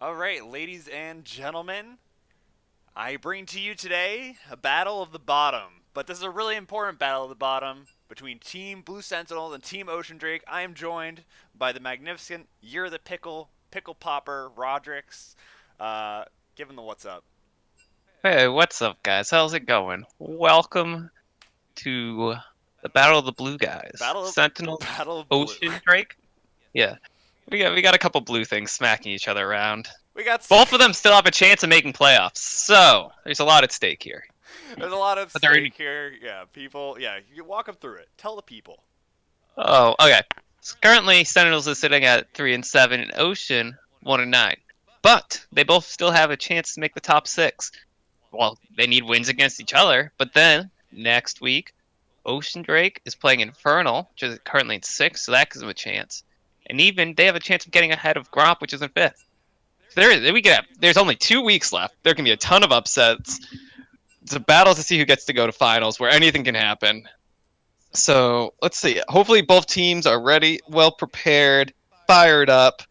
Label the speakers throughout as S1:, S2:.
S1: All right, ladies and gentlemen, I bring to you today a battle of the bottom. But this is a really important battle of the bottom between Team Blue Sentinel and Team Ocean Drake. I am joined by the magnificent Year the Pickle Popper, Rodrix. Uh, give him the what's up.
S2: Hey, what's up, guys? How's it going? Welcome to the Battle of the Blue Guys.
S1: Battle of
S2: Sentinel,
S1: Battle of Blue.
S2: Ocean Drake. Yeah, we got a couple blue things smacking each other around.
S1: We got
S2: Both of them still have a chance of making playoffs, so there's a lot at stake here.
S1: there's a lot of
S2: But they're
S1: stake here. Yeah, people. Yeah, you walk them through it. Tell the people.
S2: oh, okay. So currently, Sentinels is sitting at 3-7, and Ocean 1-9. But they both still have a chance to make the top six. Well, they need wins against each other, but then next week Ocean Drake is playing Infernal, which is currently in sixth, so that gives them a chance. And even they have a chance of getting ahead of Gromp, which is in fifth. So there's only 2 weeks left. There can be a ton of upsets. It's a battle to see who gets to go to finals, where anything can happen. So let's see. Hopefully, both teams are ready, well prepared, fired up,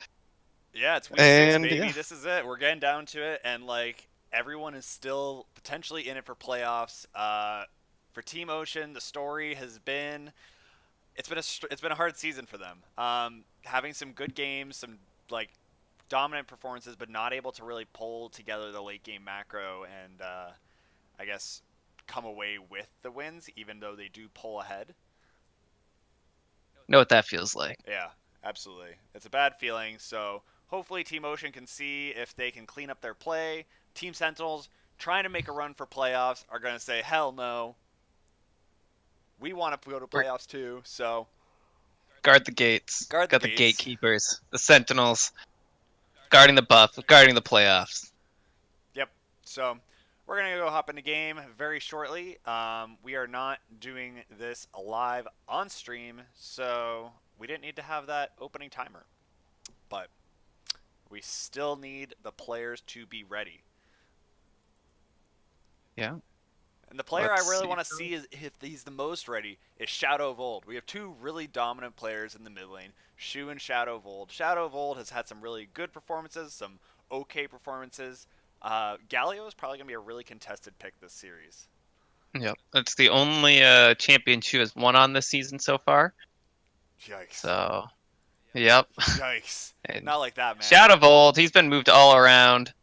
S1: Yeah, it's week six,
S2: and
S1: baby.
S2: yeah,
S1: This is it. We're getting down to it, and like everyone is still potentially in it for playoffs. For Team Ocean, the story has been it's been a hard season for them. Having some good games, some like dominant performances, but not able to really pull together the late game macro and I guess come away with the wins, even though they do pull ahead.
S2: know what that feels like.
S1: Yeah, absolutely. It's a bad feeling. So hopefully Team Ocean can see if they can clean up their play. Team Sentinels trying to make a run for playoffs are going to say, hell no. We want to go to
S2: We're
S1: playoffs too. So
S2: guard the gates.
S1: guard the
S2: Got the
S1: gates.
S2: gatekeepers, the Sentinels, guarding the buff, guarding the playoffs.
S1: Yep. So we're going to go hop in the game very shortly. We are not doing this live on stream. So we didn't need to have that opening timer. But we still need the players to be ready.
S2: Yeah,
S1: And the player I
S2: let's
S1: really
S2: see.
S1: want to see is if he's the most ready is Shadow of Old. We have two really dominant players in the mid lane, Shu and Shadow of Old. Shadow of Old has had some really good performances, some okay performances. Galio is probably going to be a really contested pick this series.
S2: Yep, it's the only champion Chu has won on this season so far.
S1: Yikes.
S2: So, yep.
S1: Yikes.
S2: And
S1: Not like that, man.
S2: Shadow of Old, he's been moved all around,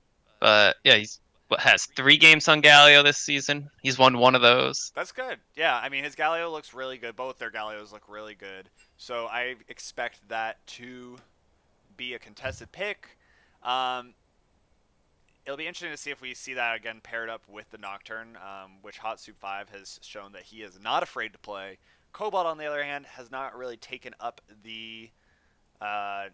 S2: but yeah, he's what has 3 games on Galio this season. He's won one of those.
S1: That's good. Yeah, I mean, his Galio looks really good. Both their Galios look really good. So I expect that to be a contested pick. Um, it'll be interesting to see if we see that again paired up with the Nocturne, which Hot Soup 5 has shown that he is not afraid to play. Cobalt, on the other hand, has not really taken up the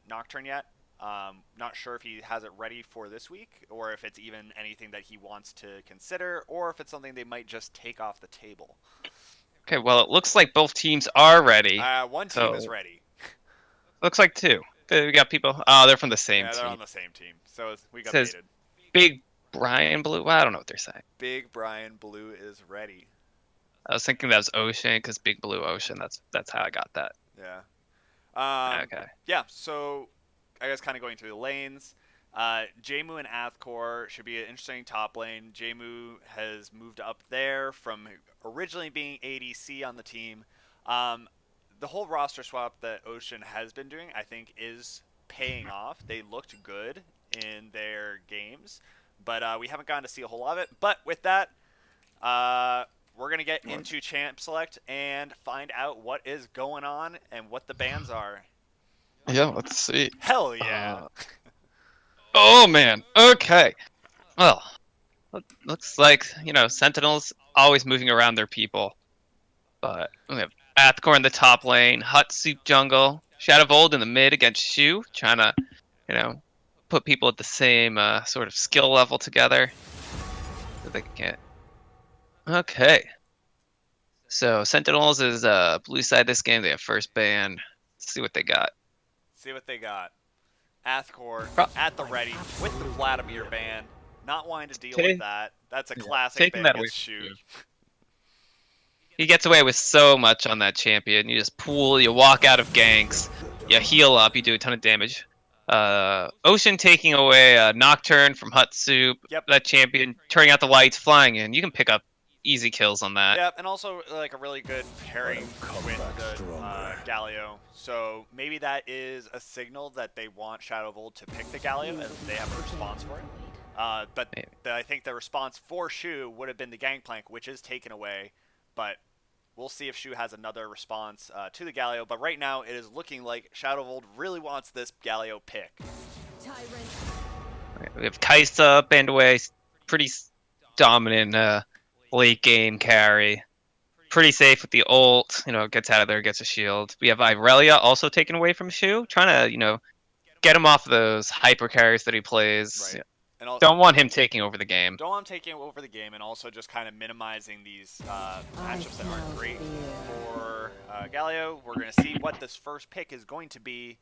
S1: Nocturne yet. Not sure if he has it ready for this week, or if it's even anything that he wants to consider, or if it's something they might just take off the table.
S2: Okay, well, it looks like both teams are ready.
S1: One team is
S2: So,
S1: ready.
S2: looks like two. We got people. Oh, they're from the same
S1: Yeah, they're on
S2: team.
S1: the same team, so we
S2: It
S1: got
S2: says
S1: baited.
S2: Big Brian Blue. Well, I don't know what they're saying.
S1: Big Brian Blue is ready.
S2: I was thinking that was Ocean because Big Blue Ocean. That's how I got that.
S1: Yeah. Um,
S2: Okay.
S1: yeah, so I guess kind of going through the lanes. Jmu and Athkor should be an interesting top lane. Jmu has moved up there from originally being ADC on the team. Um, the whole roster swap that Ocean has been doing, I think, is paying off. They looked good in their games, but we haven't gotten to see a whole lot of it. But with that, we're going to get into Champ Select and find out what is going on and what the bans are.
S2: Yeah, let's see.
S1: Hell yeah.
S2: Uh, oh man. Okay. Well, looks like Sentinels always moving around their people, but we have Athcor in the top lane, Hut Soup jungle, Shadow of Old in the mid against Shu, trying to you know put people at the same sort of skill level together so they can get. Okay. So Sentinels is blue side this game. They have first ban. Let's see what they got.
S1: See what they got. Athkor
S2: Pro-
S1: at the ready with the Vladimir ban. Not wanting to deal with
S2: Ta-
S1: that. That's a
S2: yeah,
S1: classic
S2: taking
S1: ban
S2: that away
S1: against
S2: from
S1: Shoot.
S2: you. He gets away with so much on that champion. You just pool, you walk out of ganks, you heal up, you do a ton of damage. Ocean taking away a Nocturne from Hut Soup.
S1: Yep.
S2: That champion turning out the lights, flying in. You can pick up easy kills on that.
S1: Yep, and also like a really good pairing with the Galio. So maybe that is a signal that they want Shadow of Old to pick the Galio, and they have a response for it. But I think the response for Shu would have been the Gangplank, which is taken away. But we'll see if Shu has another response to the Galio. But right now, it is looking like Shadow of Old really wants this Galio pick.
S2: We have Kaisa banned away, pretty dominant late game carry. Pretty safe with the ult, gets out of there, gets a shield. We have Irelia also taken away from Shu, trying to, get him off those hyper carries that he plays.
S1: Right. And
S2: don't want him taking over the game.
S1: Don't want him taking over the game, and also just kind of minimizing these matchups that aren't great for Galio. We're going to see what this first pick is going to be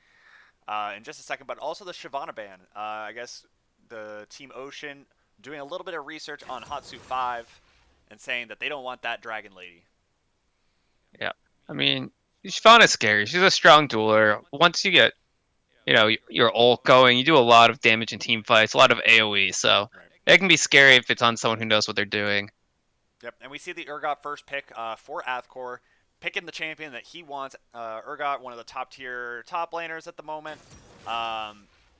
S1: in just a second, but also the Shyvana ban. I guess the Team Ocean doing a little bit of research on Hatsu 5 and saying that they don't want that Dragon Lady.
S2: Yeah. I mean, Shyvana's scary. She's a strong dueler. Once you get your ult going, you do a lot of damage in team fights, a lot of AoE, so it can be scary if it's on someone who knows what they're doing.
S1: Yep, and we see the Urgot first pick for Athcor, picking the champion that he wants. Urgot, one of the top-tier top laners at the moment,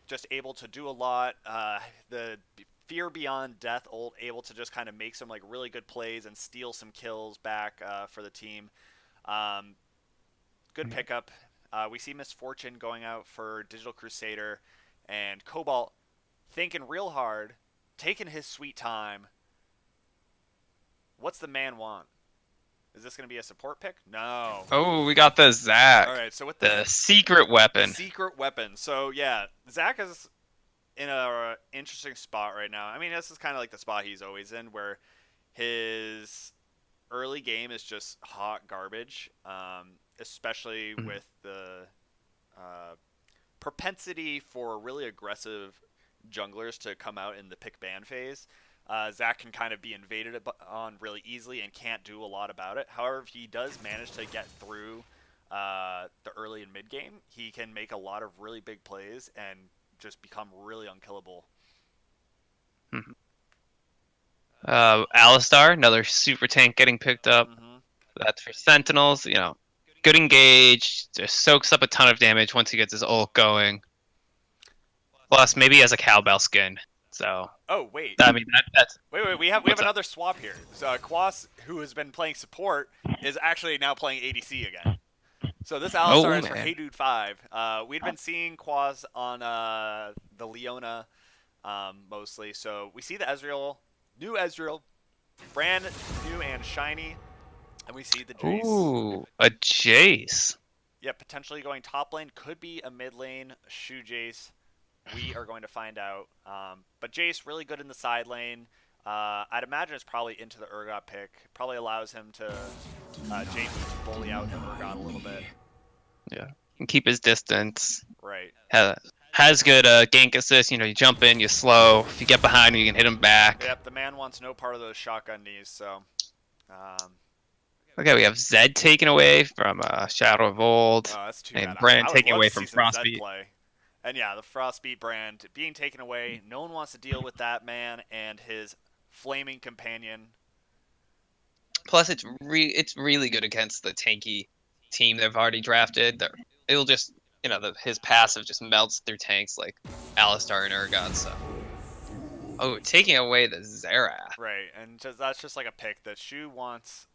S1: just able to do a lot. The Fear Beyond Death ult, able to just kind of make some really good plays and steal some kills back for the team. Good pickup. We see Misfortune going out for Digital Crusader, and Cobalt thinking real hard, taking his sweet time. What's the man want? Is this going to be a support pick? No.
S2: Oh, we got the Zac.
S1: All right, so with
S2: the secret weapon.
S1: Secret weapon. So yeah, Zac is in a interesting spot right now. I mean, this is kind of like the spot he's always in, where his early game is just hot garbage. Especially with the propensity for really aggressive junglers to come out in the pick ban phase. Zac can kind of be invaded on really easily and can't do a lot about it. However, if he does manage to get through the early and mid game, he can make a lot of really big plays and just become really unkillable.
S2: Alistar, another super tank getting picked up. That's for Sentinels, good engage, just soaks up a ton of damage once he gets his ult going. Plus, maybe he has a cowbell skin. So.
S1: Oh wait.
S2: I mean that's.
S1: Wait. We have another swap here. So Quas, who has been playing support, is actually now playing ADC again. So this Alistar is for Hey Dude 5. We'd been seeing Quas on the Leona mostly. So we see the Ezreal, new Ezreal, brand new and shiny. And we see the Jace.
S2: Ooh, a Jace.
S1: Yeah, potentially going top lane. Could be a mid lane Shu Jace. We are going to find out. But Jace, really good in the side lane. I'd imagine it's probably into the Urgot pick. Probably allows him to Jace to bully out Urgot a little bit.
S2: Yeah, can keep his distance.
S1: Right.
S2: Has good gank assist. You jump in, you slow. If you get behind him, you can hit him back.
S1: Yep, the man wants no part of those shotgun knees. So.
S2: Okay, we have Zed taken away from Shadow of Old.
S1: Oh, that's too
S2: and
S1: bad.
S2: Brand taken away from Frostbeat.
S1: And yeah, the Frostbeat brand being taken away. No one wants to deal with that man and his flaming companion.
S2: Plus, it's really good against the tanky team they've already drafted. It'll just, his passive just melts through tanks like Alistar and Urgot. So. Oh, taking away the Xerath.
S1: Right, and that's just like a pick that Shu wants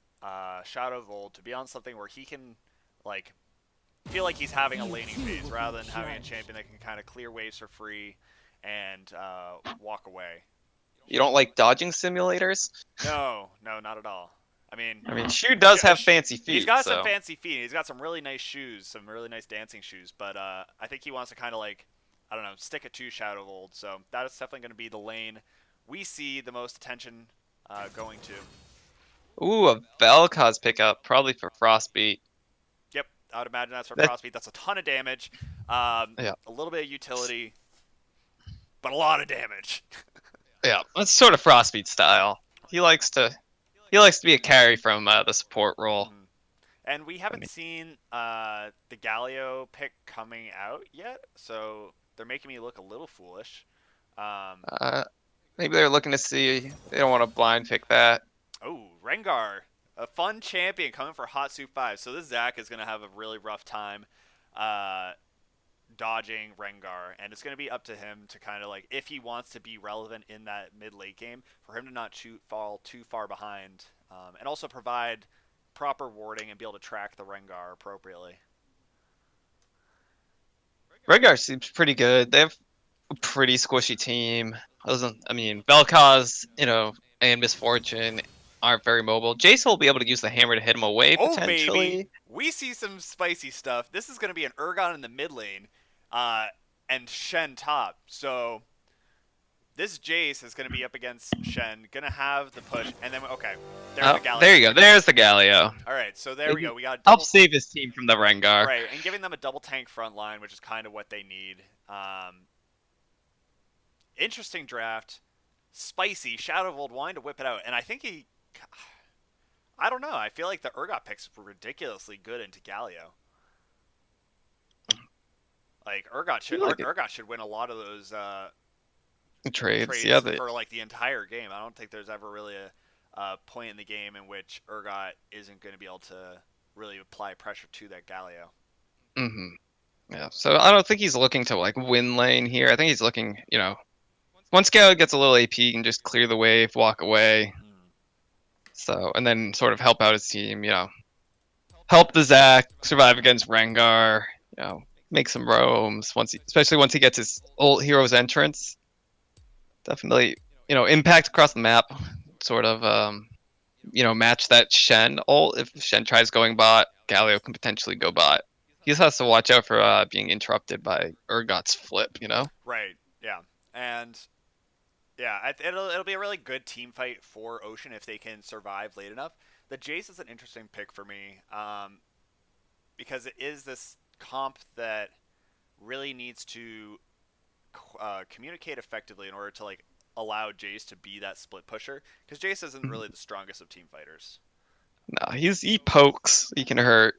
S1: Shadow of Old to be on something where he can, feel like he's having a laning phase rather than having a champion that can kind of clear waves for free and walk away.
S2: You don't like dodging simulators?
S1: No, not at all. I mean,
S2: Shu does have fancy feet.
S1: He's got some fancy feet. He's got some really nice shoes, some really nice dancing shoes. But I think he wants to kind of stick it to Shadow of Old. So that is definitely going to be the lane we see the most attention going to.
S2: Ooh, a Vel'Koz pickup, probably for Frostbeat.
S1: Yep, I would imagine that's for Frostbeat. That's a ton of damage.
S2: Yeah.
S1: A little bit of utility, but a lot of damage.
S2: Yeah, that's sort of Frostbeat style. He likes to be a carry from the support role.
S1: And we haven't seen the Galio pick coming out yet, so they're making me look a little foolish. Um,
S2: Uh, maybe they're looking to see. They don't want to blind pick that.
S1: oh, Rengar, a fun champion coming for Hot Soup 5. So this Zac is going to have a really rough time uh, dodging Rengar, and it's going to be up to him to kind of like, if he wants to be relevant in that mid late game, for him to not fall too far behind, and also provide proper warding and be able to track the Rengar appropriately.
S2: Rhaegar seems pretty good. They have a pretty squishy team. I mean, Vel'Koz, and Misfortune aren't very mobile. Jace will be able to use the hammer to hit him away
S1: Oh, baby.
S2: potentially.
S1: We see some spicy stuff. This is going to be an Urgon in the mid lane uh, and Shen top. So this Jace is going to be up against Shen, going to have the push. And then, okay, there's
S2: Oh,
S1: the Galio.
S2: there you go. There's the Galio.
S1: All right, so there we go. We got a
S2: Help
S1: double.
S2: save his team from the Rengar.
S1: Right, and giving them a double tank front line, which is kind of what they need. Interesting draft. Spicy. Shadow of Old Wine to whip it out. And I think he. I don't know. I feel like the Urgot picks were ridiculously good into Galio. Like Urgot should win a lot of those
S2: Trades.
S1: trades
S2: Yeah,
S1: for like the entire game. I don't think there's ever really a point in the game in which Urgot isn't going to be able to really apply pressure to that Galio.
S2: hmm yeah. So I don't think he's looking to like win lane here. I think he's looking, once Galio gets a little AP, he can just clear the wave, walk away.
S1: Mm.
S2: So and then sort of help out his team. Help the Zac survive against Rengar. Make some roams especially once he gets his old hero's entrance. Definitely, impact across the map. Sort of, match that Shen ult. If Shen tries going bot, Galio can potentially go bot. He just has to watch out for being interrupted by Urgot's flip.
S1: Right. Yeah. And yeah, it'll be a really good team fight for Ocean if they can survive late enough. The Jace is an interesting pick for me because it is this comp that really needs to communicate effectively in order to like allow Jace to be that split pusher because Jace isn't really the strongest of team fighters.
S2: No, he pokes. He can hurt.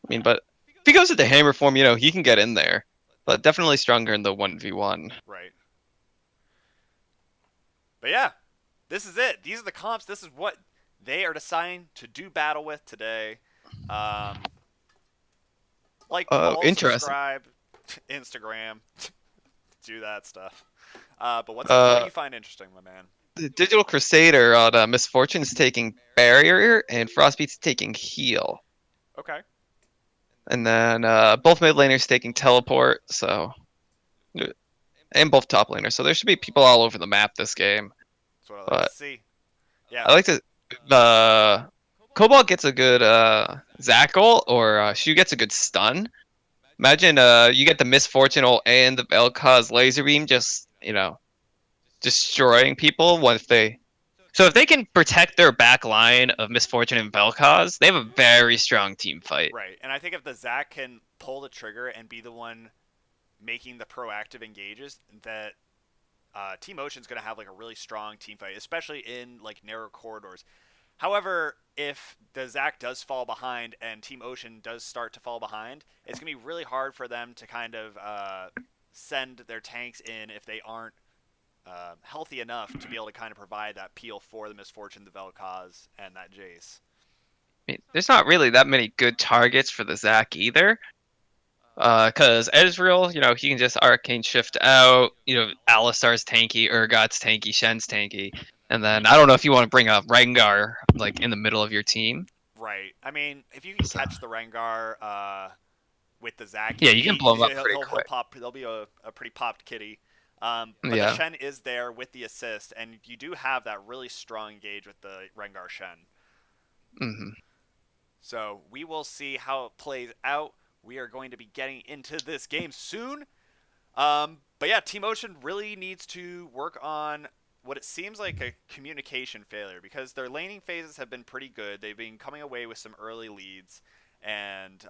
S2: I mean, but if he goes into hammer form, he can get in there. But definitely stronger in the 1v1.
S1: Right. But yeah, this is it. These are the comps. This is what they are assigned to do battle with today. Um, like,
S2: Oh,
S1: follow,
S2: interesting.
S1: subscribe, Instagram, do that stuff. But what do you find interesting, my man?
S2: The Digital Crusader on Misfortune is taking Barrier, and Frostbeat's taking Heal.
S1: Okay.
S2: And then both mid laners taking Teleport, and both top laners. So there should be people all over the map this game.
S1: That's what I like
S2: But
S1: to see. Yeah.
S2: I like to. Cobalt gets a good Zac ult, or Shu gets a good stun. Imagine you get the Misfortune ult and the Vel'Koz laser beam, just destroying people. So if they can protect their back line of Misfortune and Vel'Koz, they have a very strong team fight.
S1: Right. And I think if the Zac can pull the trigger and be the one making the proactive engages, that Team Ocean's going to have like a really strong team fight, especially in like narrow corridors. However, if the Zac does fall behind and Team Ocean does start to fall behind, it's going to be really hard for them to kind of send their tanks in if they aren't healthy enough to be able to kind of provide that peel for the Misfortune, the Vel'Koz, and that Jace.
S2: I mean, there's not really that many good targets for the Zac either. Because Ezreal, he can just Arcane Shift out. Alistar's tanky, Urgot's tanky, Shen's tanky. And then I don't know if you want to bring up Rengar like in the middle of your team.
S1: Right. I mean, if you can
S2: So,
S1: catch the Rengar with the Zac,
S2: yeah, you can blow him up pretty
S1: he'll
S2: quick.
S1: pop. There'll be a pretty popped kitty. But the
S2: Yeah.
S1: Shen is there with the assist, and you do have that really strong engage with the Rengar Shen.
S2: hmm
S1: So we will see how it plays out. We are going to be getting into this game soon. But yeah, Team Ocean really needs to work on what it seems like a communication failure because their laning phases have been pretty good. They've been coming away with some early leads and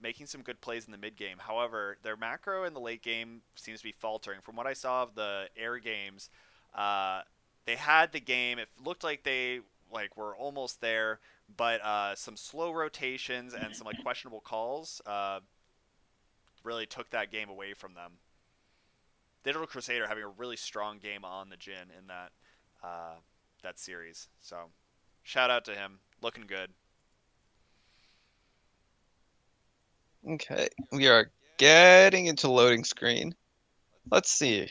S1: making some good plays in the mid game. However, their macro in the late game seems to be faltering. From what I saw of the air games, they had the game. It looked like they were almost there, but some slow rotations and some questionable calls really took that game away from them. Digital Crusader having a really strong game on the Jhin in that series. So shout out to him, looking good.
S2: Okay, we are getting into loading screen. Let's see.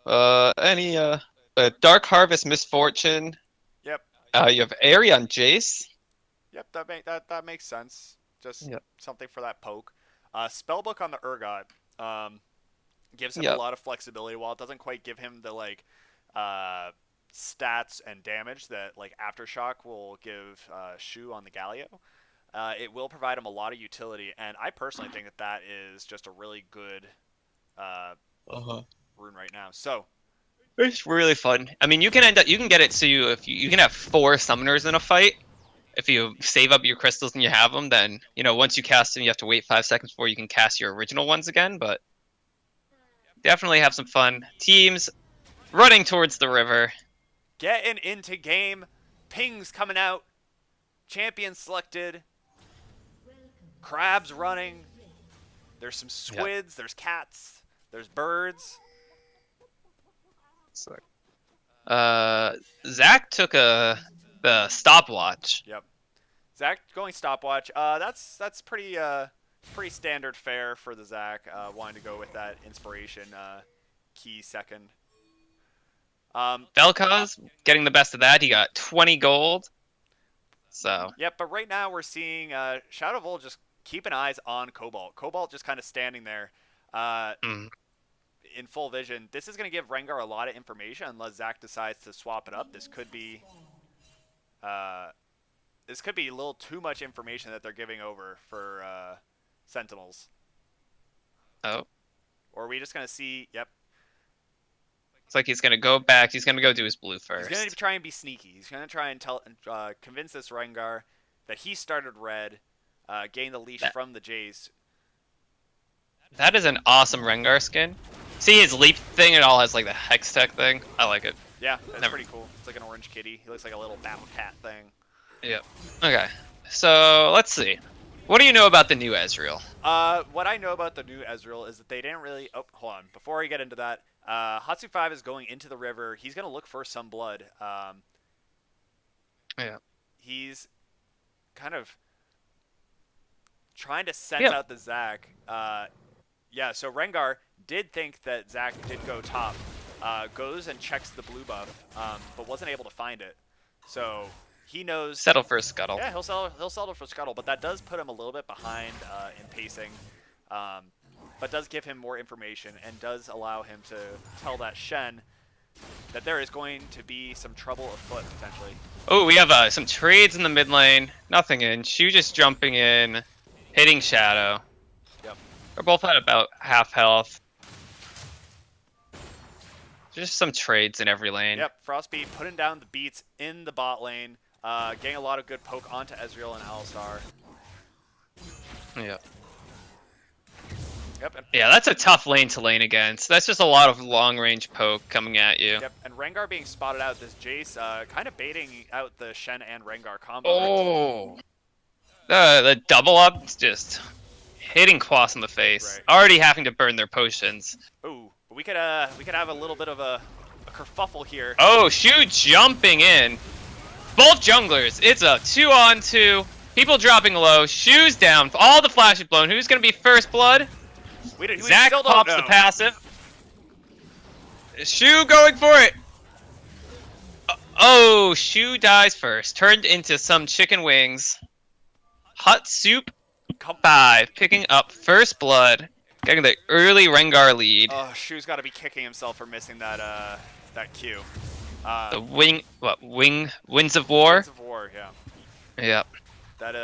S2: Any Dark Harvest Misfortune.
S1: Yep,
S2: You have Airy on Jace.
S1: yep, that makes sense. Just
S2: Yep.
S1: something for that poke. Spellbook on the Urgot gives him a
S2: Yep.
S1: lot of flexibility. While it doesn't quite give him the uh, stats and damage that like Aftershock will give Shu on the Galio, it will provide him a lot of utility. And I personally think that that is just a really good uh,
S2: Uh-huh.
S1: rune right now. So
S2: It's really fun. I mean, you can get it so you can have 4 summoners in a fight. If you save up your crystals and you have them, then once you cast them, you have to wait 5 seconds before you can cast your original ones again. But definitely have some fun. Teams running towards the river.
S1: getting into game, pings coming out, champion selected, crabs running. There's some squids. There's cats. There's birds.
S2: So, Zach took the stopwatch.
S1: Yep. Zach going stopwatch. That's pretty standard fare for the Zach. Wanting to go with that inspiration key second.
S2: Vel'Koz getting the best of that. He got 20 gold. So
S1: Yep. But right now we're seeing Shadow Vol just keeping eyes on Cobalt. Cobalt just kind of standing there. In full vision. This is going to give Rengar a lot of information unless Zach decides to swap it up. This could be a little too much information that they're giving over for Sentinels.
S2: oh,
S1: Or are we just going to see, yep.
S2: it's like he's gonna go back. He's gonna go do his blue first.
S1: He's going to try and be sneaky. He's going to try and convince this Rengar that he started red, gain the leash from the Jace.
S2: That is an awesome Rengar skin. See his leap thing? It all has like the hex tech thing. I like it.
S1: Yeah, that's pretty cool. It's like an orange kitty. He looks like a little battle cat thing.
S2: Yep. Okay. So let's see. What do you know about the new Ezreal?
S1: What I know about the new Ezreal is that they didn't really. Oh, hold on. Before I get into that, Hatsu 5 is going into the river. He's going to look for some blood.
S2: Yeah.
S1: He's kind of trying to sense out the Zac. Yeah, so Rengar did think that Zac did go top. Goes and checks the blue buff, but wasn't able to find it. So he knows.
S2: Settle for a Scuttle.
S1: Yeah, he'll settle for Scuttle, but that does put him a little bit behind in pacing. But does give him more information and does allow him to tell that Shen that there is going to be some trouble afoot potentially.
S2: Oh, we have some trades in the mid lane. Nothing in. Shu just jumping in, hitting Shadow.
S1: Yep.
S2: They're both at about half health. Just some trades in every lane.
S1: Yep, Frostbeat putting down the beats in the bot lane, getting a lot of good poke onto Ezreal and Alistar.
S2: Yep.
S1: Yep.
S2: Yeah, that's a tough lane to lane against. That's just a lot of long-range poke coming at you.
S1: Yep, and Rengar being spotted out. This Jace kind of baiting out the Shen and Rengar combo.
S2: Oh! The double up is just hitting Quas in the face.
S1: Right.
S2: Already having to burn their potions.
S1: Ooh, we could have a little bit of a kerfuffle here.
S2: Oh, Shu jumping in. Both junglers. It's a 2-on-2. People dropping low. Shu's down. All the flashes blown. Who's gonna be first blood?
S1: We
S2: Zach
S1: still don't
S2: pops
S1: know.
S2: the passive. Shu going for it. Oh, Shu dies first. Turned into some chicken wings. Hut Soup 5 picking up first blood. Getting the early Rengar lead.
S1: Oh, Shu's got to be kicking himself for missing that Q.
S2: The Winds of War.
S1: Winds of War, yeah.
S2: Yep.
S1: That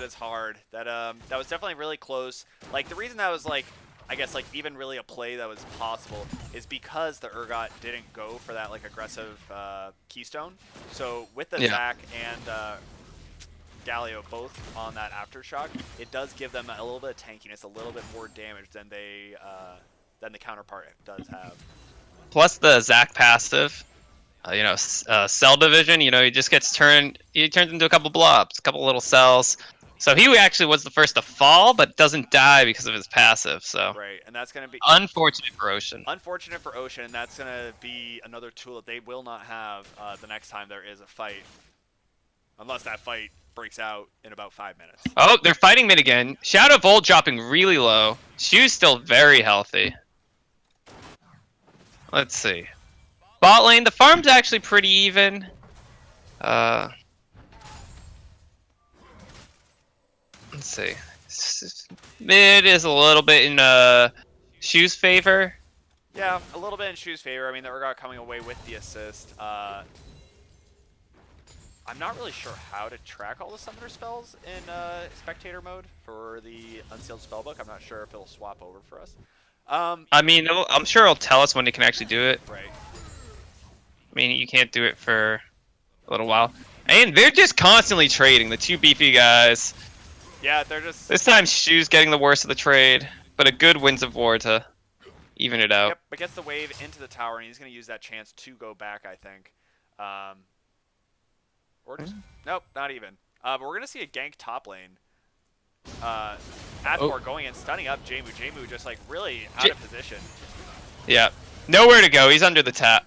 S1: is hard. That was definitely really close. Like the reason that was like, I guess like even really a play that was possible is because the Urgot didn't go for that like aggressive keystone. So with the Zac and Galio both on that aftershock, it does give them a little bit of tankiness, a little bit more damage than the counterpart does have.
S2: Plus the Zac passive. Cell division, he just gets he turns into a couple blobs, a couple little cells. So he actually was the first to fall, but doesn't die because of his passive. So
S1: Right, and that's going to be
S2: unfortunate for Ocean.
S1: unfortunate for Ocean, and that's going to be another tool that they will not have the next time there is a fight. Unless that fight breaks out in about 5 minutes.
S2: Oh, they're fighting mid again. Shadow Bolt dropping really low. Shu's still very healthy. Let's see. Bot lane, the farm's actually pretty even. Let's see. Mid is a little bit in Shu's favor.
S1: Yeah, a little bit in Shu's favor. I mean, the Urgot coming away with the assist. I'm not really sure how to track all the summoner spells in spectator mode for the unsealed spellbook. I'm not sure if it'll swap over for us.
S2: I mean, I'm sure it'll tell us when it can actually do it.
S1: Right.
S2: I mean, you can't do it for a little while. And they're just constantly trading, the two beefy guys.
S1: Yeah, they're just...
S2: This time, Shu's getting the worst of the trade, but a good Winds of War to even it out.
S1: Yep, but gets the wave into the tower, and he's going to use that chance to go back, I think. Or just... Nope, not even. But we're going to see a gank top lane. Athor going and stunning up Jmu. Jmu just, like, really out of position.
S2: Yeah. Nowhere to go. He's under the tap.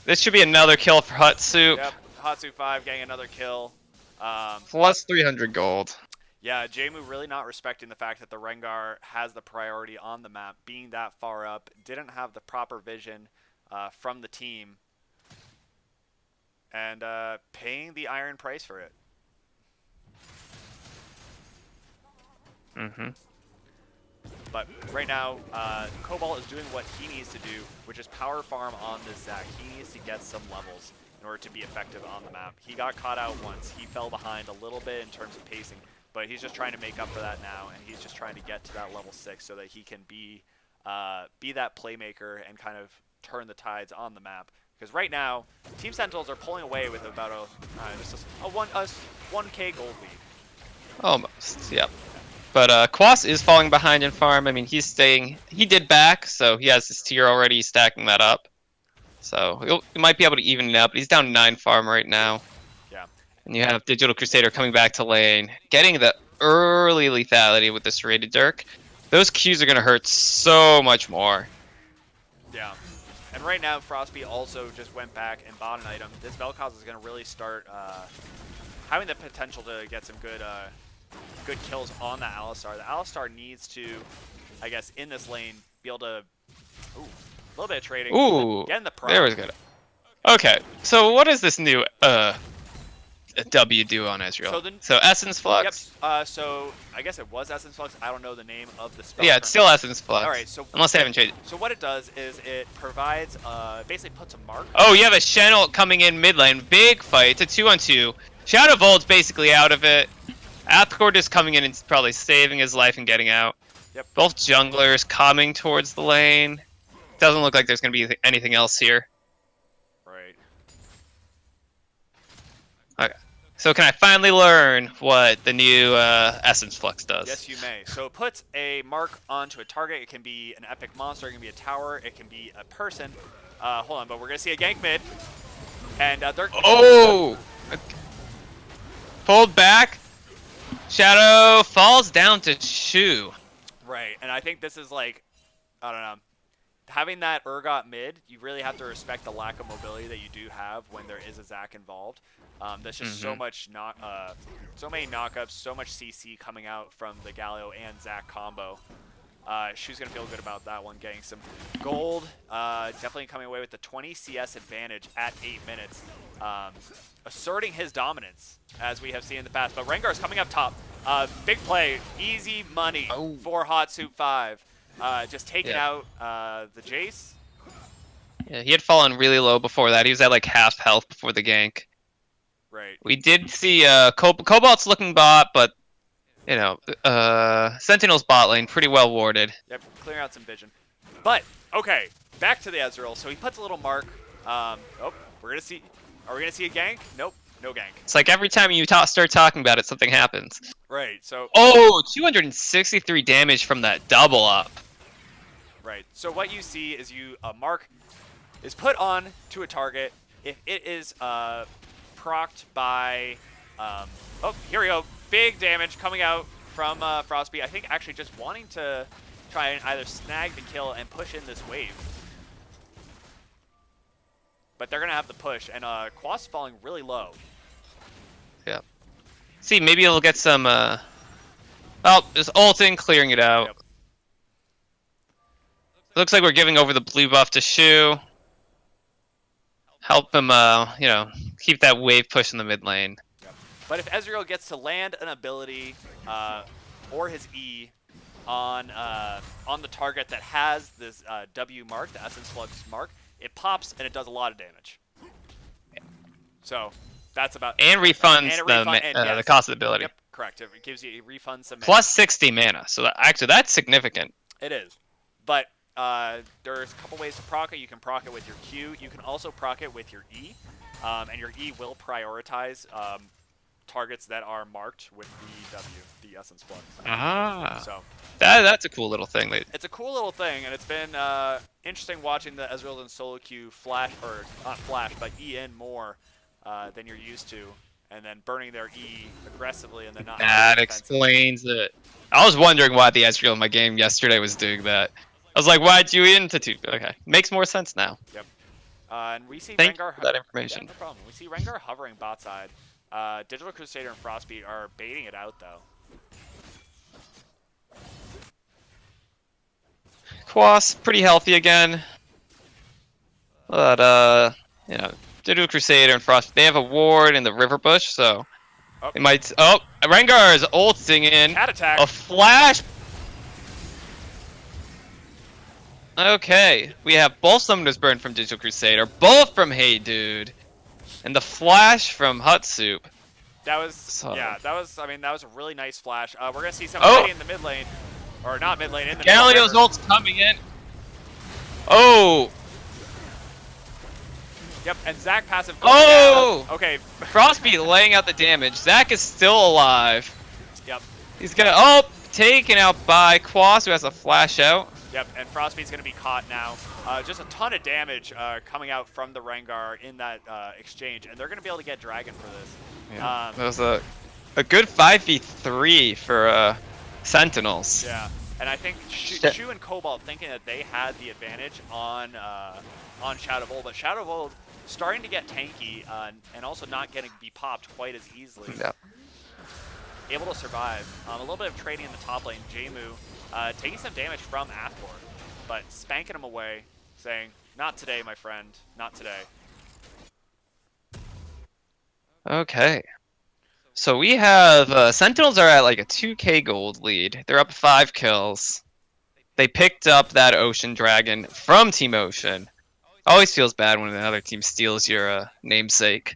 S2: This should be another kill for Hut Soup.
S1: Yep, Hatsu 5 getting another kill.
S2: Plus 300 gold.
S1: Yeah, Jmu really not respecting the fact that the Rengar has the priority on the map, being that far up, didn't have the proper vision from the team, and paying the iron price for it. But right now, Cobalt is doing what he needs to do, which is power farm on this Zac. He needs to get some levels in order to be effective on the map. He got caught out once. He fell behind a little bit in terms of pacing, but he's just trying to make up for that now, and he's just trying to get to that level 6 so that he can be that playmaker and kind of turn the tides on the map. Because right now, Team Sentinels are pulling away with about a 1k gold lead.
S2: Almost, yep. But Quas is falling behind in farm. I mean, he's staying. He did back, so he has his tier already. He's stacking that up. So he might be able to even it out, but he's down 9 farm right now.
S1: Yeah.
S2: And you have Digital Crusader coming back to lane, getting the early lethality with this Rated Dirk. Those Qs are going to hurt so much more.
S1: Yeah. And right now, Frostby also just went back and bought an item. This Vel'Koz is going to really start having the potential to get some good kills on the Alistar. The Alistar needs to, I guess, in this lane, be able to... Ooh, a little bit of trading.
S2: Ooh,
S1: getting the proc.
S2: there was good. Okay, so what is this new W do on Ezreal? So Essence Flux?
S1: Yep, so I guess it was Essence Flux. I don't know the name of the spell.
S2: Yeah, it's still Essence Flux.
S1: Alright, so...
S2: Unless they haven't changed it.
S1: So what it does is it provides, basically puts a mark.
S2: Oh, you have a Channel coming in mid lane. Big fight. It's a 2-on-2. Shadow Volt's basically out of it. Athcord is coming in and probably saving his life and getting out.
S1: Yep.
S2: Both junglers coming towards the lane. Doesn't look like there's going to be anything else here.
S1: Right.
S2: Okay. So can I finally learn what the new Essence Flux does?
S1: Yes, you may. So it puts a mark onto a target. It can be an epic monster. It can be a tower. It can be a person. Hold on, but we're going to see a gank mid. And they're...
S2: Oh! Pulled back. Shadow falls down to Shu.
S1: Right, and I think this is like, I don't know, having that Urgot mid, you really have to respect the lack of mobility that you do have when there is a Zac involved. There's just so many knockups, so much CC coming out from the Galio and Zac combo. Shu's gonna feel good about that one, getting some gold. Definitely coming away with the 20 CS advantage at 8 minutes. Asserting his dominance, as we have seen in the past. But Rengar's coming up top. Big play, easy money for Hot Soup 5. Just taking out the Jace.
S2: Yeah, he had fallen really low before that. He was at like half health before the gank.
S1: Right.
S2: We did see Cobalt's looking bot, but you know, Sentinel's bot lane pretty well warded.
S1: Yep, clearing out some vision. But okay, back to the Ezreal. So he puts a little mark. Oh, we're gonna see. Are we gonna see a gank? Nope, no gank.
S2: It's like every time you start talking about it, something happens.
S1: Right. So.
S2: Oh, 263 damage from that double up.
S1: Right. So what you see is a mark is put on to a target. If it is procced by, oh, here we go. big damage coming out from Frostbeat. I think actually just wanting to try and either snag the kill and push in this wave. But they're going to have the push, and Quas falling really low.
S2: Yeah. See, maybe he'll get some, oh, just ulting, clearing it out.
S1: Yep.
S2: Looks like we're giving over the blue buff to Shu. Help him, you know, keep that wave push in the mid lane.
S1: Yep. But if Ezreal gets to land an ability or his E on the target that has this W mark, the Essence Flux mark, it pops and it does a lot of damage. So that's about
S2: and refunds
S1: yes.
S2: the cost of the ability.
S1: Yep, correct. It gives you refunds some
S2: plus 60 mana. So actually, that's significant.
S1: It is, but there's a couple ways to proc it. You can proc it with your Q. You can also proc it with your E, and your E will prioritize targets that are marked with the W, the Essence Flux.
S2: Ah.
S1: So
S2: that's a cool little thing.
S1: It's a cool little thing, and it's been interesting watching the Ezreal and solo queue flash, or not flash, but E in more than you're used to, and then burning their E aggressively and then not.
S2: That explains it. I was wondering why the Ezreal in my game yesterday was doing that. I was like, why'd you into two? Okay, makes more sense now.
S1: Yep. And we see
S2: Thank
S1: Rengar
S2: you for that information.
S1: Yeah, no problem. We see Rengar hovering bot side. Digital Crusader and Frostbeat are baiting it out though.
S2: Quas pretty healthy again, but you know, Digital Crusader and Frost, they have a ward in the river bush, so they might. Oh, Rengar is ulting in.
S1: Cat attack.
S2: A flash. Okay, we have both summoners burned from Digital Crusader, both from Hey Dude, and the flash from Hutsup.
S1: That was that was. I mean, that was a really nice flash. We're gonna see some in the mid lane, or not mid lane, in the
S2: Galio's ult's coming in. Oh.
S1: Yep, and Zach passive.
S2: Oh.
S1: Down. Okay.
S2: Frostbeat laying out the damage. Zach is still alive.
S1: Yep.
S2: He's gonna taken out by Quas, who has a flash out.
S1: Yep, and Frostbeat's gonna be caught now. Just a ton of damage coming out from the Rengar in that exchange, and they're gonna be able to get Dragon for this.
S2: Yeah. That was a good 5v3 for Sentinels.
S1: Yeah, and I think Shu and Cobalt thinking that they had the advantage on Shadow of Old, but Shadow of Old starting to get tanky and also not getting be popped quite as easily.
S2: Yeah.
S1: Able to survive. A little bit of trading in the top lane. Jmu taking some damage from Athor, but spanking him away, saying, "Not today, my friend. Not today."
S2: Okay. So we have Sentinels are at like a 2k gold lead. They're up 5 kills. They picked up that Ocean Dragon from Team Ocean. Always feels bad when another team steals your namesake.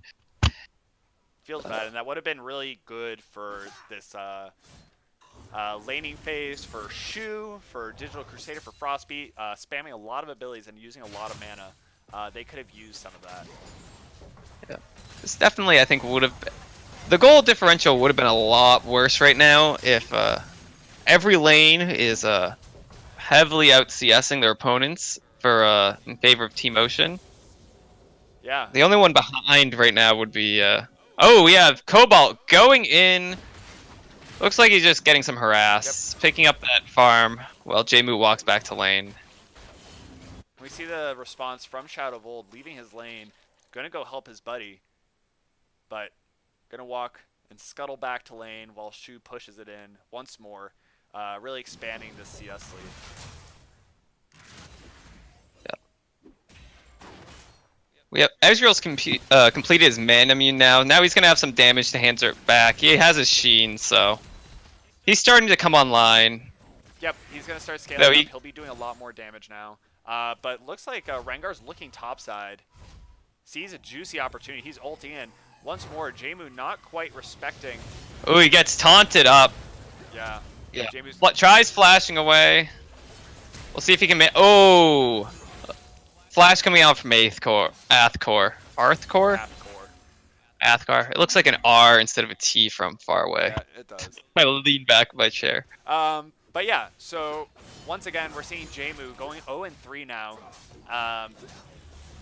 S1: Feels bad, and that would have been really good for this laning phase for Shu, for Digital Crusader, for Frostbeat, spamming a lot of abilities and using a lot of mana. They could have used some of that.
S2: Yeah. This definitely, I think, would have been... The gold differential would have been a lot worse right now if every lane is heavily out CSing their opponents for in favor of Team Ocean.
S1: Yeah.
S2: The only one behind right now would be... oh, we have Cobalt going in. Looks like he's just getting some harass, picking up that farm while Jmu walks back to lane.
S1: We see the response from Shadow of Old, leaving his lane, gonna go help his buddy, but gonna walk and scuttle back to lane while Shu pushes it in once more, really expanding the CS lead.
S2: We have Ezreal's completed his man immune now. Now he's gonna have some damage to answer back. He has his Sheen, so he's starting to come online.
S1: Yep, he's gonna start scaling up. He'll be doing a lot more damage now. But looks like Rengar's looking topside. Sees a juicy opportunity. He's ulting in once more. Jmu not quite respecting.
S2: Oh, he gets taunted up.
S1: Yeah.
S2: Yeah. Tries flashing away. We'll see if he can. Oh. Flash coming out from Athor. Athor. It looks like an R instead of a T from far away.
S1: Yeah, it does.
S2: I lean back in my chair.
S1: But yeah, so once again, we're seeing Jmu going 0-3 now.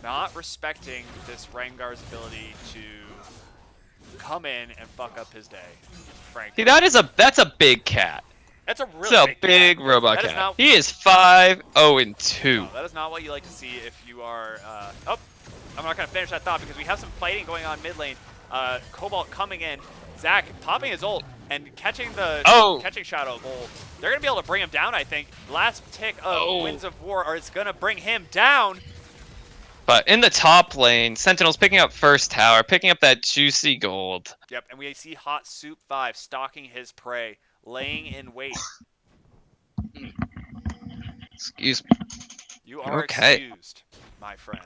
S1: Not respecting this Rengar's ability to come in and fuck up his day. Frank.
S2: See, that's a big cat.
S1: That's a
S2: It's
S1: really
S2: a big
S1: cat.
S2: robot
S1: That is
S2: cat.
S1: not.
S2: He is 5-0-2.
S1: No, that is not what you like to see if you are. Oh, I'm not gonna finish that thought because we have some fighting going on mid lane. Cobalt coming in. Zach popping his ult and catching Shadow of Old. They're gonna be able to bring him down, I think. Last tick of Winds of War is gonna bring him down.
S2: But in the top lane, Sentinel's picking up first tower, picking up that juicy gold.
S1: Yep, and we see Hot Soup 5 stalking his prey, laying in wait.
S2: Excuse me.
S1: You are
S2: okay.
S1: excused, my friend.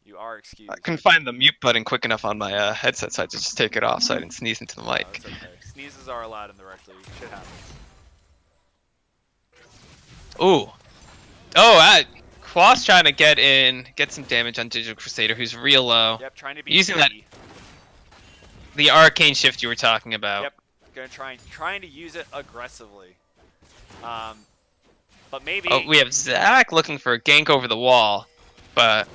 S1: You are excused.
S2: I couldn't find the mute button quick enough on my headset, so I just take it off so I didn't sneeze into the mic.
S1: No, it's okay. Sneezes are allowed in the Rekt League. Shit happens.
S2: Ooh. Quas trying to get some damage on Digital Crusader, who's real low.
S1: Yep, trying to be
S2: using
S1: greedy.
S2: the arcane shift you were talking about.
S1: Yep, trying to use it aggressively. But maybe.
S2: Oh, we have Zach looking for a gank over the wall, but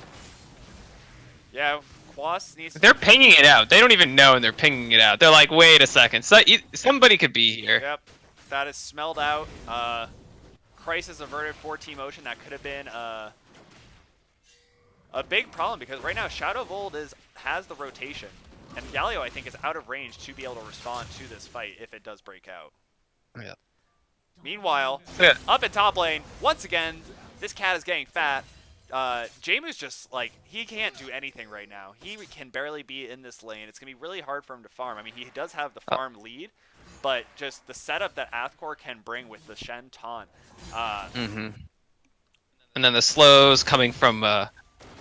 S1: yeah, Quas needs.
S2: They're pinging it out. They don't even know, and they're pinging it out. They're like, wait a second, somebody could be here.
S1: Yep, that is smelled out. Crisis averted for Team Ocean. That could have been a big problem because right now Shadow of Old has the rotation, and Galio I think is out of range to be able to respond to this fight if it does break out.
S2: Yeah.
S1: Meanwhile, up in top lane, once again, this cat is getting fat. Jamu's just like, he can't do anything right now. He can barely be in this lane. It's going to be really hard for him to farm. I mean, he does have the farm lead, but just the setup that Athcor can bring with the Shen taunt.
S2: And then the slows coming from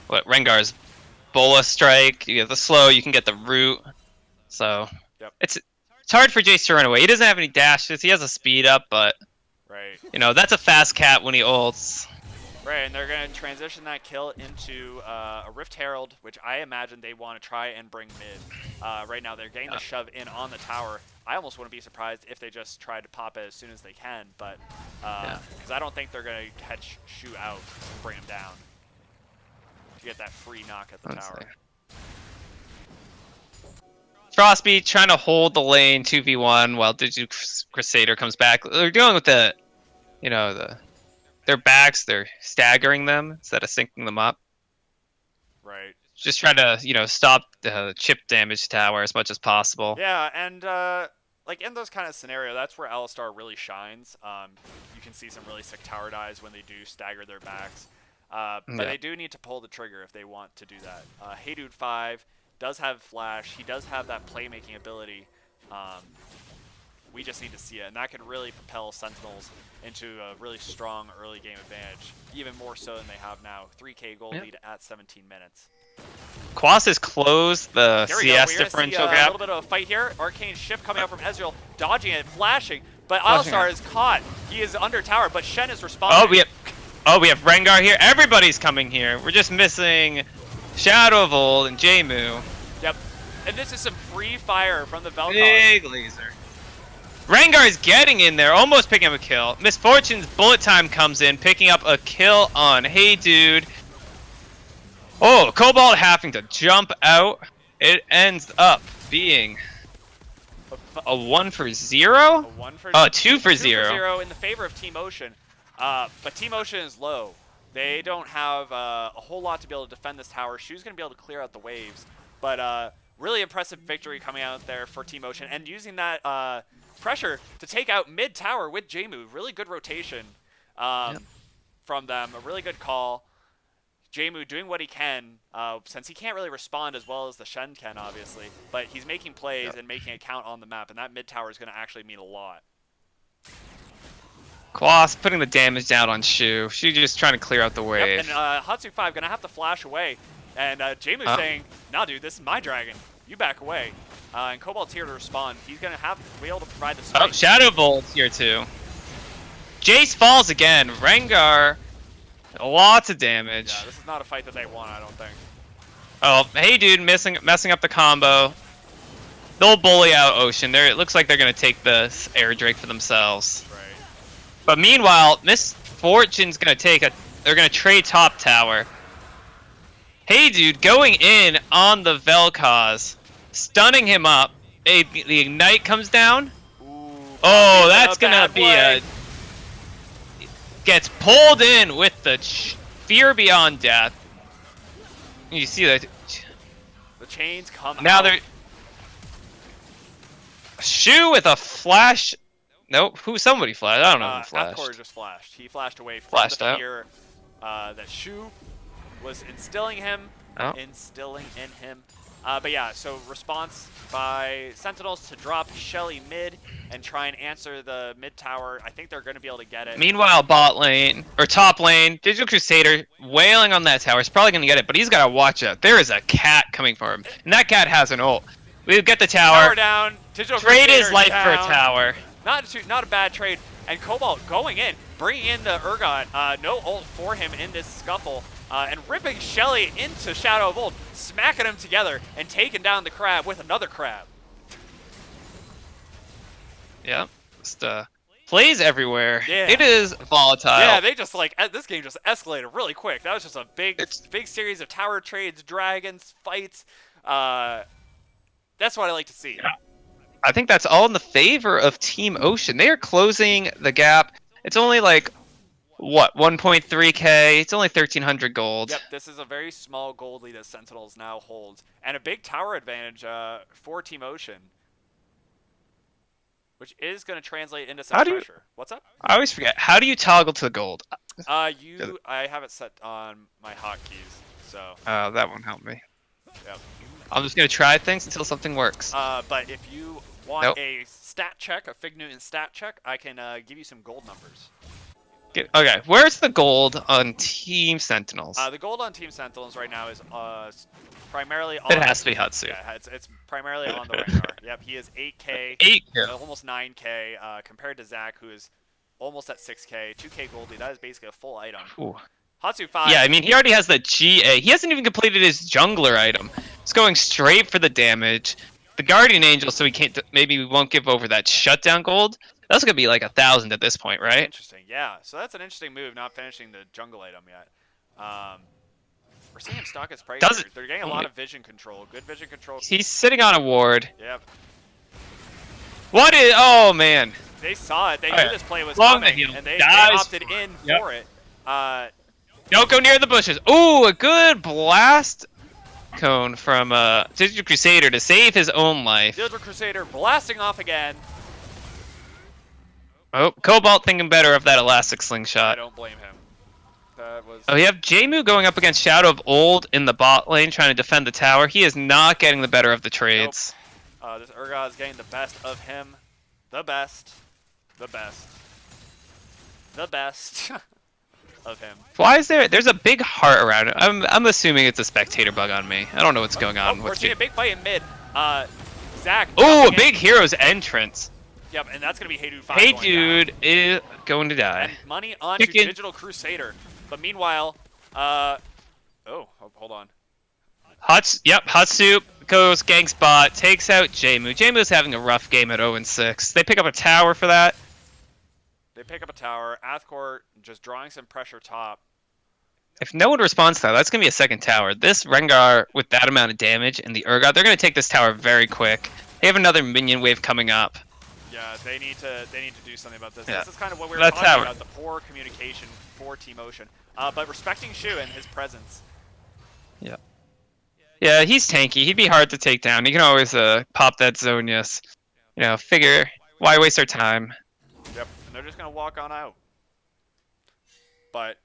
S2: Rengar's Bola strike. You get the slow, you can get the root. So it's hard for Jace to run away. He doesn't have any dashes. He has a speed up, but you know, that's a fast cat when he ults.
S1: Right, and they're going to transition that kill into a Rift Herald, which I imagine they want to try and bring mid. Right now, they're getting the shove in on the tower. I almost wouldn't be surprised if they just try to pop it as soon as they can, but because I don't think they're going to catch Shu out and bring him down to get that free knock at the tower.
S2: Frostbeat trying to hold the lane 2v1 while Digital Crusader comes back. They're dealing with their backs. They're staggering them instead of syncing them up.
S1: Right.
S2: Just trying to, stop the chip damage tower as much as possible.
S1: Yeah, and like in those kind of scenarios, that's where Alistar really shines. You can see some really sick tower dives when they do stagger their backs. But they do need to pull the trigger if they want to do that. Hey Dude 5 does have flash. He does have that playmaking ability. We just need to see it, and that could really propel Sentinels into a really strong early game advantage, even more so than they have now. 3K gold lead at 17 minutes.
S2: Quas has closed the CS differential gap.
S1: A little bit of a fight here. Arcane shift coming out from Ezreal, dodging it, flashing, but Alistar is caught. He is under tower, but Shen is responding.
S2: We have Rengar here. Everybody's coming here. We're just missing Shadow of Old and Jmu.
S1: Yep, and this is some free fire from the Vel'Koz.
S2: Big laser. Rengar is getting in there, almost picking up a kill. Misfortune's bullet time comes in, picking up a kill on Hey Dude. Oh, Cobalt having to jump out. It ends up being a 1 for 0?
S1: A 1 for
S2: 2 for 0.
S1: 2 for 0 in the favor of Team Ocean. But Team Ocean is low. They don't have a whole lot to be able to defend this tower. Shu's going to be able to clear out the waves. But really impressive victory coming out there for Team Ocean. And using that pressure to take out mid-tower with Jmu. Really good rotation from them. A really good call. Jmu doing what he can, since he can't really respond as well as the Shen can, obviously. But he's making plays and making a count on the map, and that mid-tower is going to actually mean a lot.
S2: Quas putting the damage down on Shu. Shu just trying to clear out the wave.
S1: Yep, and Hatsu5 going to have to flash away. And Jmu saying, nah, dude, this is my dragon. You back away. And Cobalt's here to respond. He's going to have to be able to provide the spike.
S2: Oh, Shadow Bolt's here too. Jace falls again. Rengar, lots of damage.
S1: Yeah, this is not a fight that they want, I don't think.
S2: Oh, Hey Dude messing up the combo. They'll bully out Ocean. It looks like they're going to take the air Drake for themselves.
S1: Right.
S2: But meanwhile, Misfortune's going to they're going to trade top tower. Hey Dude going in on the Vel'Koz, stunning him up. The Ignite comes down, Oh,
S1: He's in
S2: that's
S1: a
S2: gonna
S1: bad
S2: be
S1: way.
S2: gets pulled in with the fear beyond death. You see that?
S1: The chains come
S2: Now
S1: out.
S2: they're Shu with a flash. Nope. Somebody flashed. I don't know who
S1: Athcor
S2: flashed.
S1: just flashed. He flashed away from the
S2: Flashed out.
S1: fear that Shu was instilling
S2: Oh.
S1: in him. But yeah, so response by Sentinels to drop Shelly mid and try and answer the mid tower. I think they're going to be able to get it.
S2: Meanwhile, bot lane or top lane, Digital Crusader wailing on that tower. He's probably gonna get it, but he's gotta watch out. There is a cat coming for him, and that cat has an ult. We get the tower.
S1: Tower down. Digital
S2: Trade
S1: Crusader
S2: his life
S1: down.
S2: for a tower.
S1: Not a bad trade. And Cobalt going in, bringing in the Urgot. No ult for him in this scuffle. And ripping Shelly into Shadow of Old, smacking them together and taking down the crab with another crab.
S2: Yeah, just plays everywhere.
S1: Yeah.
S2: It is volatile.
S1: Yeah, they just like this game just escalated really quick. That was just a big series of tower trades, dragons, fights. That's what I like to see.
S2: I think that's all in the favor of Team Ocean. They are closing the gap. It's only like what 1.3k. It's only 1,300 gold.
S1: Yep, this is a very small gold lead that Sentinels now holds, and a big tower advantage for Team Ocean, which is going to translate into some pressure. What's up?
S2: I always forget. How do you toggle to the gold?
S1: I have it set on my hotkeys, so.
S2: That won't help me.
S1: Yep.
S2: I'm just gonna try things until something works.
S1: But if you want a stat check, a Fig Newton stat check, I can give you some gold numbers.
S2: Okay, where's the gold on Team Sentinels?
S1: The gold on Team Sentinels right now is primarily on...
S2: It has to be Hatsu.
S1: Yeah, it's primarily on the Rengar. Yep, he is 8k,
S2: 8K.
S1: Almost 9k, compared to Zach, who is almost at 6k, 2k goldie. That is basically a full item.
S2: Ooh.
S1: Hatsu 5.
S2: Yeah, I mean, he already has the GA. He hasn't even completed his jungler item. He's going straight for the damage. The Guardian Angel, so he can't. Maybe we won't give over that shutdown gold. That's gonna be like 1,000 at this point, right?
S1: Interesting. Yeah. So that's an interesting move. Not finishing the jungle item yet. We're seeing him stock his price. They're getting a lot of vision control. Good vision control.
S2: He's sitting on a ward.
S1: Yep.
S2: What is? Oh man.
S1: They saw it. They knew this play was coming, and they opted in for it.
S2: Don't go near the bushes. Ooh, a good blast cone from Digital Crusader to save his own life.
S1: Digital Crusader blasting off again.
S2: Oh, Cobalt thinking better of that elastic slingshot.
S1: I don't blame him. That was...
S2: Oh, you have Jmu going up against Shadow of Old in the bot lane trying to defend the tower. He is not getting the better of the trades.
S1: Nope. This Urgot is getting the best of him. The best. The best. The best. Of him.
S2: Why is there's a big heart around it? I'm assuming it's a spectator bug on me. I don't know what's going on.
S1: We're seeing a big fight in mid. Zach.
S2: Oh, a big hero's entrance.
S1: Yep, and that's gonna be Hey Dude 5.
S2: Hey Dude is going to die.
S1: And money on to Digital Crusader. But meanwhile, hold on.
S2: Hatsu goes gang spot, takes out Jmu. Jmu's having a rough game at 0-6. They pick up a tower for that.
S1: They pick up a tower. Athcor just drawing some pressure top.
S2: If no one responds to that, that's going to be a second tower. This Rengar, with that amount of damage, and the Urgot, they're going to take this tower very quick. They have another minion wave coming up.
S1: Yeah, they need to do something about this.
S2: Yeah.
S1: This is kind of what we were talking about, the poor communication for Team Ocean. But respecting Shu and his presence.
S2: Yeah. Yeah, he's tanky. He'd be hard to take down. You can always pop that Zonius. You know, figure, why waste our time?
S1: Yep, and they're just going to walk on out. But,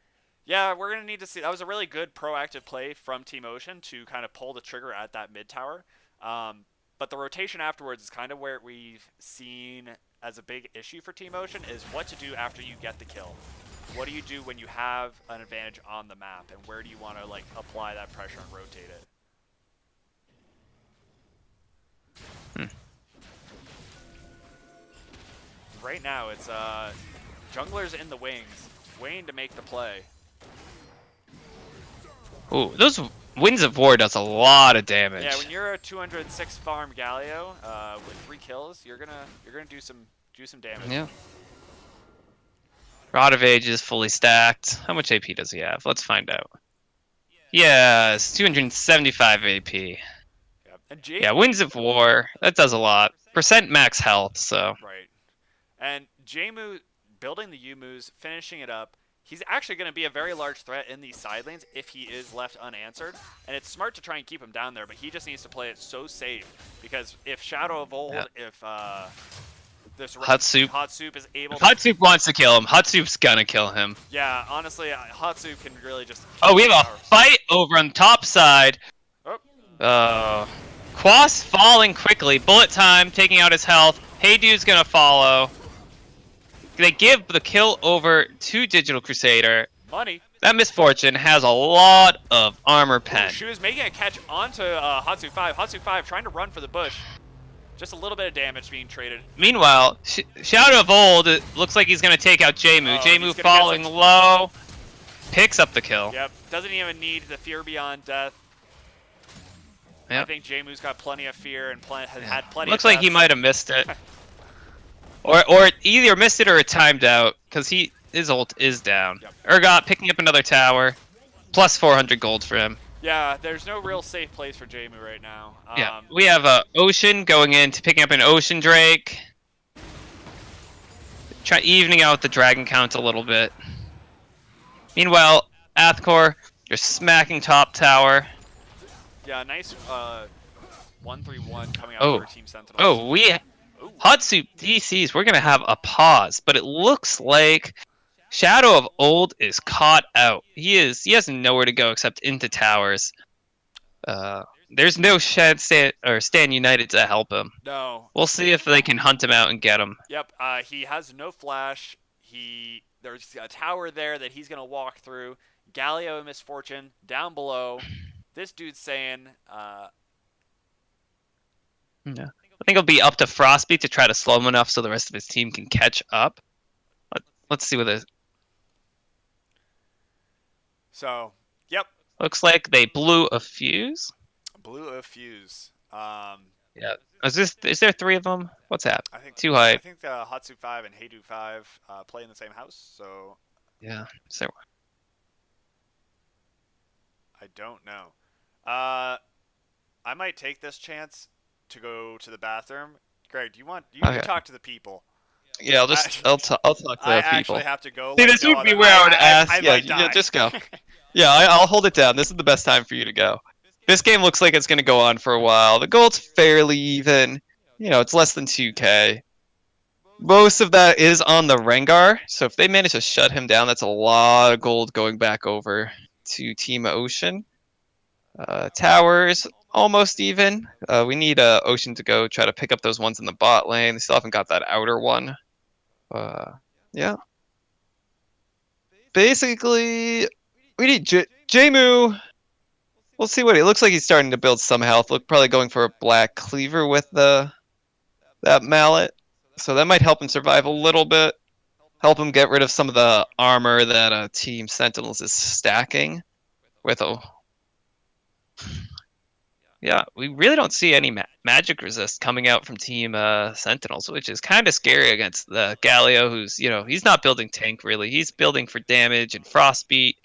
S1: yeah, we're going to need to see. That was a really good proactive play from Team Ocean to kind of pull the trigger at that mid tower. But the rotation afterwards is kind of where we've seen as a big issue for Team Ocean is what to do after you get the kill. What do you do when you have an advantage on the map, and where do you want to like apply that pressure and rotate it? Right now, it's junglers in the wings, waiting to make the play.
S2: Ooh, those Winds of War does a lot of damage.
S1: Yeah, when you're a 206 farm Galio with 3 kills, you're gonna do some damage.
S2: Yeah. Rod of Age is fully stacked. How much AP does he have? Let's find out. Yes, 275 AP.
S1: Yep. And
S2: yeah, Winds of War, that does a lot. Percent max health, so.
S1: Right. And Jmu building the Yumus, finishing it up. He's actually going to be a very large threat in these side lanes if he is left unanswered. And it's smart to try and keep him down there, but he just needs to play it so safe. Because if Shadow of
S2: Yeah.
S1: Old, if this
S2: Hot Soup.
S1: Hot Soup is able
S2: If
S1: to...
S2: Hot Soup wants to kill him, Hot Soup's gonna kill him.
S1: Yeah, honestly, Hot Soup can really just...
S2: Oh, we have a
S1: Power.
S2: fight over on the top side.
S1: Oh.
S2: Quas falling quickly. Bullet time, taking out his health. Hey Dude's gonna follow. They give the kill over to Digital Crusader.
S1: Money.
S2: That Misfortune has a lot of armor pen.
S1: She was making a catch onto Hatsu 5. Hatsu 5 trying to run for the bush. Just a little bit of damage being traded.
S2: Meanwhile, Shadow of Old, it looks like he's going to take out Jmu. Jmu falling low. Picks up the kill.
S1: Yep. Doesn't even need the Fear Beyond Death. Yep. I think Jmu's got plenty of fear and has had plenty
S2: looks
S1: of
S2: like he might have missed it. or either missed it or it timed out, because his ult is down.
S1: Yep.
S2: Urgot picking up another tower. Plus 400 gold for him.
S1: Yeah, there's no real safe place for Jmu right now.
S2: Yeah, we have Ocean going in to picking up an Ocean Drake. Try evening out the dragon count a little bit. Meanwhile, Athkor, you're smacking top tower.
S1: Yeah, nice 1-3-1 coming out for Team Sentinel.
S2: Oh, Hot Soup DCs, we're going to have a pause, but it looks like Shadow of Old is caught out. He has nowhere to go except into towers. There's no Stan United to help him.
S1: No.
S2: We'll see if they can hunt him out and get him.
S1: Yep. He has no flash. There's a tower there that he's gonna walk through. Galio and Misfortune down below. This dude's saying.
S2: Yeah. I think it'll be up to Frostbeat to try to slow him enough so the rest of his team can catch up. Let's see what it is.
S1: So, yep.
S2: Looks like they blew a fuse.
S1: Blew a fuse.
S2: Yeah. Is there 3 of them? What's that?
S1: I think
S2: Too high.
S1: I think Hatsu 5 and Heidu 5 play in the same house, so.
S2: Yeah. So.
S1: I don't know. I might take this chance to go to the bathroom. Greg, you can talk to the people.
S2: Yeah, I'll talk to the people.
S1: I actually have to go.
S2: See, this would be where I would ask.
S1: Yeah,
S2: just go. Yeah, I'll hold it down. This is the best time for you to go. This game looks like it's going to go on for a while. The gold's fairly even. It's less than 2k. Most of that is on the Rengar, so if they manage to shut him down, that's a lot of gold going back over to Team Ocean. Towers, almost even. We need Ocean to go try to pick up those ones in the bot lane. They still haven't got that outer one. Yeah. Basically, we need Jmu. We'll see what he looks like. He's starting to build some health. Probably going for a black cleaver with that mallet. So that might help him survive a little bit. Help him get rid of some of the armor that Team Sentinels is stacking with Yeah, we really don't see any magic resist coming out from Team Sentinels, which is kind of scary against the Galio, who's, he's not building tank, really. He's building for damage and Frostbeat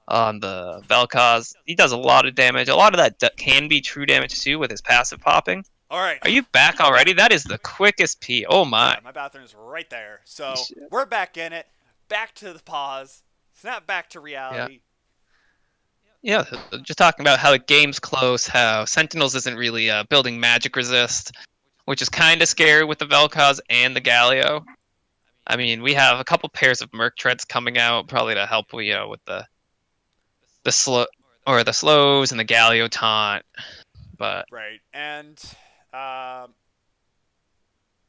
S2: on the Vel'Koz. He does a lot of damage. A lot of that can be true damage, too, with his passive popping.
S1: All right.
S2: Are you back already? That is the quickest pee. Oh, my.
S1: Yeah, my bathroom's right there. So we're back in it. Back to the pause. Snap back to reality.
S2: Yeah, just talking about how the game's close, how Sentinels isn't really building magic resist, which is kind of scary with the Vel'Koz and the Galio. I mean, we have a couple pairs of Merc Treads coming out, probably to help with the slows and the Galio taunt. But
S1: right, and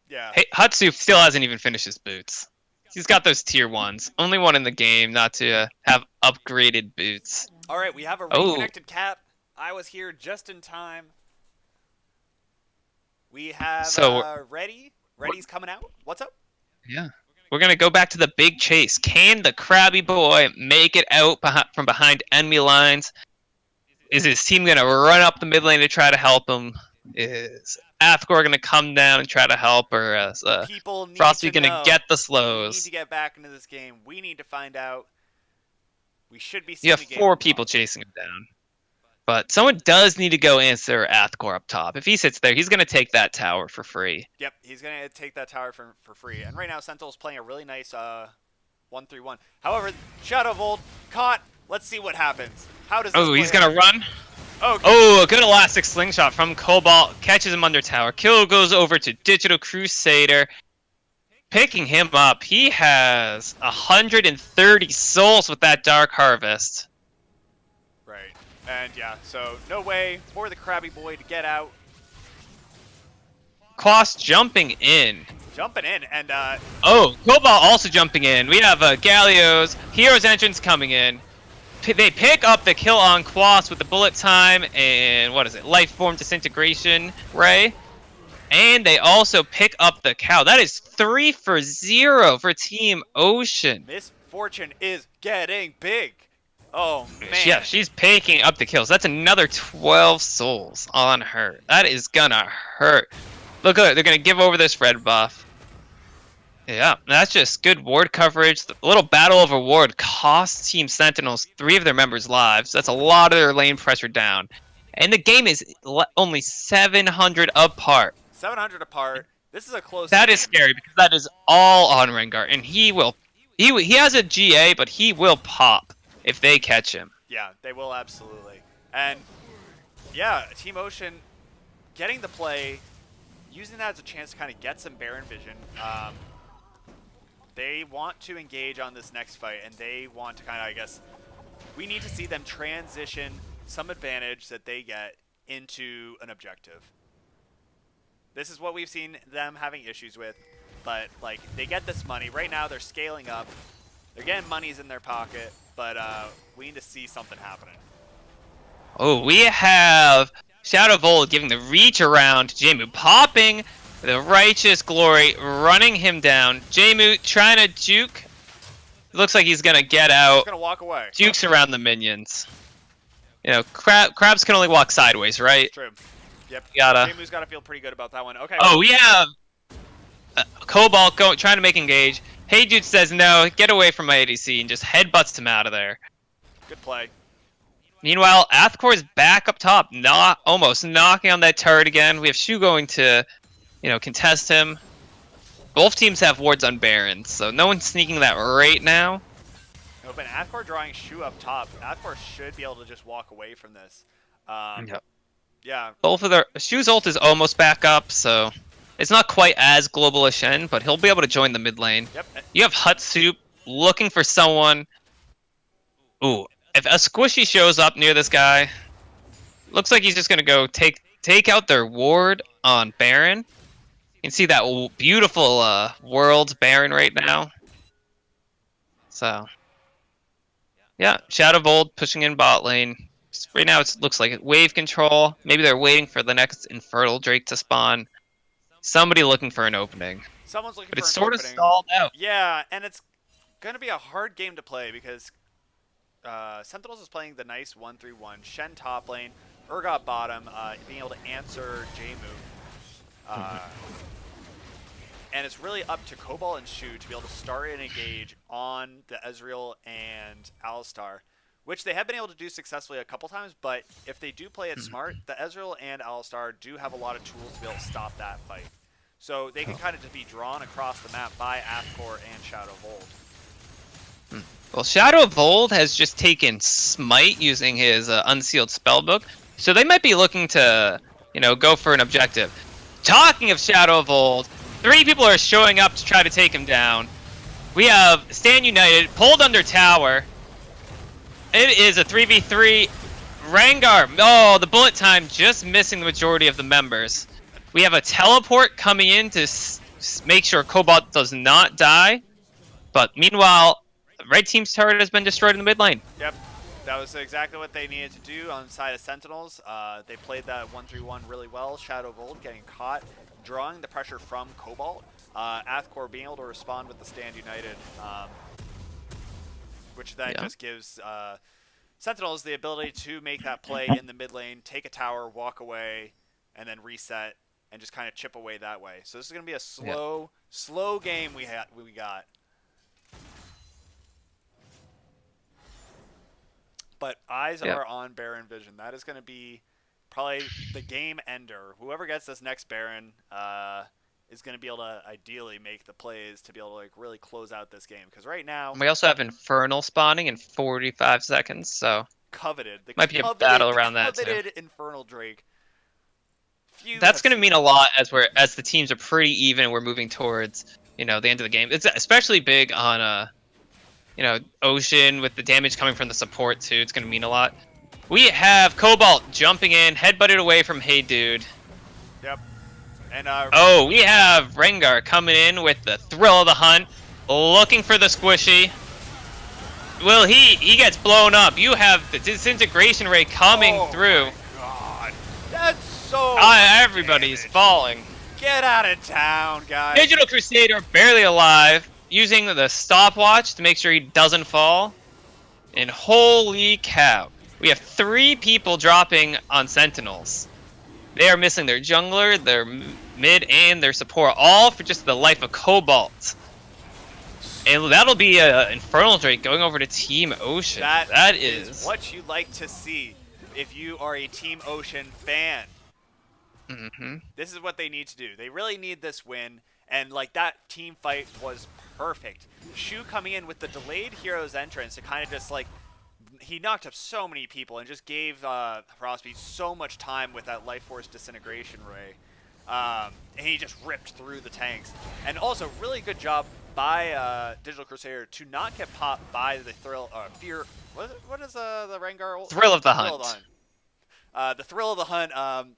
S1: yeah.
S2: Hey, Hatsu still hasn't even finished his boots. He's got those tier 1s. Only one in the game not to have upgraded boots.
S1: All right, we have a reconnected Cap. I was here just in time. We have Ready. Ready's coming out. What's up?
S2: Yeah. We're going to go back to the big chase. Can the Krabby Boy make it out from behind enemy lines? Is his team going to run up the mid lane to try to help him? Is Athkor going to come down and try to help? Or is Frosty going to get the slows?
S1: We need to get back into this game. We need to find out. We should be seeing
S2: You have
S1: the game
S2: 4 people chasing him down. But someone does need to go answer Athkor up top. If he sits there, he's going to take that tower for free.
S1: Yep, he's going to take that tower for free. And right now, Sentinel's playing a really nice 1-3-1. However, Shadow of Old caught. Let's see what happens. How does this
S2: Oh,
S1: play
S2: he's going to run.
S1: Okay.
S2: Oh, a good elastic slingshot from Cobalt. Catches him under tower. Kill goes over to Digital Crusader. Picking him up. He has 130 souls with that Dark Harvest.
S1: Right. And yeah, so no way for the Krabby Boy to get out.
S2: Quas jumping in.
S1: Jumping in, and
S2: Oh, Cobalt also jumping in. We have Galio's Hero's Entrance coming in. They pick up the kill on Quas with the bullet time and what is it? Life Form Disintegration Ray. And they also pick up the cow. That is 3 for 0 for Team Ocean.
S1: Miss Fortune is getting big. Oh, man.
S2: Yeah, she's picking up the kills. That's another 12 souls on her. That is gonna hurt. Look at it. They're gonna give over this red buff. Yeah, that's just good ward coverage. The little battle over ward costs Team Sentinels 3 of their members' lives. That's a lot of their lane pressure down. And the game is only 700 apart.
S1: 700 apart. This is a close
S2: That
S1: game.
S2: is scary because that is all on Rengar, and he has a GA, but he will pop if they catch him.
S1: Yeah, they will absolutely. And yeah, Team Ocean getting the play, using that as a chance to kind of get some Baron vision. They want to engage on this next fight, and they want to kind of, I guess, we need to see them transition some advantage that they get into an objective. This is what we've seen them having issues with, but like they get this money. Right now they're scaling up. They're getting monies in their pocket, but we need to see something happening.
S2: Oh, we have Shadow of Old giving the reach around Jemu, popping the Righteous Glory, running him down. Jemu trying to juke. It looks like he's going to get out.
S1: He's going to walk away.
S2: Jukes around the minions. You know, crabs can only walk sideways, right?
S1: True. Yep. Jemu's got to feel pretty good about that one. Okay.
S2: Oh, we have Cobalt trying to make engage. Hey Dude says no, get away from my ADC, and just headbutts him out of there.
S1: Good play.
S2: Meanwhile, Athkor's back up top, almost knocking on that turret again. We have Shu going to, contest him. Both teams have wards on Barons, so no one's sneaking that right now.
S1: No, but Athkor drawing Shu up top. Athkor should be able to just walk away from this.
S2: Yep.
S1: Yeah.
S2: Both of their Shu's ult is almost back up, so it's not quite as global as Shen, but he'll be able to join the mid lane.
S1: Yep.
S2: You have Hutsup looking for someone. Ooh, if a squishy shows up near this guy, looks like he's just gonna go take out their ward on Baron. You can see that beautiful world Baron right now. So, yeah, Shadow of Old pushing in bot lane. Right now it looks like wave control. Maybe they're waiting for the next Infertile Drake to spawn. Somebody looking for an opening.
S1: Someone's looking
S2: but
S1: for
S2: it's
S1: an
S2: sort
S1: opening.
S2: of stalled out.
S1: Yeah, and it's going to be a hard game to play because Sentinels is playing the nice 1-3-1. Shen top lane, Urgot bottom, being able to answer Jemu. And it's really up to Cobalt and Shu to be able to start and engage on the Ezreal and Alistar, which they have been able to do successfully a couple times, but if they do play it smart, the Ezreal and Alistar do have a lot of tools to be able to stop that fight. So they can kind of just be drawn across the map by Athkor and Shadow of Old.
S2: Well, Shadow of Old has just taken Smite using his unsealed spellbook, so they might be looking to, go for an objective. Talking of Shadow of Old, 3 people are showing up to try to take him down. We have Stand United pulled under tower. It is a 3v3. Rengar, oh, the bullet time just missing the majority of the members. We have a teleport coming in to make sure Cobalt does not die. But meanwhile, the red team's turret has been destroyed in the mid lane.
S1: Yep, that was exactly what they needed to do on the side of Sentinels. They played that 1-3-1 really well. Shadow of Old getting caught, drawing the pressure from Cobalt. Athkor being able to respond with the Stand United, which then just gives Sentinels the ability to make that play in the mid lane, take a tower, walk away, and then reset, and just kind of chip away that way. So this is going to be a slow game we got. But eyes
S2: Yep.
S1: are on Baron Vision. That is going to be probably the game ender. Whoever gets this next Baron is going to be able to ideally make the plays to be able to like really close out this game. Because right now,
S2: We also have Infernal spawning in 45 seconds, so
S1: coveted,
S2: might be a battle
S1: the
S2: around that too.
S1: coveted Infernal Drake. Few
S2: That's
S1: have
S2: going to
S1: seen
S2: mean a
S1: it.
S2: lot as the teams are pretty even. We're moving towards the end of the game. It's especially big on Ocean with the damage coming from the support too. It's going to mean a lot. We have Cobalt jumping in, headbutted away from Hey Dude.
S1: Yep. And
S2: Oh, we have Rengar coming in with the thrill of the hunt, looking for the squishy. Well, he gets blown up. You have the disintegration ray coming
S1: oh
S2: through.
S1: my god, that's so
S2: Everybody's
S1: damage.
S2: falling.
S1: Get out of town, guys.
S2: Digital Crusader barely alive, using the stopwatch to make sure he doesn't fall. And holy cow, we have 3 people dropping on Sentinels. They are missing their jungler, their mid, and their support, all for just the life of Cobalt. And that'll be an Infernal Drake going over to Team Ocean. That is
S1: what you like to see if you are a Team Ocean fan. This is what they need to do. They really need this win, and like that team fight was perfect. Shu coming in with the delayed hero's entrance to kind of just like he knocked up so many people and just gave Frostbeat so much time with that Life Force disintegration ray. And he just ripped through the tanks. And also, really good job by Digital Crusader to not get popped by the fear. What is the Rengar?
S2: Thrill of the Hunt.
S1: The Thrill of the Hunt.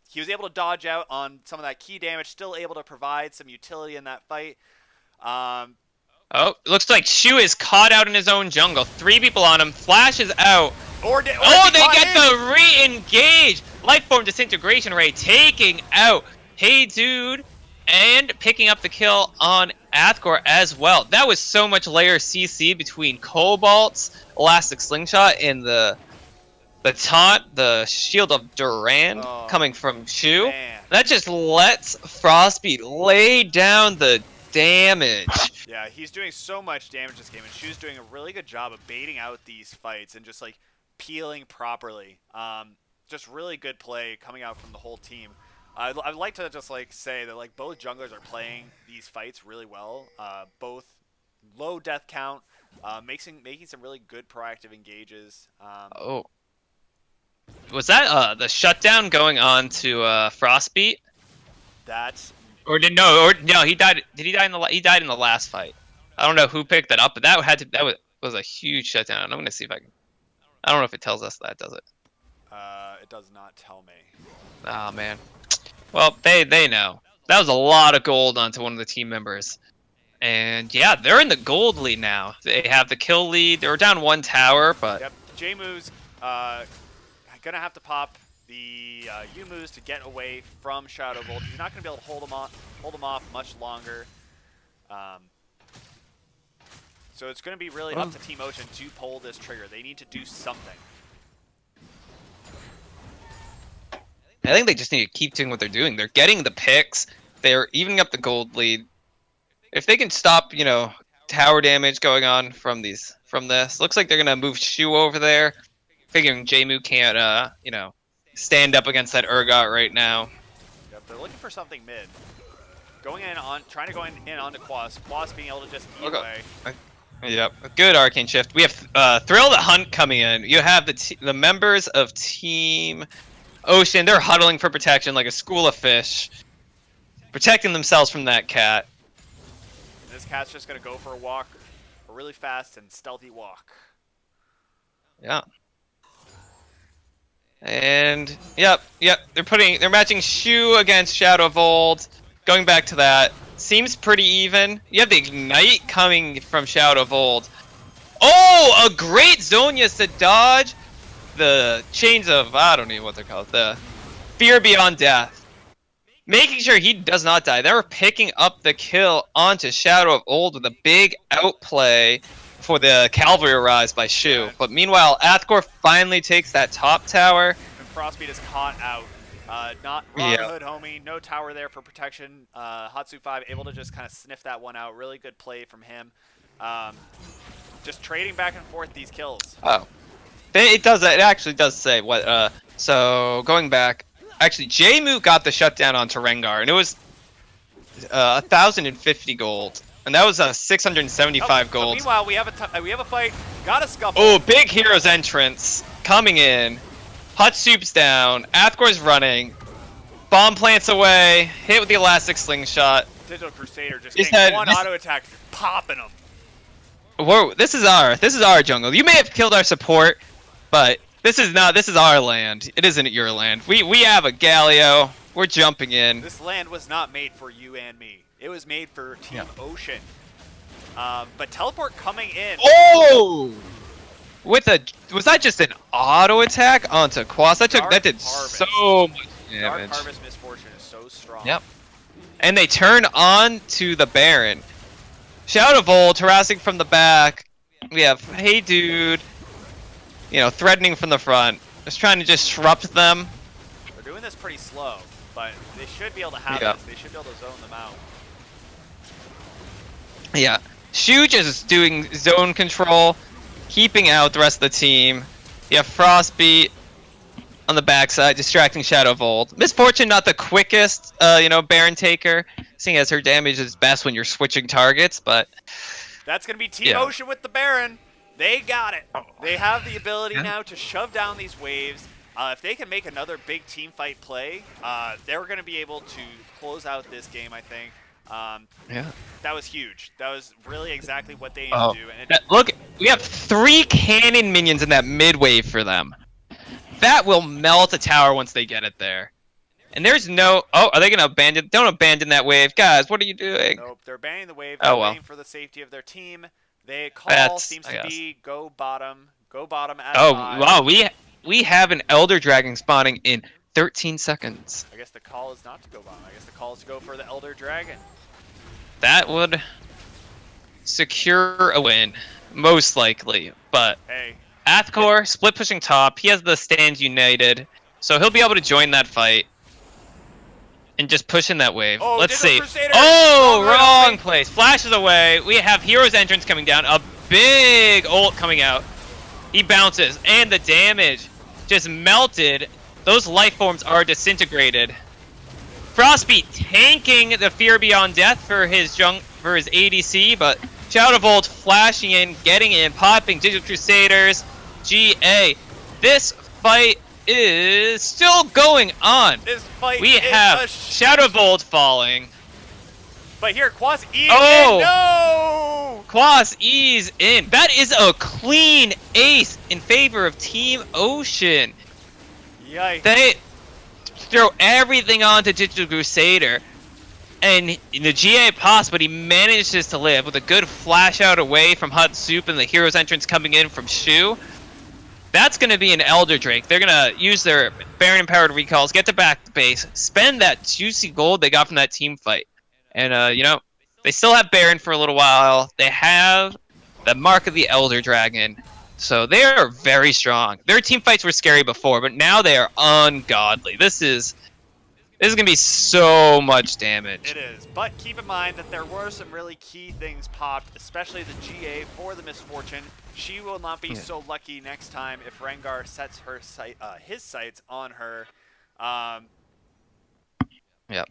S1: He was able to dodge out on some of that key damage, still able to provide some utility in that fight.
S2: Oh, looks like Shu is caught out in his own jungle. 3 people on him. Flashes out. They get the re-engage. Lifeform disintegration ray taking out Hey Dude and picking up the kill on Athgor as well. That was so much layer CC between Cobalt's Elastic Slingshot and the taunt, the Shield of Durand coming from Shu.
S1: Man.
S2: That just lets Frostbeat lay down the damage.
S1: Yeah, he's doing so much damage this game, and Shu's doing a really good job of baiting out these fights and just like peeling properly. Just really good play coming out from the whole team. I'd like to just like say that like both junglers are playing these fights really well. Both low death count, making some really good proactive engages.
S2: Was that the shutdown going on to Frostbeat?
S1: That's
S2: He died. Did he die he died in the last fight? I don't know who picked that up, but that was a huge shutdown. I'm gonna see if I can. I don't know if it tells us that, does it?
S1: It does not tell me.
S2: Oh man. Well, they know. That was a lot of gold onto one of the team members. And yeah, they're in the gold lead now. They have the kill lead. They were down 1 tower, but
S1: Yep, Jmu's gonna have to pop the Yumu's to get away from Shadow Bolt. He's not gonna be able to hold him off much longer. So it's gonna be really up to Team Ocean to pull this trigger. They need to do something.
S2: I think they just need to keep doing what they're doing. They're getting the picks. They're evening up the gold lead. If they can stop, tower damage going on from this, looks like they're gonna move Shu over there, figuring Jmu can't, stand up against that Urgot right now.
S1: Yep, they're looking for something mid. Trying to go in onto Quas. Quas being able to just eat away.
S2: Yep, good arcane shift. We have Thrill the Hunt coming in. You have the members of Team Ocean. They're huddling for protection like a school of fish, protecting themselves from that cat.
S1: This cat's just gonna go for a walk, a really fast and stealthy walk.
S2: Yeah. And yep, they're matching Shu against Shadow of Old. Going back to that, seems pretty even. You have the Ignite coming from Shadow of Old. Oh, a great Zonius to dodge the chains of, I don't know what they're called, the Fear Beyond Death. Making sure he does not die. They were picking up the kill onto Shadow of Old with a big outplay for the Cavalry Rise by Shu. Yeah. But meanwhile, Athgor finally takes that top tower.
S1: And Frostbeat is caught out. Not wrong hood, homie. No tower there for protection. Hatsu 5 able to just kind of sniff that one out. Really good play from him. Just trading back and forth these kills.
S2: Oh. It does. It actually does say what. So going back, actually, Jmu got the shutdown onto Rengar, and it was 1,050 gold, and that was 675
S1: But
S2: gold.
S1: meanwhile, we have a fight. Got a scuffle.
S2: Oh, big hero's entrance coming in. Hut Soup's down. Athgor's running. Bomb plants away. Hit with the elastic slingshot.
S1: Digital Crusader just
S2: This
S1: getting
S2: had-
S1: one
S2: this-
S1: auto attack, popping them.
S2: Whoa, this is our jungle. You may have killed our support, but this is our land. It isn't your land. We have a Galio. We're jumping in.
S1: This land was not made for you and me. It was made for Team Ocean. But teleport coming in.
S2: Oh! Was that just an auto attack onto Quas? That did
S1: Harvest.
S2: so much
S1: Dark
S2: damage.
S1: Harvest Misfortune is so strong.
S2: Yep. And they turn on to the Baron. Shout of Old, harassing from the back. We have Hey Dude, threatening from the front. Just trying to disrupt them.
S1: They're doing this pretty slow, but they should be able to have this. They should be able to zone them out.
S2: Yeah. Shu just doing zone control, keeping out the rest of the team. You have Frostbeat on the backside, distracting Shadow of Old. Misfortune, not the quickest, Baron taker, seeing as her damage is best when you're switching targets, but...
S1: That's going to be Team Ocean with the Baron. They got it. They have the ability now to shove down these waves. If they can make another big team fight play, they're going to be able to close out this game, I think. That was huge. That was really exactly what they needed to do. And
S2: look, we have 3 cannon minions in that mid wave for them. That will melt a tower once they get it there. And there's no... Oh, are they going to abandon... Don't abandon that wave. Guys, what are you doing?
S1: Nope, they're banning the wave. They're waiting for the safety of their team. They seems to be go bottom. Go bottom at 5.
S2: Wow, we have an Elder Dragon spawning in 13 seconds.
S1: I guess the call is not to go bottom. I guess the call is to go for the Elder Dragon.
S2: That would secure a win, most likely. But
S1: hey,
S2: Athgor, split pushing top. He has the stand united, so he'll be able to join that fight and just push in that wave.
S1: Oh,
S2: let's see.
S1: Crusader.
S2: Oh, wrong place. Flashes away. We have Hero's Entrance coming down. A big ult coming out. He bounces, and the damage just melted. Those life forms are disintegrated. Frostbeat tanking the Fear Beyond Death for his ADC, but Shadow of Old flashing in, getting in, popping Digital Crusaders, GA. This fight is still going on.
S1: This fight
S2: we have Shadow of Old falling.
S1: But here, Quas E's in. No!
S2: Quas E's in. That is a clean ace in favor of Team Ocean.
S1: Yikes.
S2: They throw everything onto Digital Crusader, and the GA pops, but he manages to live with a good flash out away from Hut Soup and the Hero's Entrance coming in from Shu. That's going to be an Elder Drake. They're going to use their Baron-empowered recalls, get to back the base, spend that juicy gold they got from that team fight. And, they still have Baron for a little while. They have the Mark of the Elder Dragon. So they are very strong. Their team fights were scary before, but now they are ungodly. This is going to be so much damage.
S1: It is, but keep in mind that there were some really key things popped, especially the GA for the Misfortune. She will not be so lucky next time if Rengar sets her his sights on her.
S2: Yep.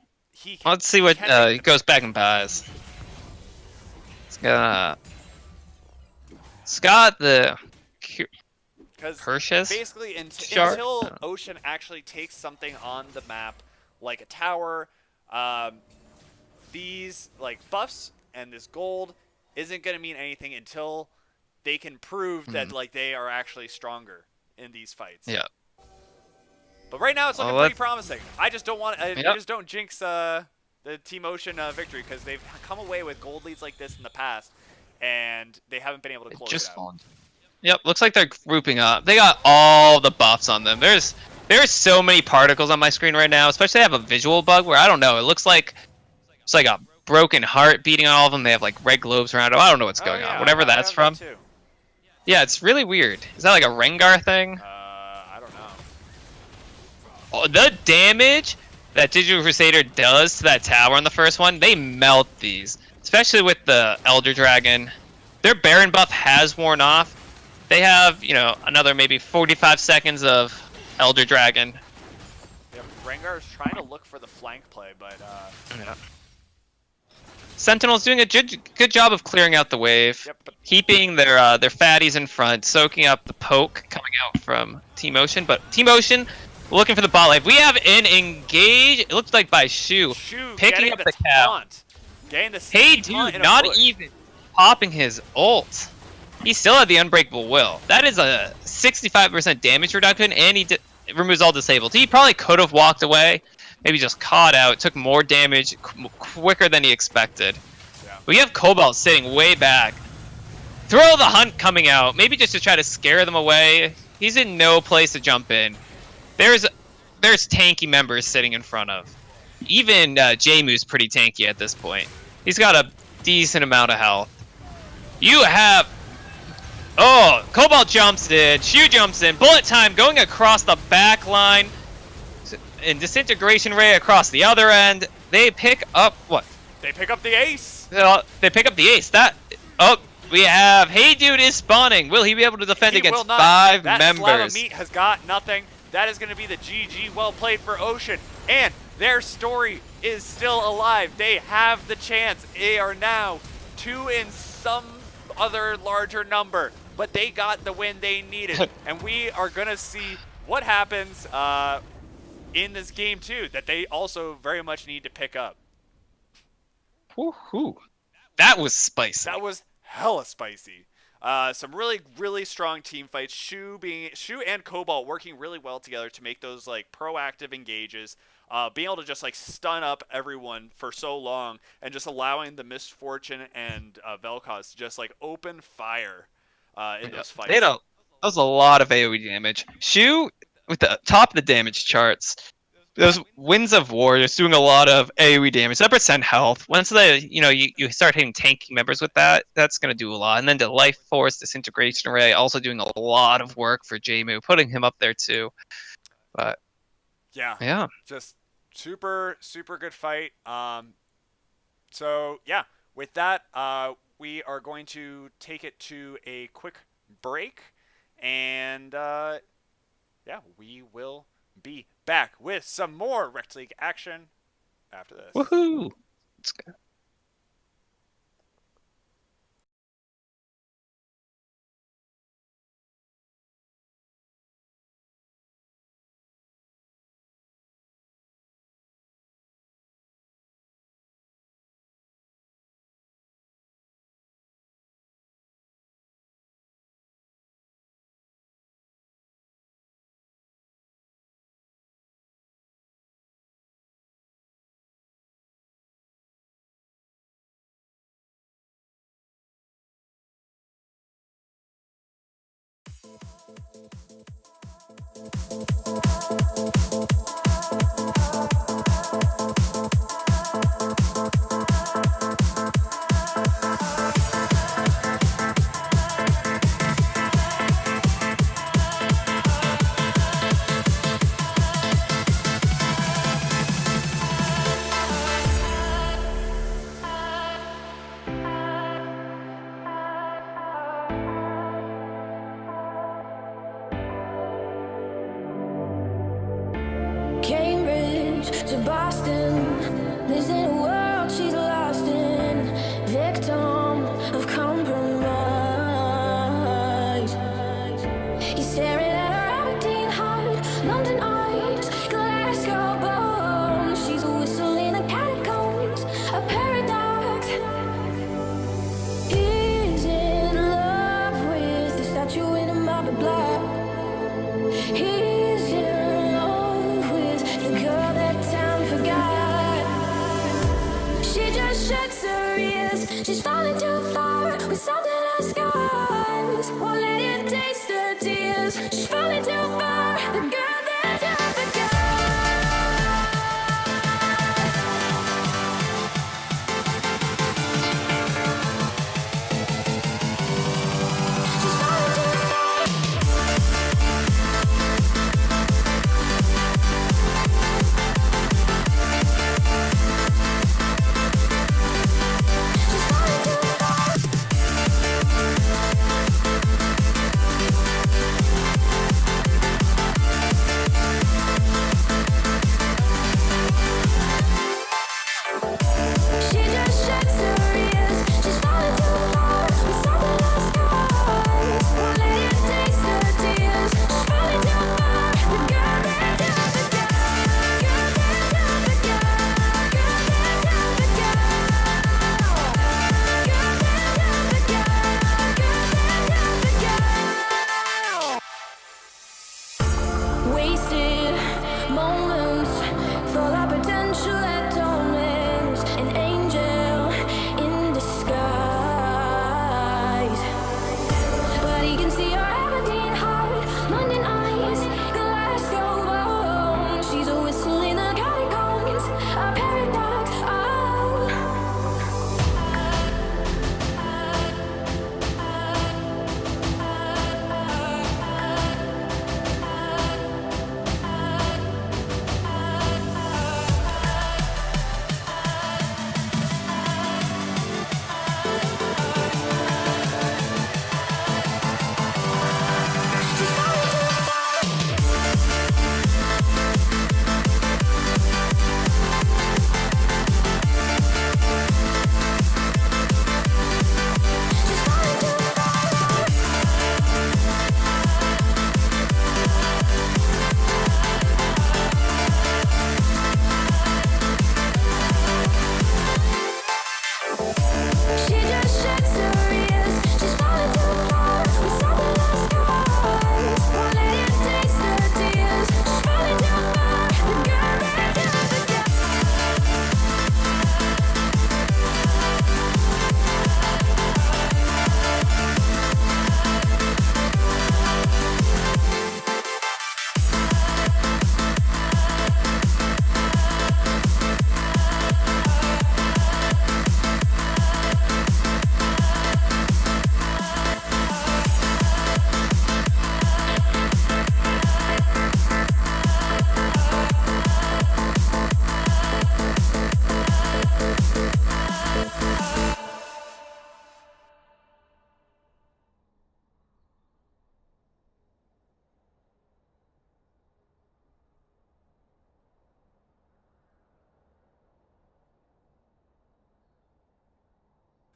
S2: Let's see what he goes back and buys. It's got the Purchase?
S1: Basically, until Ocean actually takes something on the map, like a tower, these buffs and this gold isn't going to mean anything until they can prove that they are actually stronger in these fights.
S2: Yeah.
S1: But right now it's looking pretty promising. I just don't want I just don't jinx the Team Ocean victory because they've come away with gold leads like this in the past, and they haven't been able to close it out.
S2: Yep, looks like they're grouping up. They got all the buffs on them. There's so many particles on my screen right now, especially I have a visual bug where I don't know. It looks like it's like a broken heart beating on all of them. They have red globes around them. I don't know what's going on. Whatever that's from. Yeah, it's really weird. Is that like a Rengar thing?
S1: I don't know.
S2: Oh, the damage that Digital Crusader does to that tower on the first one, they melt these. Especially with the Elder Dragon. Their Baron buff has worn off, They have, another maybe 45 seconds of Elder Dragon.
S1: Yep, Rengar's trying to look for the flank play, but
S2: Yeah. Sentinel's doing a good job of clearing out the wave,
S1: yep, but
S2: keeping their fatties in front, soaking up the poke coming out from Team Ocean. But Team Ocean looking for the bot wave. We have an engage. It looks like by Shu picking up the cap.
S1: taunt. Getting the
S2: Hey,
S1: taunt
S2: dude,
S1: in a
S2: not
S1: push.
S2: even popping his ult. He still had the Unbreakable Will. That is a 65% damage reduction, and he removes all disabled. He probably could have walked away, maybe just caught out, took more damage quicker than he expected.
S1: Yeah.
S2: We have Cobalt sitting way back. Throw the Hunt coming out, maybe just to try to scare them away. He's in no place to jump in. There's tanky members sitting in front of. Even Jmu's pretty tanky at this point. He's got a decent amount of health. You have... Oh, Cobalt jumps in, Shu jumps in, bullet time going across the back line, and disintegration ray across the other end. They pick up what?
S1: They pick up the ace.
S2: They pick up the ace. We have Hey Dude is spawning. Will he be able to defend against 5 members?
S1: That Meat has got nothing. That is going to be the GG. Well played for Ocean, and their story is still alive. They have the chance. They are now 2 in some other larger number, but they got the win they needed, and we are gonna see what happens in this game too, that they also very much need to pick up.
S2: Woohoo! That was spicy.
S1: That was hella spicy. Some really strong team fights. Shu and Cobalt working really well together to make those like proactive engages. Being able to just like stun up everyone for so long, and just allowing the Misfortune and Vel'Koz to just like open fire in those fights.
S2: That was a lot of AoE damage. Shu with the top of the damage charts. Those Winds of War just doing a lot of AoE damage. That percent health. Once you start hitting tanky members with that, that's gonna do a lot. And then the Life Force Disintegration Array also doing a lot of work for Jmu, putting him up there too. But yeah,
S1: just super good fight. So yeah, with that, we are going to take it to a quick break, and yeah, we will be back with some more Rekt League action after this.
S2: Woohoo! Let's go.
S3: To Boston, lives in a world she's lost in, victim of compromise. He's staring at her Aberdeen heart, London eyes, Glasgow bones. She's a whistle in the catacombs, a paradox. He's in love with the statue in a marble block. He's in love with the girl that time forgot.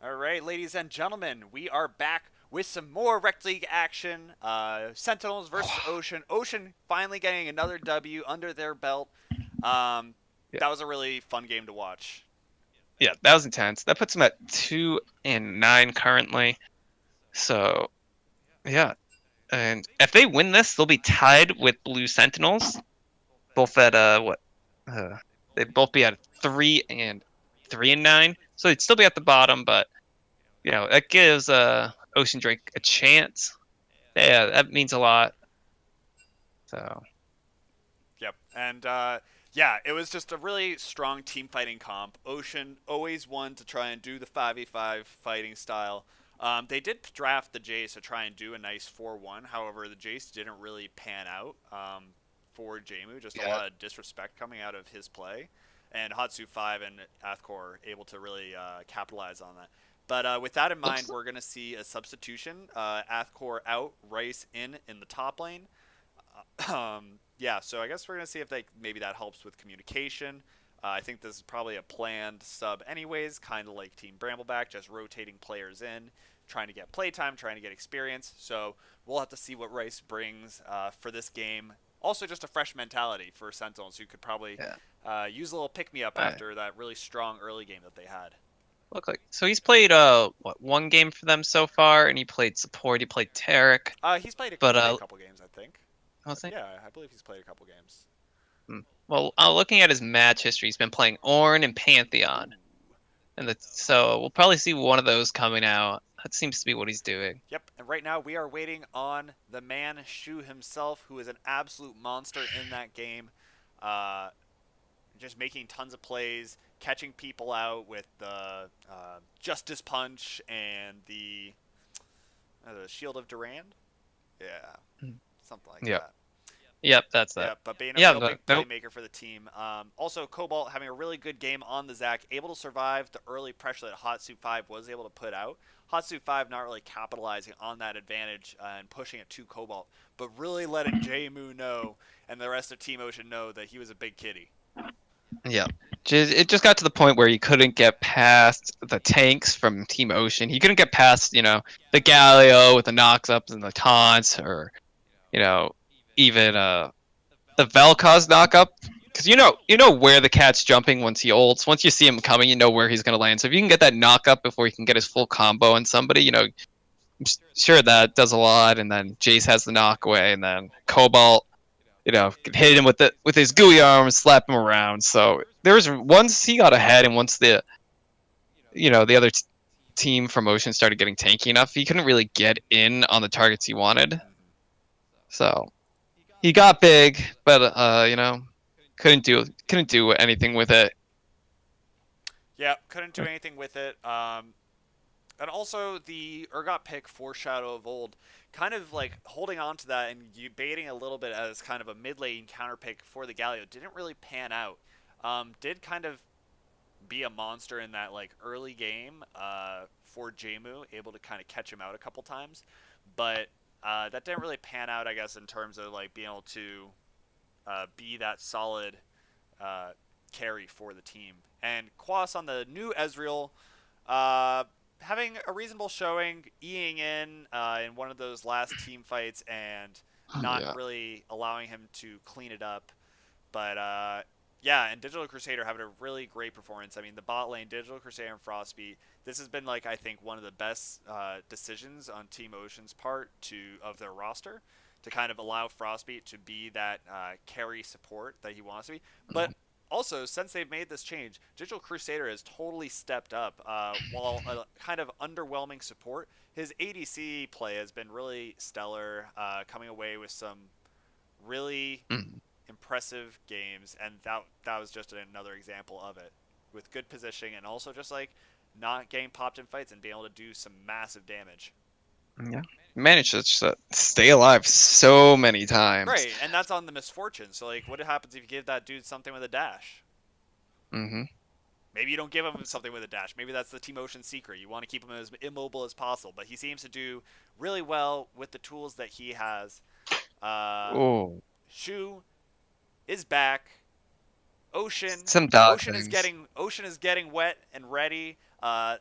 S1: All right, ladies and gentlemen, we are back with some more Rekt League action. Sentinels versus Ocean. Ocean finally getting another W under their belt. Um,
S2: Yeah.
S1: that was a really fun game to watch.
S2: Yeah, that was intense. That puts them at 2-9 currently. So yeah, and if they win this, they'll be tied with Blue Sentinels, both at what? Uh, they'd both be at 3-9. So they'd still be at the bottom, but that gives Ocean Drake a chance. Yeah, that means a lot. So
S1: Yep, and yeah, it was just a really strong team fighting comp. Ocean always won to try and do the 5v5 fighting style. They did draft the Jace to try and do a nice 4-1. However, the Jace didn't really pan out for Jemu. Just a lot of disrespect coming out of his play. And Hatsu 5 and Athkor able to really capitalize on that. But with that in mind, we're going to see a substitution. Athkor out, Rice in the top lane. Yeah, so I guess we're going to see if maybe that helps with communication. I think this is probably a planned sub anyways, kind of like Team Brambleback, just rotating players in, trying to get playtime, trying to get experience. So we'll have to see what Rice brings for this game. Also, just a fresh mentality for Sentinels, who could probably use a little pick-me-up after that really strong early game that they had.
S2: look like so he's played one game for them so far, and he played support. He played Tarek.
S1: He's played a couple games, I think. Yeah, I believe he's played a couple games.
S2: Well, looking at his match history, he's been playing Ornn and Pantheon, and so we'll probably see one of those coming out. That seems to be what he's doing.
S1: Yep, and right now we are waiting on the man Shu himself, who is an absolute monster in that game. Just making tons of plays, catching people out with the Justice Punch and the Shield of Durand. Yeah, something like that.
S2: Yep, that's that.
S1: Yeah, but being a real big playmaker for the team. Also, Cobalt having a really good game on the Zac, able to survive the early pressure that Hatsu 5 was able to put out. Hatsu 5 not really capitalizing on that advantage and pushing it to Cobalt, but really letting Jmu know and the rest of Team Ocean know that he was a big kitty.
S2: Yeah. It just got to the point where he couldn't get past the tanks from Team Ocean. He couldn't get past, the Galio with the knocks ups and the taunts, or, even the Vel'Koz knock up. Because you know where the cat's jumping once he ults. Once you see him coming, you know where he's going to land. So if you can get that knock up before he can get his full combo on somebody, I'm sure that does a lot. And then Jace has the knock away, and then Cobalt, can hit him with his gooey arms, slap him around. So once he got ahead, and once the other team from Ocean started getting tanky enough, he couldn't really get in on the targets he wanted. So he got big, but couldn't do anything with it.
S1: Yeah, couldn't do anything with it. And also the Urgot pick for Shadow of Old, kind of like holding on to that and debating a little bit as kind of a mid lane counter pick for the Galio didn't really pan out. Did kind of be a monster in that like early game for Jmu, able to kind of catch him out a couple times, but that didn't really pan out, I guess, in terms of like being able to be that solid carry for the team. And Quas on the new Ezreal, having a reasonable showing, Eing in one of those last team fights and not really allowing him to clean it up. But yeah, and Digital Crusader having a really great performance. I mean, the bot lane, Digital Crusader and Frostbeat, this has been, like, I think one of the best decisions on Team Ocean's part of their roster to kind of allow Frostbeat to be that carry support that he wants to be. But also, since they've made this change, Digital Crusader has totally stepped up. While a kind of underwhelming support, his ADC play has been really stellar, coming away with some really impressive games, and that was just another example of it, with good positioning and also just like not getting popped in fights and being able to do some massive damage.
S2: Yeah, managed to just, stay alive so many times.
S1: Right, and that's on the misfortune. So like, what happens if you give that dude something with a dash? Maybe you don't give him something with a dash. Maybe that's the Team Ocean secret. You want to keep him as immobile as possible, but he seems to do really well with the tools that he has. Shu is back. Ocean is getting wet and ready.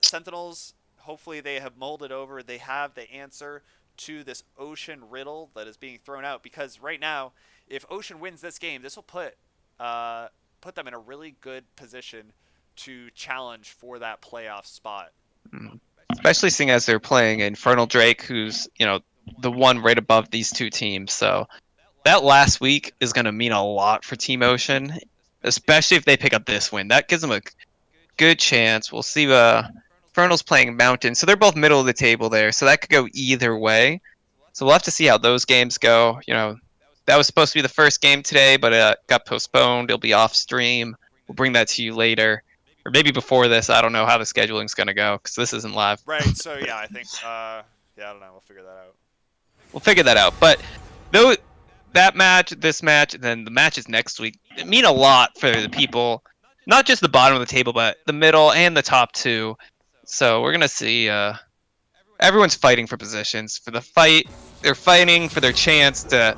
S1: Sentinels hopefully they have molded over. They have the answer to this Ocean riddle that is being thrown out. Because right now, if Ocean wins this game, this will put them in a really good position to challenge for that playoff spot.
S2: Mm. Especially seeing as they're playing Infernal Drake, who's the one right above these two teams. So that last week is going to mean a lot for Team Ocean, especially if they pick up this win. That gives them a good chance. We'll see. Infernal's playing Mountain, so they're both middle of the table there. So that could go either way. So we'll have to see how those games go. That was supposed to be the first game today, but it got postponed. It'll be off stream. We'll bring that to you later, or maybe before this. I don't know how the scheduling's going to go because this isn't live.
S1: Right. So yeah, I think I don't know. We'll figure that out.
S2: We'll figure that out. But though that match, this match, and then the matches next week mean a lot for the people, not just the bottom of the table, but the middle and the top two. So we're gonna see everyone's fighting for positions for the fight. They're fighting for their chance to,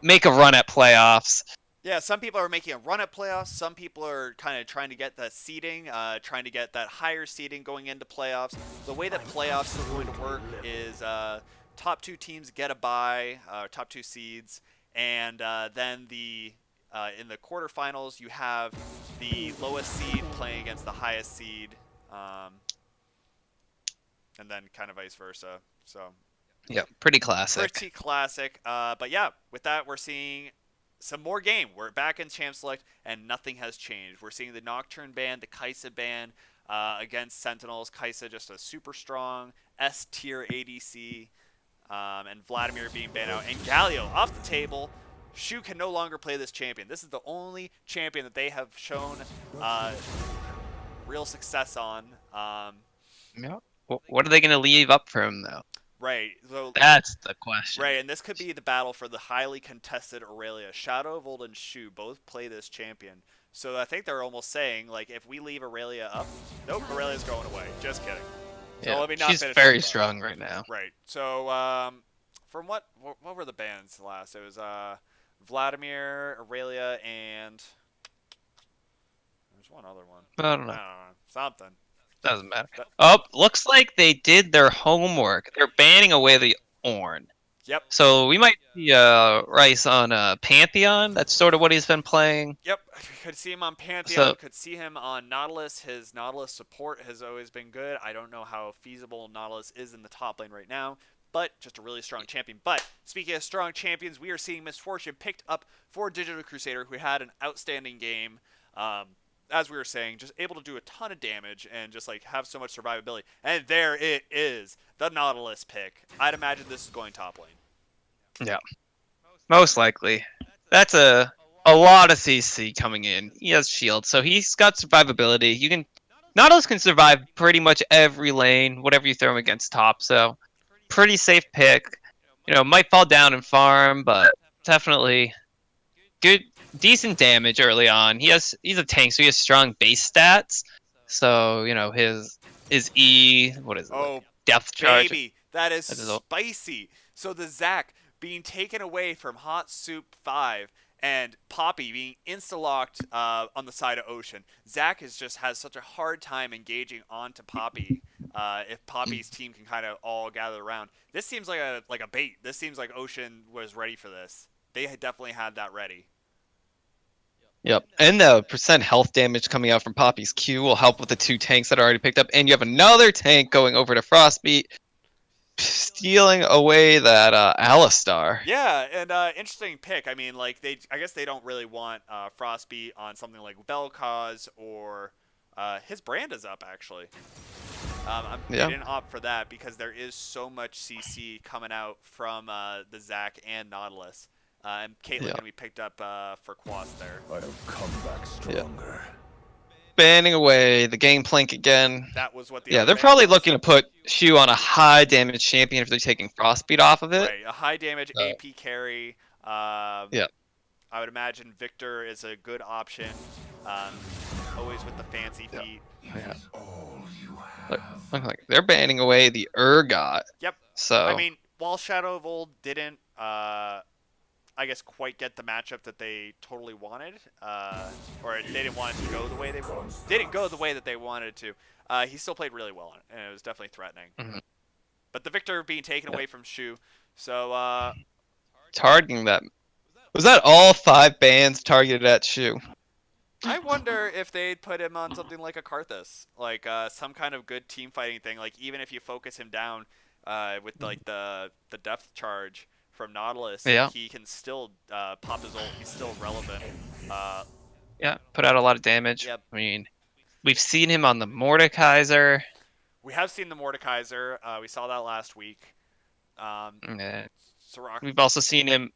S2: make a run at playoffs.
S1: Yeah, some people are making a run at playoffs. Some people are kind of trying to get that seeding, trying to get that higher seeding going into playoffs. The way that playoffs are going to work is top two teams get a bye, top two seeds, and then in the quarterfinals you have the lowest seed playing against the highest seed, and then kind of vice versa. So
S2: Yeah, pretty classic.
S1: pretty classic. But yeah, with that we're seeing some more game. We're back in Champ Select, and nothing has changed. We're seeing the Nocturne ban, the Kai'Sa ban against Sentinels. Kai'Sa just a super strong S tier ADC, and Vladimir being banned out, and Galio off the table. Shu can no longer play this champion. This is the only champion that they have shown real success on.
S2: Yeah. What are they going to leave up for him, though?
S1: Right. So
S2: That's the question.
S1: right, and this could be the battle for the highly contested Aurelia. Shadow of Old and Shu both play this champion. So I think they're almost saying, like, if we leave Aurelia up, nope, Aurelia's going away. Just kidding. So
S2: Yeah,
S1: let me not
S2: she's
S1: finish
S2: very
S1: this up.
S2: strong right now.
S1: Right. So from what were the bans last? It was Vladimir, Aurelia, and there's one other one.
S2: I don't know.
S1: Something.
S2: Doesn't matter.
S1: But-
S2: Oh, looks like they did their homework. They're banning away the Ornn.
S1: Yep.
S2: So we might see Rice on Pantheon. That's sort of what he's been playing.
S1: Yep, could see him on Pantheon,
S2: So-
S1: could see him on Nautilus. His Nautilus support has always been good. I don't know how feasible Nautilus is in the top lane right now, but just a really strong champion. But speaking of strong champions, we are seeing Misfortune picked up for Digital Crusader, who had an outstanding game. As we were saying, just able to do a ton of damage and just like have so much survivability. And there it is, the Nautilus pick. I'd imagine this is going top lane.
S2: Yeah. Most likely. That's a lot of CC coming in. He has shield, so he's got survivability. Nautilus can survive pretty much every lane, whatever you throw him against top. So pretty safe pick. Might fall down in farm, but definitely good, decent damage early on. He's a tank, so he has strong base stats. So his E, what is it?
S1: Oh,
S2: Depth charge.
S1: baby, that is
S2: That is all-
S1: spicy. So the Zac being taken away from Hot Soup 5 and Poppy being insta-locked on the side of Ocean. Zac has such a hard time engaging onto Poppy if Poppy's team can kind of all gather around. This seems like a bait. This seems like Ocean was ready for this. They had definitely had that ready.
S2: Yep, and the percent health damage coming out from Poppy's Q will help with the two tanks that are already picked up. And you have another tank going over to Frostbeat, stealing away that Alistar.
S1: Yeah, and interesting pick. I mean, like I guess they don't really want Frostbeat on something like Belcause or his brand is up actually. They didn't opt for that because there is so much CC coming out from the Zac and Nautilus. And Caitlyn can be picked up for Quas there.
S4: I have come back stronger.
S2: Banning away the Gangplank again.
S1: That was what the
S2: Yeah,
S1: other
S2: they're
S1: ban
S2: probably
S1: was.
S2: looking to put Shu on a high damage champion if they're taking Frostbeat off of it.
S1: Right, a high damage AP carry.
S2: Yeah.
S1: I would imagine Victor is a good option. Always with the fancy feet.
S2: Yeah. Look like they're banning away the Urgot.
S1: Yep.
S2: So
S1: I mean, while Shadow of Old didn't I guess, quite get the matchup that they totally wanted, or they didn't want it to go the way they didn't go the way that they wanted it to. He still played really well on it, and it was definitely threatening.
S2: Mhm.
S1: But the victor being taken
S2: Yeah.
S1: away from Shu, so
S2: Targeting that. Was that all 5 bands targeted at Shu?
S1: I wonder if they'd put him on something like a Karthus, like some kind of good team fighting thing. Like even if you focus him down with like the depth charge from Nautilus,
S2: Yeah.
S1: he can still pop his ult. He's still relevant. Uh,
S2: Yeah, put out a lot of damage.
S1: Yep.
S2: I mean, we've seen him on the Mordekaiser.
S1: we have seen the Mordekaiser. We saw that last week.
S2: Yeah.
S1: Sirach.
S2: We've also seen him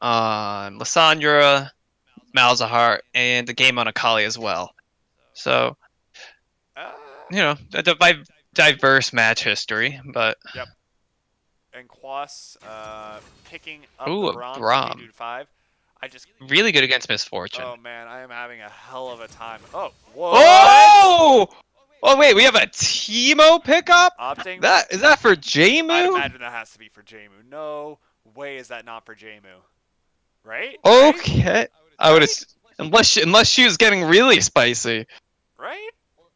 S2: on Lissandra, Malzahar, and the game on Akali as well. So,
S1: Uh,
S2: a diverse match history, but
S1: Yep. And Quas picking up
S2: ooh,
S1: the
S2: a
S1: Braum
S2: Braum.
S1: from 5. I just.
S2: Really good against Misfortune.
S1: Oh man, I am having a hell of a time. Oh, what?
S2: Oh! Oh wait, we have a Teemo pickup?
S1: Opting.
S2: Is that for
S1: I'd
S2: Jmu?
S1: imagine that has to be for Jmu. No way is that not for Jmu. Right?
S2: Okay. I would
S1: Right?
S2: unless she was getting really spicy.
S1: Right?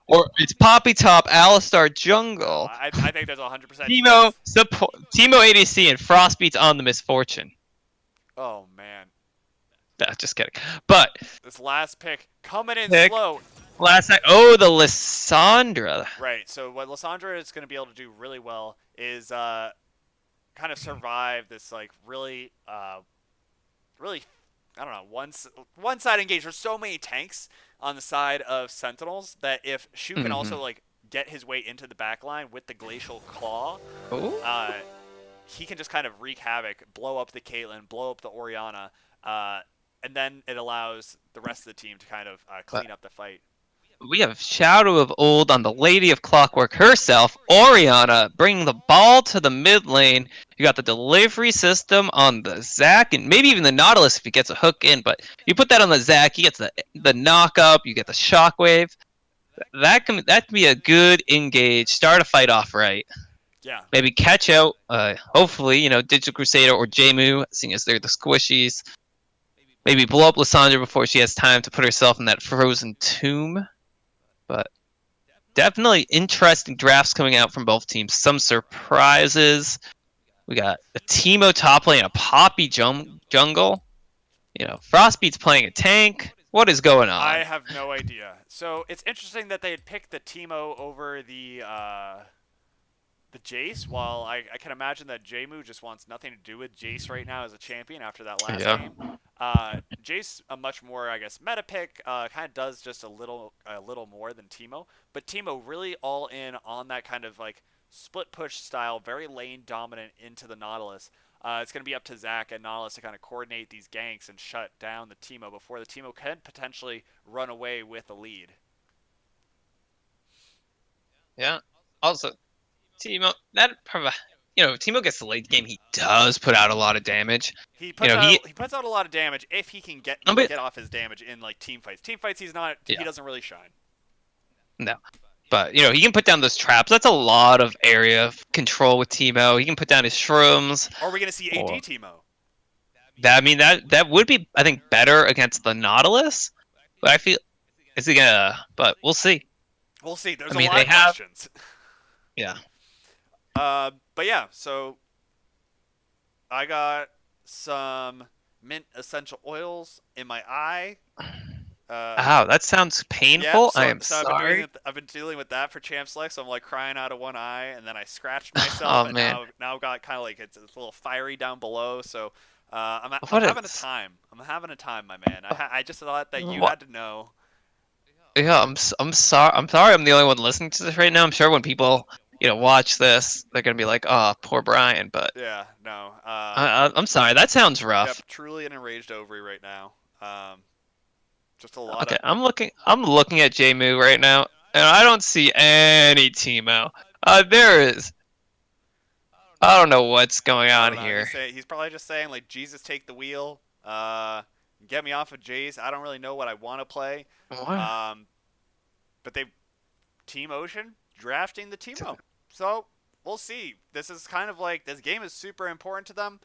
S2: Or it's Poppy Top, Alistar
S1: No,
S2: Jungle.
S1: I think there's a 100%
S2: Teemo
S1: chance.
S2: support Teemo ADC and Frostbeat's on the Misfortune.
S1: Oh man,
S2: Nah, just kidding. But
S1: this last pick coming in
S2: Pick.
S1: slow.
S2: last night, oh, the Lissandra.
S1: Right. So what Lissandra is going to be able to do really well is kind of survive this like really really I don't know one side engage. There's so many tanks on the side of Sentinels that if Shu can also like get his way into the back line with the Glacial Claw,
S2: Ooh.
S1: he can just kind of wreak havoc, blow up the Caitlyn, blow up the Orianna, and then it allows the rest of the team to kind of clean up the fight.
S2: We have Shadow of Old on the Lady of Clockwork herself, Orianna, bringing the ball to the mid lane. You got the delivery system on the Zac, and maybe even the Nautilus if he gets a hook in, but you put that on the Zac, he gets the knock up, you get the shockwave. That can be a good engage. Start a fight off right.
S1: Yeah.
S2: Maybe catch out, hopefully, Digital Crusader or Jmu, seeing as they're the squishies. Maybe blow up Lissandra before she has time to put herself in that frozen tomb. But definitely interesting drafts coming out from both teams. Some surprises. We got a Teemo top lane, a Poppy jungle. Frostbeat's playing a tank. What is going on?
S1: I have no idea. So it's interesting that they had picked the Teemo over the Jace, while I can imagine that Jmu just wants nothing to do with Jace right now as a champion after that last game. Jace, a much more, I guess, meta pick, kind of does just a little more than Teemo. But Teemo really all in on that kind of like split push style, very lane dominant into the Nautilus. It's going to be up to Zac and Nautilus to kind of coordinate these ganks and shut down the Teemo before the Teemo can potentially run away with a lead.
S2: Yeah. Also, Teemo, Teemo gets the late game. He does put out a lot of damage.
S1: He puts out a lot of damage if he can get off his damage in like team fights. Team fights, he doesn't really shine.
S2: No. But, he can put down those traps. That's a lot of area of control with Teemo. He can put down his shrooms.
S1: Are we going to see AD Teemo?
S2: That would be, I think, better against the Nautilus. But I feel, but we'll see.
S1: We'll see. There's a lot of questions.
S2: Yeah.
S1: But yeah, so I got some mint essential oils in my eye.
S2: That sounds painful.
S1: Yeah,
S2: I am sorry.
S1: I've been dealing with that for Champ Select, so I'm like crying out of one eye, and then I scratched myself, and
S2: man.
S1: now I've got kind of like it's a little fiery down below. So I'm having a time. I'm having a time, my man. I just thought that you had to know.
S2: Yeah, I'm sorry. I'm sorry. I'm the only one listening to this right now. I'm sure when people watch this, they're gonna be like, "Oh, poor Brian." But
S1: yeah, no.
S2: I'm sorry. That sounds rough.
S1: Yep, truly an enraged ovary right now. Just a lot.
S2: Okay, I'm looking at Jmu right now, and I don't see any Teemo. There is. I don't know what's going on here.
S1: He's probably just saying like, "Jesus, take the wheel. Get me off of Jace. I don't really know what I want to play."
S2: What?
S1: But Team Ocean drafting the Teemo. So we'll see. This is kind of like this game is super important to them.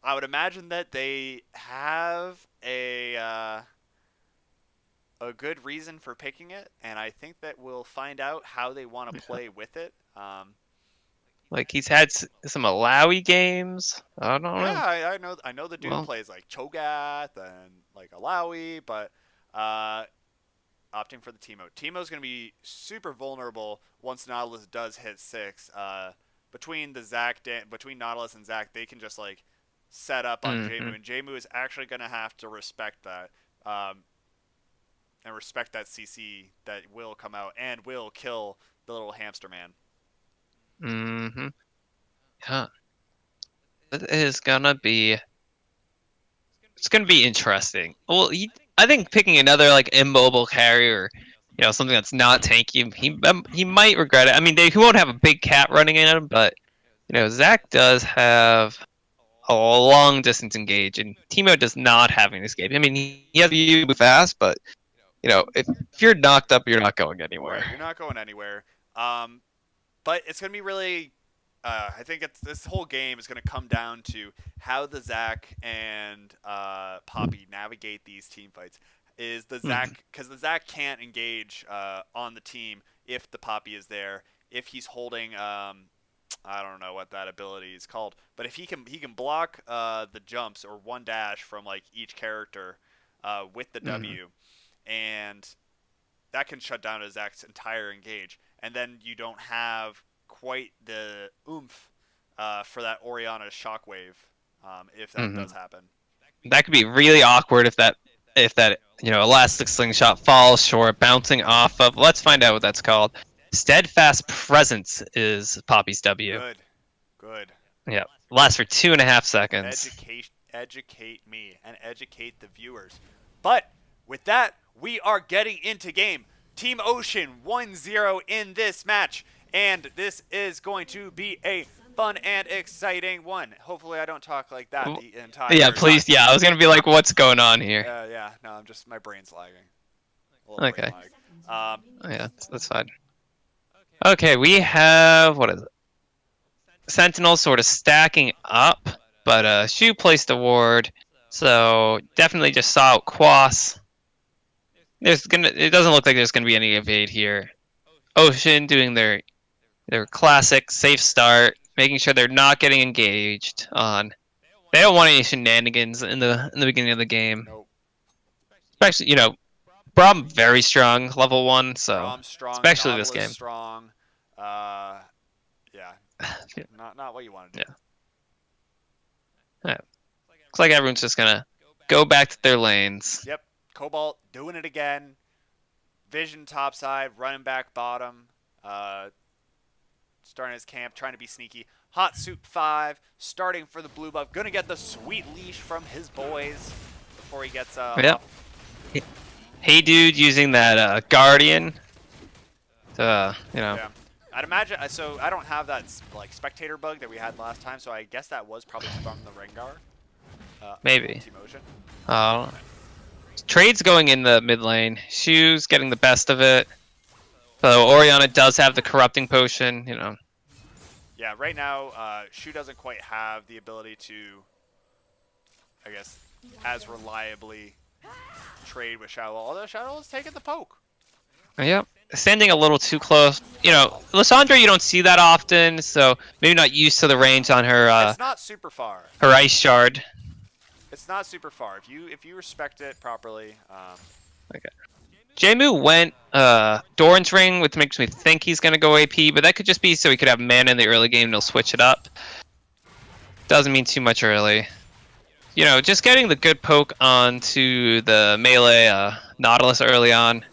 S1: I would imagine that they have a good reason for picking it, and I think that we'll find out how they want to play with it.
S2: Like he's had some Malawi games. I don't
S1: Yeah,
S2: know.
S1: I know the dude
S2: Well,
S1: plays like Cho'Gath and like Alawi, but uh, opting for the Teemo. Teemo's going to be super vulnerable once Nautilus does hit 6. Between between Nautilus and Zac, they can just like set up on
S2: mm-hmm.
S1: Jmu, and Jmu is actually going to have to respect that. And respect that CC that will come out and will kill the little hamster man.
S2: Mm-hmm. Yeah. It is gonna be. It's gonna be interesting. Well, I think picking another like immobile carrier, something that's not tanky, he might regret it. I mean, he won't have a big cat running in him, but Zac does have a long distance engage, and Teemo does not have an escape. I mean, he has you move fast, but if you're knocked up, you're not going anywhere.
S1: Right, you're not going anywhere. But it's going to be really. I think this whole game is going to come down to how the Zac and Poppy navigate these team fights. Is the Zac because the Zac can't engage on the team if the Poppy is there. If he's holding, I don't know what that ability is called, but if he can block the jumps or one dash from like each character with the W, and that can shut down a Zac's entire engage, and then you don't have quite the oomph for that Orianna shockwave if that does happen.
S2: That could be really awkward if that elastic slingshot falls short, bouncing off of. Let's find out what that's called. Steadfast Presence is Poppy's W.
S1: Good.
S2: Yeah, lasts for 2.5 seconds.
S1: Educate me and educate the viewers. But with that, we are getting into game. Team Ocean 1-0 in this match, and this is going to be a fun and exciting one. Hopefully I don't talk like that the entire
S2: Yeah, please.
S1: time.
S2: Yeah, I was going to be like, what's going on here?
S1: Yeah, no, I'm just, my brain's lagging.
S2: Okay.
S1: Lag.
S2: Yeah, that's fine. Okay, we have, what is it? Sentinel sort of stacking up, but Shu placed a ward, so definitely just saw out Quas. It doesn't look like there's gonna be any evade here. Ocean doing their classic safe start, making sure they're not getting engaged on. They don't want any shenanigans in the beginning of the game.
S1: Nope.
S2: Especially, Braum very strong, level 1, so
S1: Braum's strong,
S2: especially
S1: Nautilus
S2: this game.
S1: Strong. Yeah. Not what you want to do.
S2: Yeah. Looks like everyone's just gonna go back to their lanes.
S1: Yep. Cobalt doing it again. Vision topside, running back bottom. Starting his camp, trying to be sneaky. Hot Soup 5, starting for the blue buff. Gonna get the sweet leash from his boys before he gets
S2: Yep. Hey dude using that Guardian to,
S1: Yeah. I'd imagine, so I don't have that like spectator bug that we had last time, so I guess that was probably from the Rengar.
S2: Maybe.
S1: Team Ocean.
S2: Oh. Trade's going in the mid lane. Shu's getting the best of it. So Orianna does have the corrupting potion,
S1: Yeah, right now, Shu doesn't quite have the ability to, I guess, as reliably trade with Shadow. Although Shadow is taking the poke.
S2: Yep. Standing a little too close. Lissandra you don't see that often, so maybe not used to the range on her
S1: it's not super far.
S2: Her ice shard.
S1: It's not super far. If you respect it properly.
S2: Okay. Jmu went Doran's Ring, which makes me think he's gonna go AP, but that could just be so he could have mana in the early game and he'll switch it up. Doesn't mean too much early. Just getting the good poke onto the melee Nautilus early on.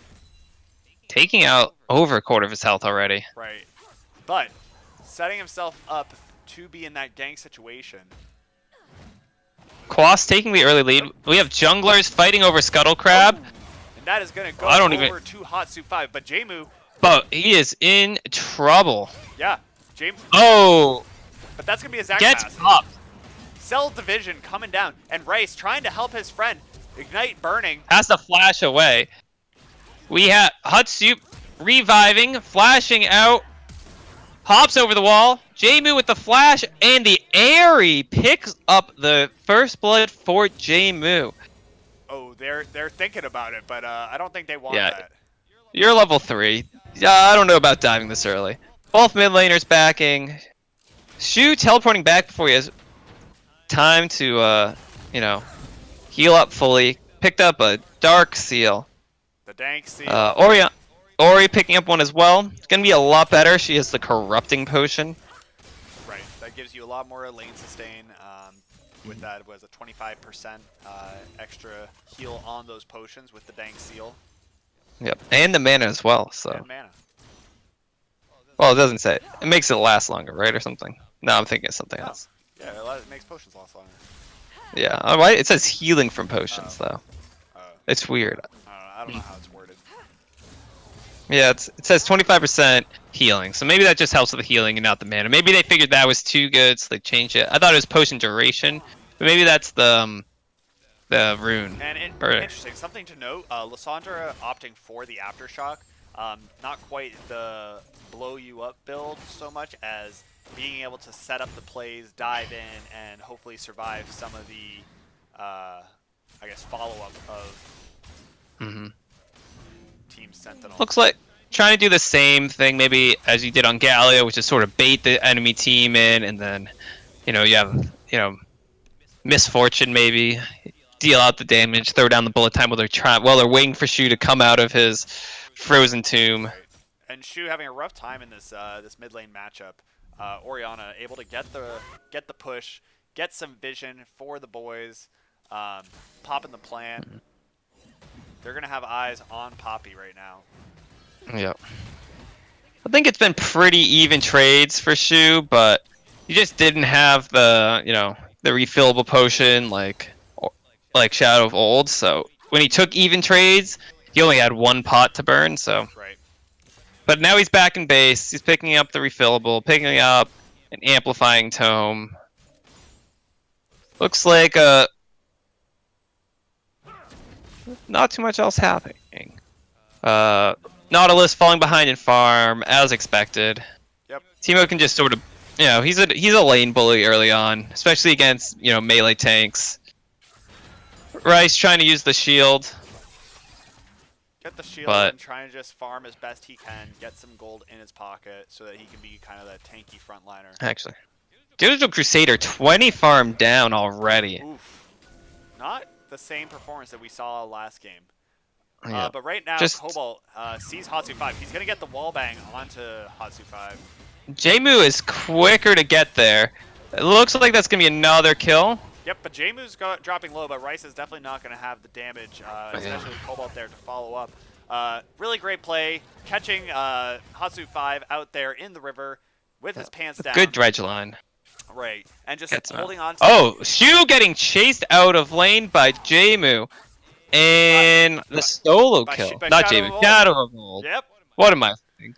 S2: Taking out over a quarter of his health already.
S1: Right. But setting himself up to be in that gang situation.
S2: Quas taking the early lead. We have junglers fighting over Scuttle Crab.
S1: And that is going to go over to Hot Soup 5. But Jmu.
S2: But he is in trouble.
S1: Yeah. Jmu.
S2: Oh.
S1: But that's going to be a Zac
S2: Gets
S1: pass.
S2: popped.
S1: Cell Division coming down. And Rice trying to help his friend. Ignite burning.
S2: Has to flash away. We have Hot Soup reviving, flashing out. Hops over the wall. Jmu with the flash and the Airy picks up the first blood for Jmu.
S1: Oh, they're thinking about it, but I don't think they want
S2: Yeah,
S1: that.
S2: you're level 3. I don't know about diving this early. Both mid laners backing. Shu teleporting back before he has time to, you know, heal up fully. Picked up a Dark Seal.
S1: The Dank Seal.
S2: Ori picking up one as well. It's going to be a lot better. She has the Corrupting Potion.
S1: Right. That gives you a lot more lane sustain. With that, was a 25% extra heal on those potions with the Dank Seal.
S2: Yep, and the mana as well. So,
S1: And mana.
S2: well, it doesn't say it. It makes it last longer, right, or something? No, I'm thinking of something
S1: Oh.
S2: else.
S1: Yeah, it makes potions last longer.
S2: Yeah, right. It says healing from potions though.
S1: Oh.
S2: It's weird.
S1: I don't know how it's worded.
S2: Yeah, it says 25% healing, so maybe that just helps with the healing and not the mana. Maybe they figured that was too good, so they changed it. I thought it was potion duration, but maybe that's the rune.
S1: And
S2: Or-
S1: interesting, something to note, Lysandra opting for the Aftershock, not quite the blow you up build so much as being able to set up the plays, dive in, and hopefully survive some of the, I guess, follow-up of Team Sentinel.
S2: Looks like trying to do the same thing maybe as you did on Galio, which is sort of bait the enemy team in, and then, you have, misfortune maybe, deal out the damage, throw down the bullet time while they're waiting for Shu to come out of his frozen tomb.
S1: Right. And Shu having a rough time in this this mid lane matchup. Orianna able to get the push, get some vision for the boys, popping the plant. They're gonna have eyes on Poppy right now.
S2: Yep. I think it's been pretty even trades for Shu, but you just didn't have the, the refillable potion like Shadow of Old. So when he took even trades, he only had one pot to burn. So,
S1: Right.
S2: but now he's back in base. He's picking up the refillable, picking up an amplifying tome. Looks like not too much else happening. Nautilus falling behind in farm as expected.
S1: Yep.
S2: Teemo can just sort of, he's a lane bully early on, especially against melee tanks. Rice trying to use the shield.
S1: Get the shield
S2: But-
S1: and trying to just farm as best he can, get some gold in his pocket so that he can be kind of that tanky frontliner.
S2: Actually, Digital Crusader 20 farm down already.
S1: Oof. Not the same performance that we saw last game.
S2: Yeah.
S1: But right now,
S2: Just-
S1: Cobalt sees Hatsu 5. He's going to get the wall bang onto Hatsu 5.
S2: Jmu is quicker to get there. It looks like that's gonna be another kill.
S1: Yep, but Jmu's dropping low, but Rice is definitely not going to have the damage, especially with Cobalt there to follow up. Really great play, catching Hatsu 5 out there in the river with his pants down.
S2: Good dredge line.
S1: Right, and just
S2: Gets him
S1: holding
S2: out.
S1: on to
S2: Oh, Shu getting chased out of lane by Jmu. And the solo
S1: by
S2: kill.
S1: Sh- by
S2: Not
S1: Shadow
S2: Jmu,
S1: of Old.
S2: Shadow of Old.
S1: Yep,
S2: What am I thinking?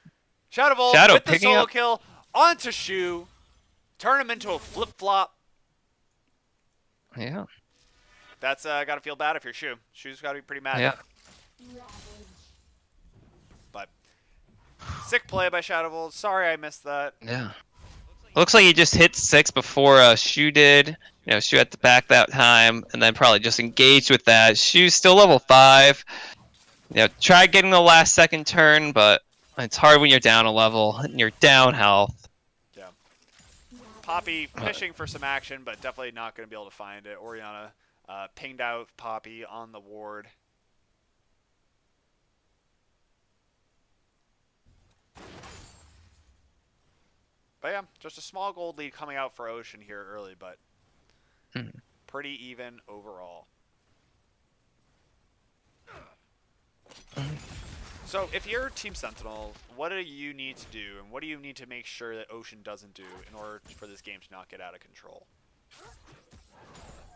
S1: Shadow of Old
S2: Shadow
S1: with the
S2: picking
S1: solo
S2: up-
S1: kill onto Shu. Turn him into a flip-flop.
S2: Yeah.
S1: That's got to feel bad if you're Shu. Shu's got to be pretty mad.
S2: Yeah.
S1: But sick play by Shadow of Old. Sorry I missed that.
S2: Yeah. Looks like he just hit 6 before Shu did. Shu had to back that time, and then probably just engaged with that. Shu's still level 5. Tried getting the last second turn, but it's hard when you're down a level and you're down health.
S1: Yeah. Poppy fishing for some action, but definitely not going to be able to find it. Orianna pinged out Poppy on the ward. But yeah, just a small gold lead coming out for Ocean here early, but pretty even overall. So if you're Team Sentinel, what do you need to do, and what do you need to make sure that Ocean doesn't do in order for this game to not get out of control?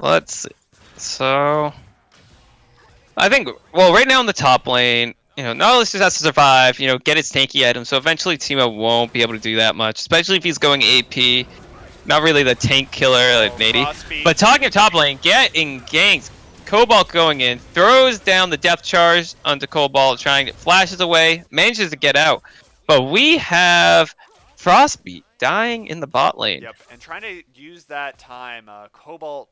S2: Let's see. So, I think, well, right now in the top lane, Nautilus just has to survive, get its tanky item, so eventually Teemo won't be able to do that much, especially if he's going AP. Not really the tank killer like Nady.
S1: Raw speed.
S2: But talking top lane, getting ganked. Cobalt going in, throws down the depth charge onto Cobalt, flashes away, manages to get out. But we have Frostbeat dying in the bot lane.
S1: Yep, and trying to use that time, Cobalt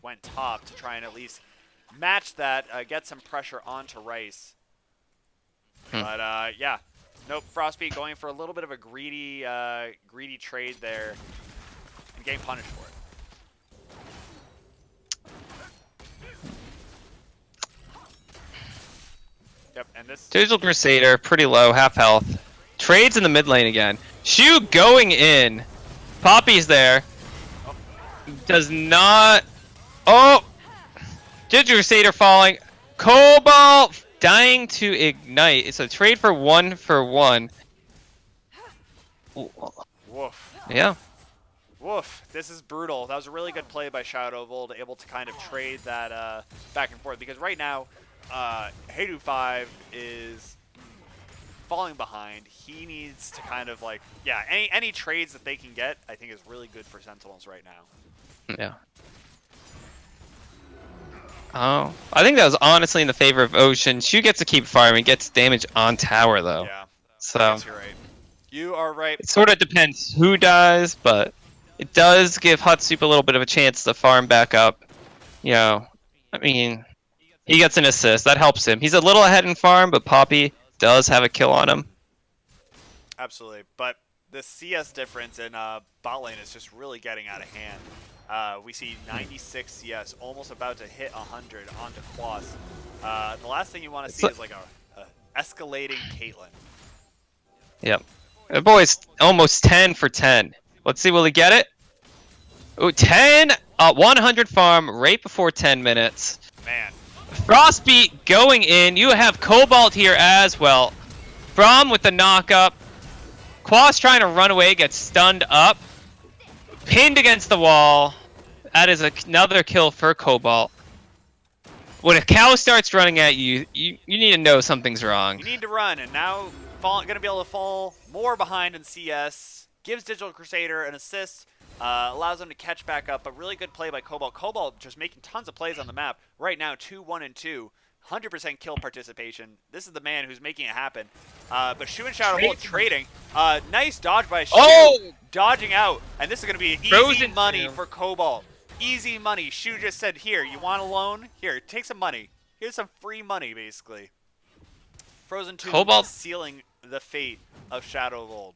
S1: went top to try and at least match that, get some pressure onto Rice. But yeah, nope. Frostbeat going for a little bit of a greedy trade there, and getting punished for it. Yep, and this.
S2: Digital Crusader, pretty low, half health. Trades in the mid lane again. Shu going in. Poppy's there. Does not. Oh! Digital Crusader falling. Cobalt dying to ignite. It's a trade for 1-for-1.
S1: Woof.
S2: Yeah.
S1: Woof. This is brutal. That was a really good play by Shadow of Old, able to kind of trade that back and forth. Because right now, Heidu 5 is falling behind. He needs to kind of like, yeah, any trades that they can get, I think is really good for Sentinels right now.
S2: Yeah. Oh, I think that was honestly in the favor of Ocean. Shu gets to keep farming, gets damage on tower though.
S1: Yeah.
S2: So
S1: I guess you're right. You are right.
S2: it sort of depends who dies, but it does give Hutsup a little bit of a chance to farm back up. You know, I mean, he gets an assist. That helps him. He's a little ahead in farm, but Poppy does have a kill on him.
S1: Absolutely. But the CS difference in bot lane is just really getting out of hand. We see 96 CS, almost about to hit 100 onto Quas. The last thing you want to see is like a escalating Caitlyn.
S2: Yep. The boy's almost 10 for 10. Let's see, will he get it? Ooh, 10! 100 farm right before 10 minutes.
S1: Man.
S2: Frostbeat going in. You have Cobalt here as well. From with the knock-up. Quas trying to run away, gets stunned up. Pinned against the wall. That is another kill for Cobalt. When a cow starts running at you, you need to know something's wrong.
S1: You need to run, and now going to be able to fall more behind in CS. Gives Digital Crusader an assist. Allows them to catch back up, but really good play by Cobalt. Cobalt just making tons of plays on the map. Right now, 2-1-2. 100% kill participation. This is the man who's making it happen. But Shu and Shadow Bolt trading. Nice dodge by Shu.
S2: Oh!
S1: Dodging out. And this is going to be easy
S2: Frozen
S1: money
S2: too.
S1: for Cobalt. Easy money. Shu just said, here, you want a loan? Here, take some money. Here's some free money, basically. Frozen 2
S2: Cobalt
S1: sealing the fate of Shadow of Old.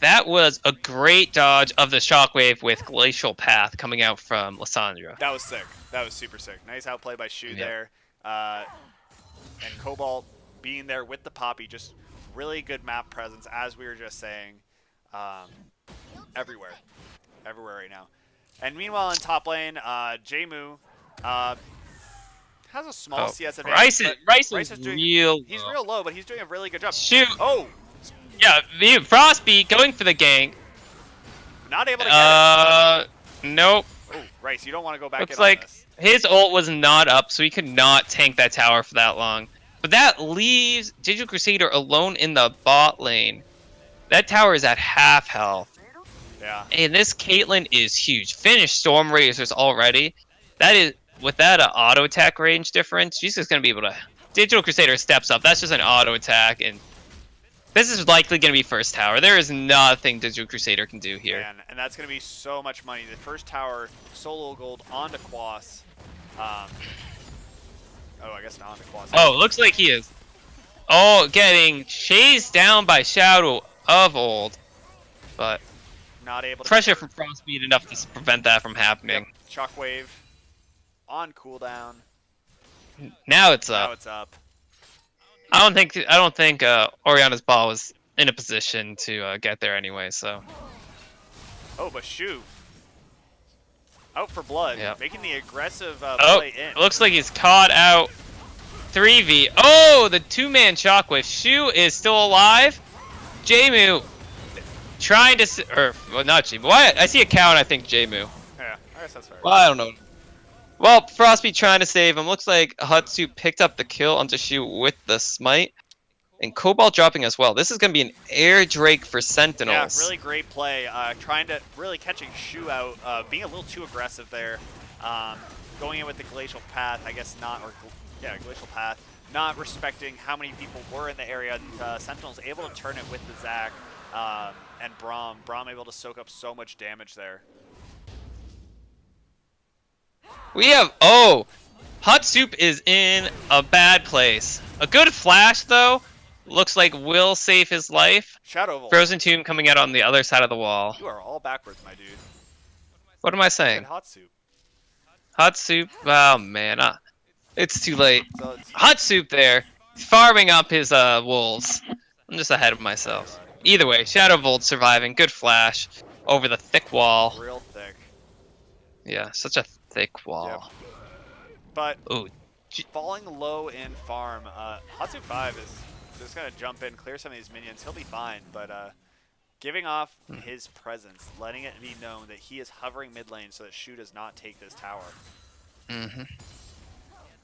S2: That was a great dodge of the shockwave with Glacial Path coming out from Lissandra.
S1: That was sick. That was super sick. Nice outplay by Shu there. And Cobalt being there with the Poppy, just really good map presence, as we were just saying. Everywhere. Everywhere right now. And meanwhile in top lane, Jmu has a small CS advantage.
S2: Rice is
S1: doing,
S2: real
S1: he's
S2: low.
S1: real low, but he's doing a really good job.
S2: Shoot!
S1: Oh!
S2: Yeah, Frostbeat going for the gank.
S1: Not able to get it.
S2: Nope.
S1: Oh, Rice, you don't want to go back
S2: Looks
S1: in on
S2: like
S1: this.
S2: his ult was not up, so he could not tank that tower for that long. But that leaves Digital Crusader alone in the bot lane. That tower is at half health.
S1: Yeah.
S2: And this Caitlyn is huge. Finished Storm Razors already. That is, with that auto attack range difference, she's just going to be able to... Digital Crusader steps up. That's just an auto attack, and this is likely going to be first tower. There is nothing Digital Crusader can do here.
S1: Man, and that's going to be so much money. The first tower, solo gold onto Quas. Oh, I guess not onto Quas.
S2: Oh, looks like he is. Oh, getting chased down by Shadow of Old. But
S1: not able to
S2: pressure from Frostbeat enough to prevent that from happening.
S1: Yep. Shockwave on cooldown.
S2: Now it's
S1: Now
S2: up.
S1: it's up.
S2: I don't think Oriana's ball was in a position to get there anyway, so.
S1: Oh, but Shu out for blood,
S2: Yep.
S1: making the aggressive
S2: Oh,
S1: play in.
S2: it looks like he's caught out. 3v. Oh, the two-man shockwave. Shu is still alive. Jmu trying to, well, not Jmu. Why? I see a cow and I think Jmu.
S1: Yeah, I guess that's fair.
S2: Well, I don't know. Well, Frostbeat trying to save him. Looks like Hutsu picked up the kill onto Shu with the smite. And Cobalt dropping as well. This is going to be an air Drake for Sentinels.
S1: Yeah, really great play. Trying to really catching Shu out, being a little too aggressive there. Going in with the Glacial Path, I guess not, or yeah, Glacial Path, not respecting how many people were in the area. Sentinel's able to turn it with the Zac and Braum. Braum able to soak up so much damage there.
S2: We have Hot Soup is in a bad place. A good flash though. Looks like will save his life.
S1: Shadow Volt.
S2: Frozen Tomb coming out on the other side of the wall.
S1: You are all backwards, my dude.
S2: What am I
S1: And
S2: saying?
S1: Hot Soup.
S2: Hot Soup. Oh man, it's too late.
S1: So it's,
S2: Hot Soup there, farming up his wolves. I'm just ahead of myself. Either way, Shadow Volt surviving. Good flash over the thick wall.
S1: real thick.
S2: Yeah, such a thick wall.
S1: Yep. But
S2: Ooh,
S1: falling low in farm, Hot Soup 5 is just going to jump in, clear some of these minions. He'll be fine, but giving off his presence, letting it be known that he is hovering mid lane so that Shu does not take this tower.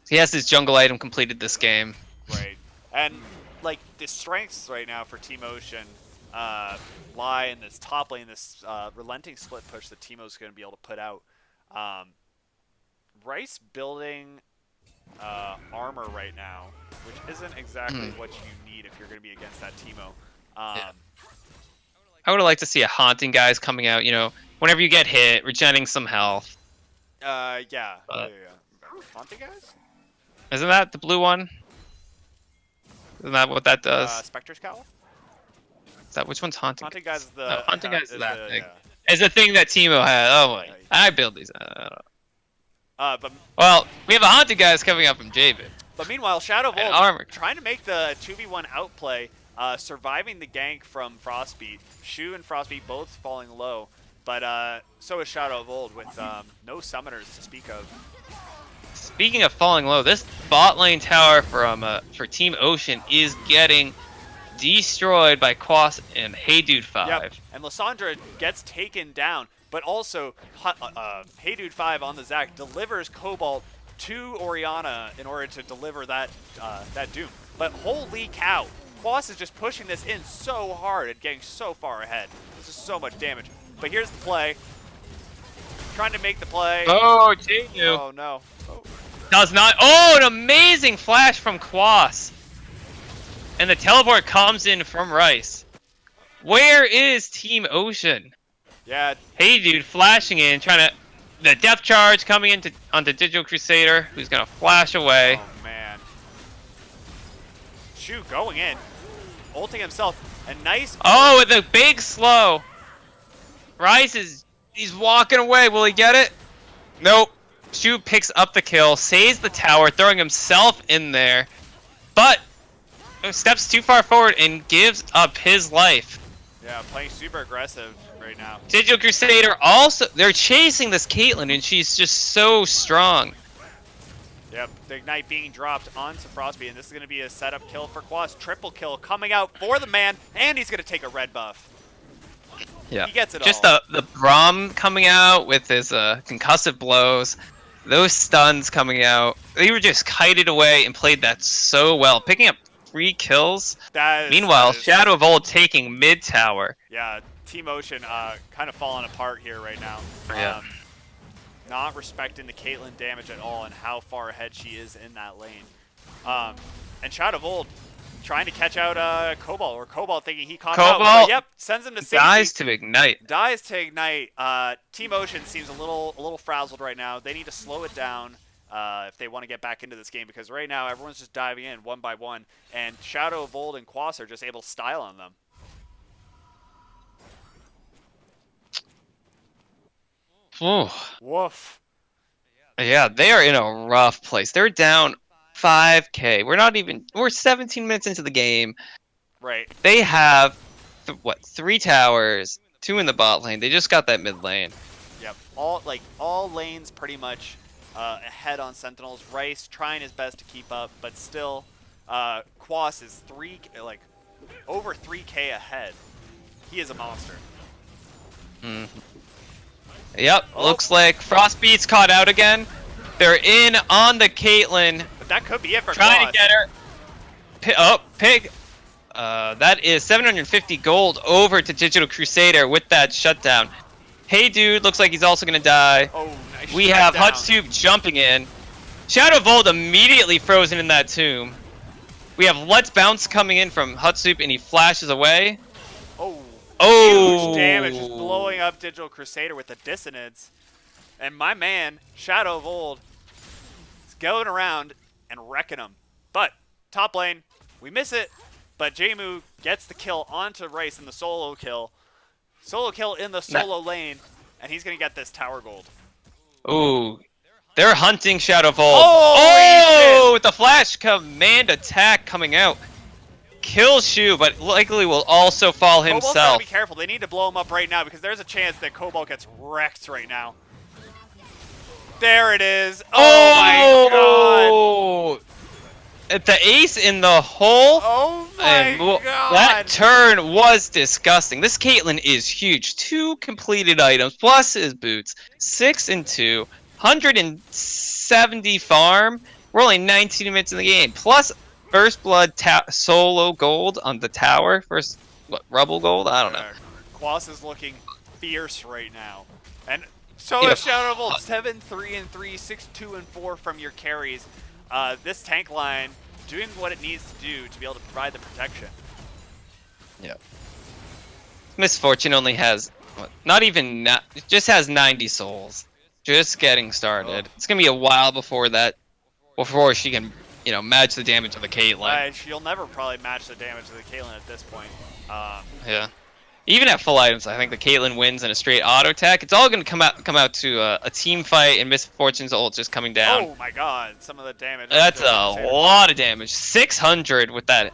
S2: He has his jungle item completed this game.
S1: Right. And, like, the strengths right now for Team Ocean lie in this top lane, this relenting split push that Teemo's going to be able to put out. Rice building armor right now, which isn't exactly what you need if you're going to be against that Teemo.
S2: Yeah. I would like to see a Haunting guys coming out, you know, whenever you get hit, regenerating some health.
S1: Yeah. Haunting guys?
S2: Isn't that the blue one? Isn't that what that does?
S1: Spectre's Cowl?
S2: Is that which one's Haunting?
S1: Haunting guys is the...
S2: No, Haunting guys is that thing.
S1: Yeah.
S2: It's the thing that Teemo had. Oh my! I build these. I don't know.
S1: But
S2: Well, we have a Haunted guys coming up from Javid.
S1: But meanwhile, Shadow
S2: And
S1: Volt
S2: armor.
S1: trying to make the 2v1 outplay, surviving the gank from Frostbeat. Shu and Frostbeat both falling low, but so is Shadow Volt with no summoners to speak of.
S2: Speaking of falling low, this bot lane tower for Team Ocean is getting destroyed by Quas and Hey Dude 5.
S1: Yep, and Lysandra gets taken down, but also Hey Dude 5 on the Zac delivers Cobalt to Orianna in order to deliver that Doom. But holy cow, Quas is just pushing this in so hard and getting so far ahead. This is so much damage. But here's the play. Trying to make the play.
S2: Oh, Genu.
S1: Oh no. Oh.
S2: Does not. Oh, an amazing flash from Quas. And the teleport comes in from Rice. Where is Team Ocean?
S1: Yeah.
S2: Hey Dude flashing in, trying to... The depth charge coming into onto Digital Crusader, who's going to flash away.
S1: Oh man. Shu going in. Ulting himself. A nice...
S2: Oh, with a big slow. Rice is... He's walking away. Will he get it? Nope. Shu picks up the kill, saves the tower, throwing himself in there. But... steps too far forward and gives up his life.
S1: Yeah, playing super aggressive right now.
S2: Digital Crusader also... They're chasing this Caitlyn, and she's just so strong.
S1: Yep, the Ignite being dropped onto Frostbeat, and this is going to be a setup kill for Quas. Triple kill coming out for the man, and he's going to take a red buff.
S2: Yeah.
S1: He gets it
S2: just
S1: all.
S2: the Braum coming out with his concussive blows. Those stuns coming out. They were just kited away and played that so well. Picking up 3 kills. Meanwhile, Shadow of Old taking mid tower.
S1: Yeah, Team Ocean kind of falling apart here right now.
S2: Yeah.
S1: Not respecting the Caitlyn damage at all and how far ahead she is in that lane. And Shadow of Old trying to catch out Cobalt, or Cobalt thinking he caught out. But yep, sends him to safety.
S2: Dies to Ignite.
S1: Dies to Ignite. Team Ocean seems a little frazzled right now. They need to slow it down if they want to get back into this game, because right now everyone's just diving in one by one, and Shadow of Old and Quas are just able to style on them.
S2: Ooh.
S1: Woof.
S2: Yeah, they are in a rough place. They're down 5k. We're 17 minutes into the game.
S1: Right.
S2: They have 3 towers, 2 in the bot lane. They just got that mid lane.
S1: Yep. All lanes pretty much ahead on Sentinels. Rice trying his best to keep up, but still Quas is over 3k ahead. He is a monster.
S2: Yep, looks like Frostbeat's caught out again. They're in on the Caitlyn.
S1: But that could be it for
S2: Trying
S1: Quas.
S2: to get her. Pig. That is 750 gold over to Digital Crusader with that shutdown. Hey Dude looks like he's also going to die.
S1: Oh, nice
S2: We have
S1: shutdown.
S2: Hut Soup jumping in. Shadow Volt immediately frozen in that tomb. We have Let's Bounce coming in from Hutsup, and he flashes away.
S1: Oh,
S2: Oh!
S1: huge damage, just blowing up Digital Crusader with the dissonance. And my man, Shadow of Old, is going around and wrecking him. But top lane, we miss it. But Jmu gets the kill onto Rice in the solo kill. Solo kill in the solo lane, and he's going to get this tower gold.
S2: Ooh. They're hunting Shadow Volt.
S1: Oh,
S2: with the flash command attack coming out. Kills Shu, but likely will also fall
S1: Cobalt's
S2: himself.
S1: gotta be careful. They need to blow him up right now because there's a chance that Cobalt gets wrecked right now. There it is. Oh my god.
S2: The ace in the hole.
S1: Oh my
S2: And
S1: god.
S2: that turn was disgusting. This Caitlyn is huge. 2 completed items plus his boots. 6 and 2. 170 farm. We're only 19 minutes in the game. Plus First Blood solo gold on the tower. First, what, Rubble gold? I don't know.
S1: Quas is looking fierce right now. And so is Shadow of Old. 7, 3, and 3, 6, 2, and 4 from your carries. This tank line doing what it needs to do to be able to provide the protection.
S2: Yeah. Misfortune only has, what, not even, just has 90 souls. Just getting started. It's gonna be a while before she can, match the damage of the Caitlyn.
S1: She'll never probably match the damage of the Caitlyn at this point.
S2: Yeah. Even at full items, I think the Caitlyn wins in a straight auto attack. It's all gonna come out to a team fight, and Misfortune's ult just coming down.
S1: Oh my god, some of the damage.
S2: That's a lot of damage. 600 with that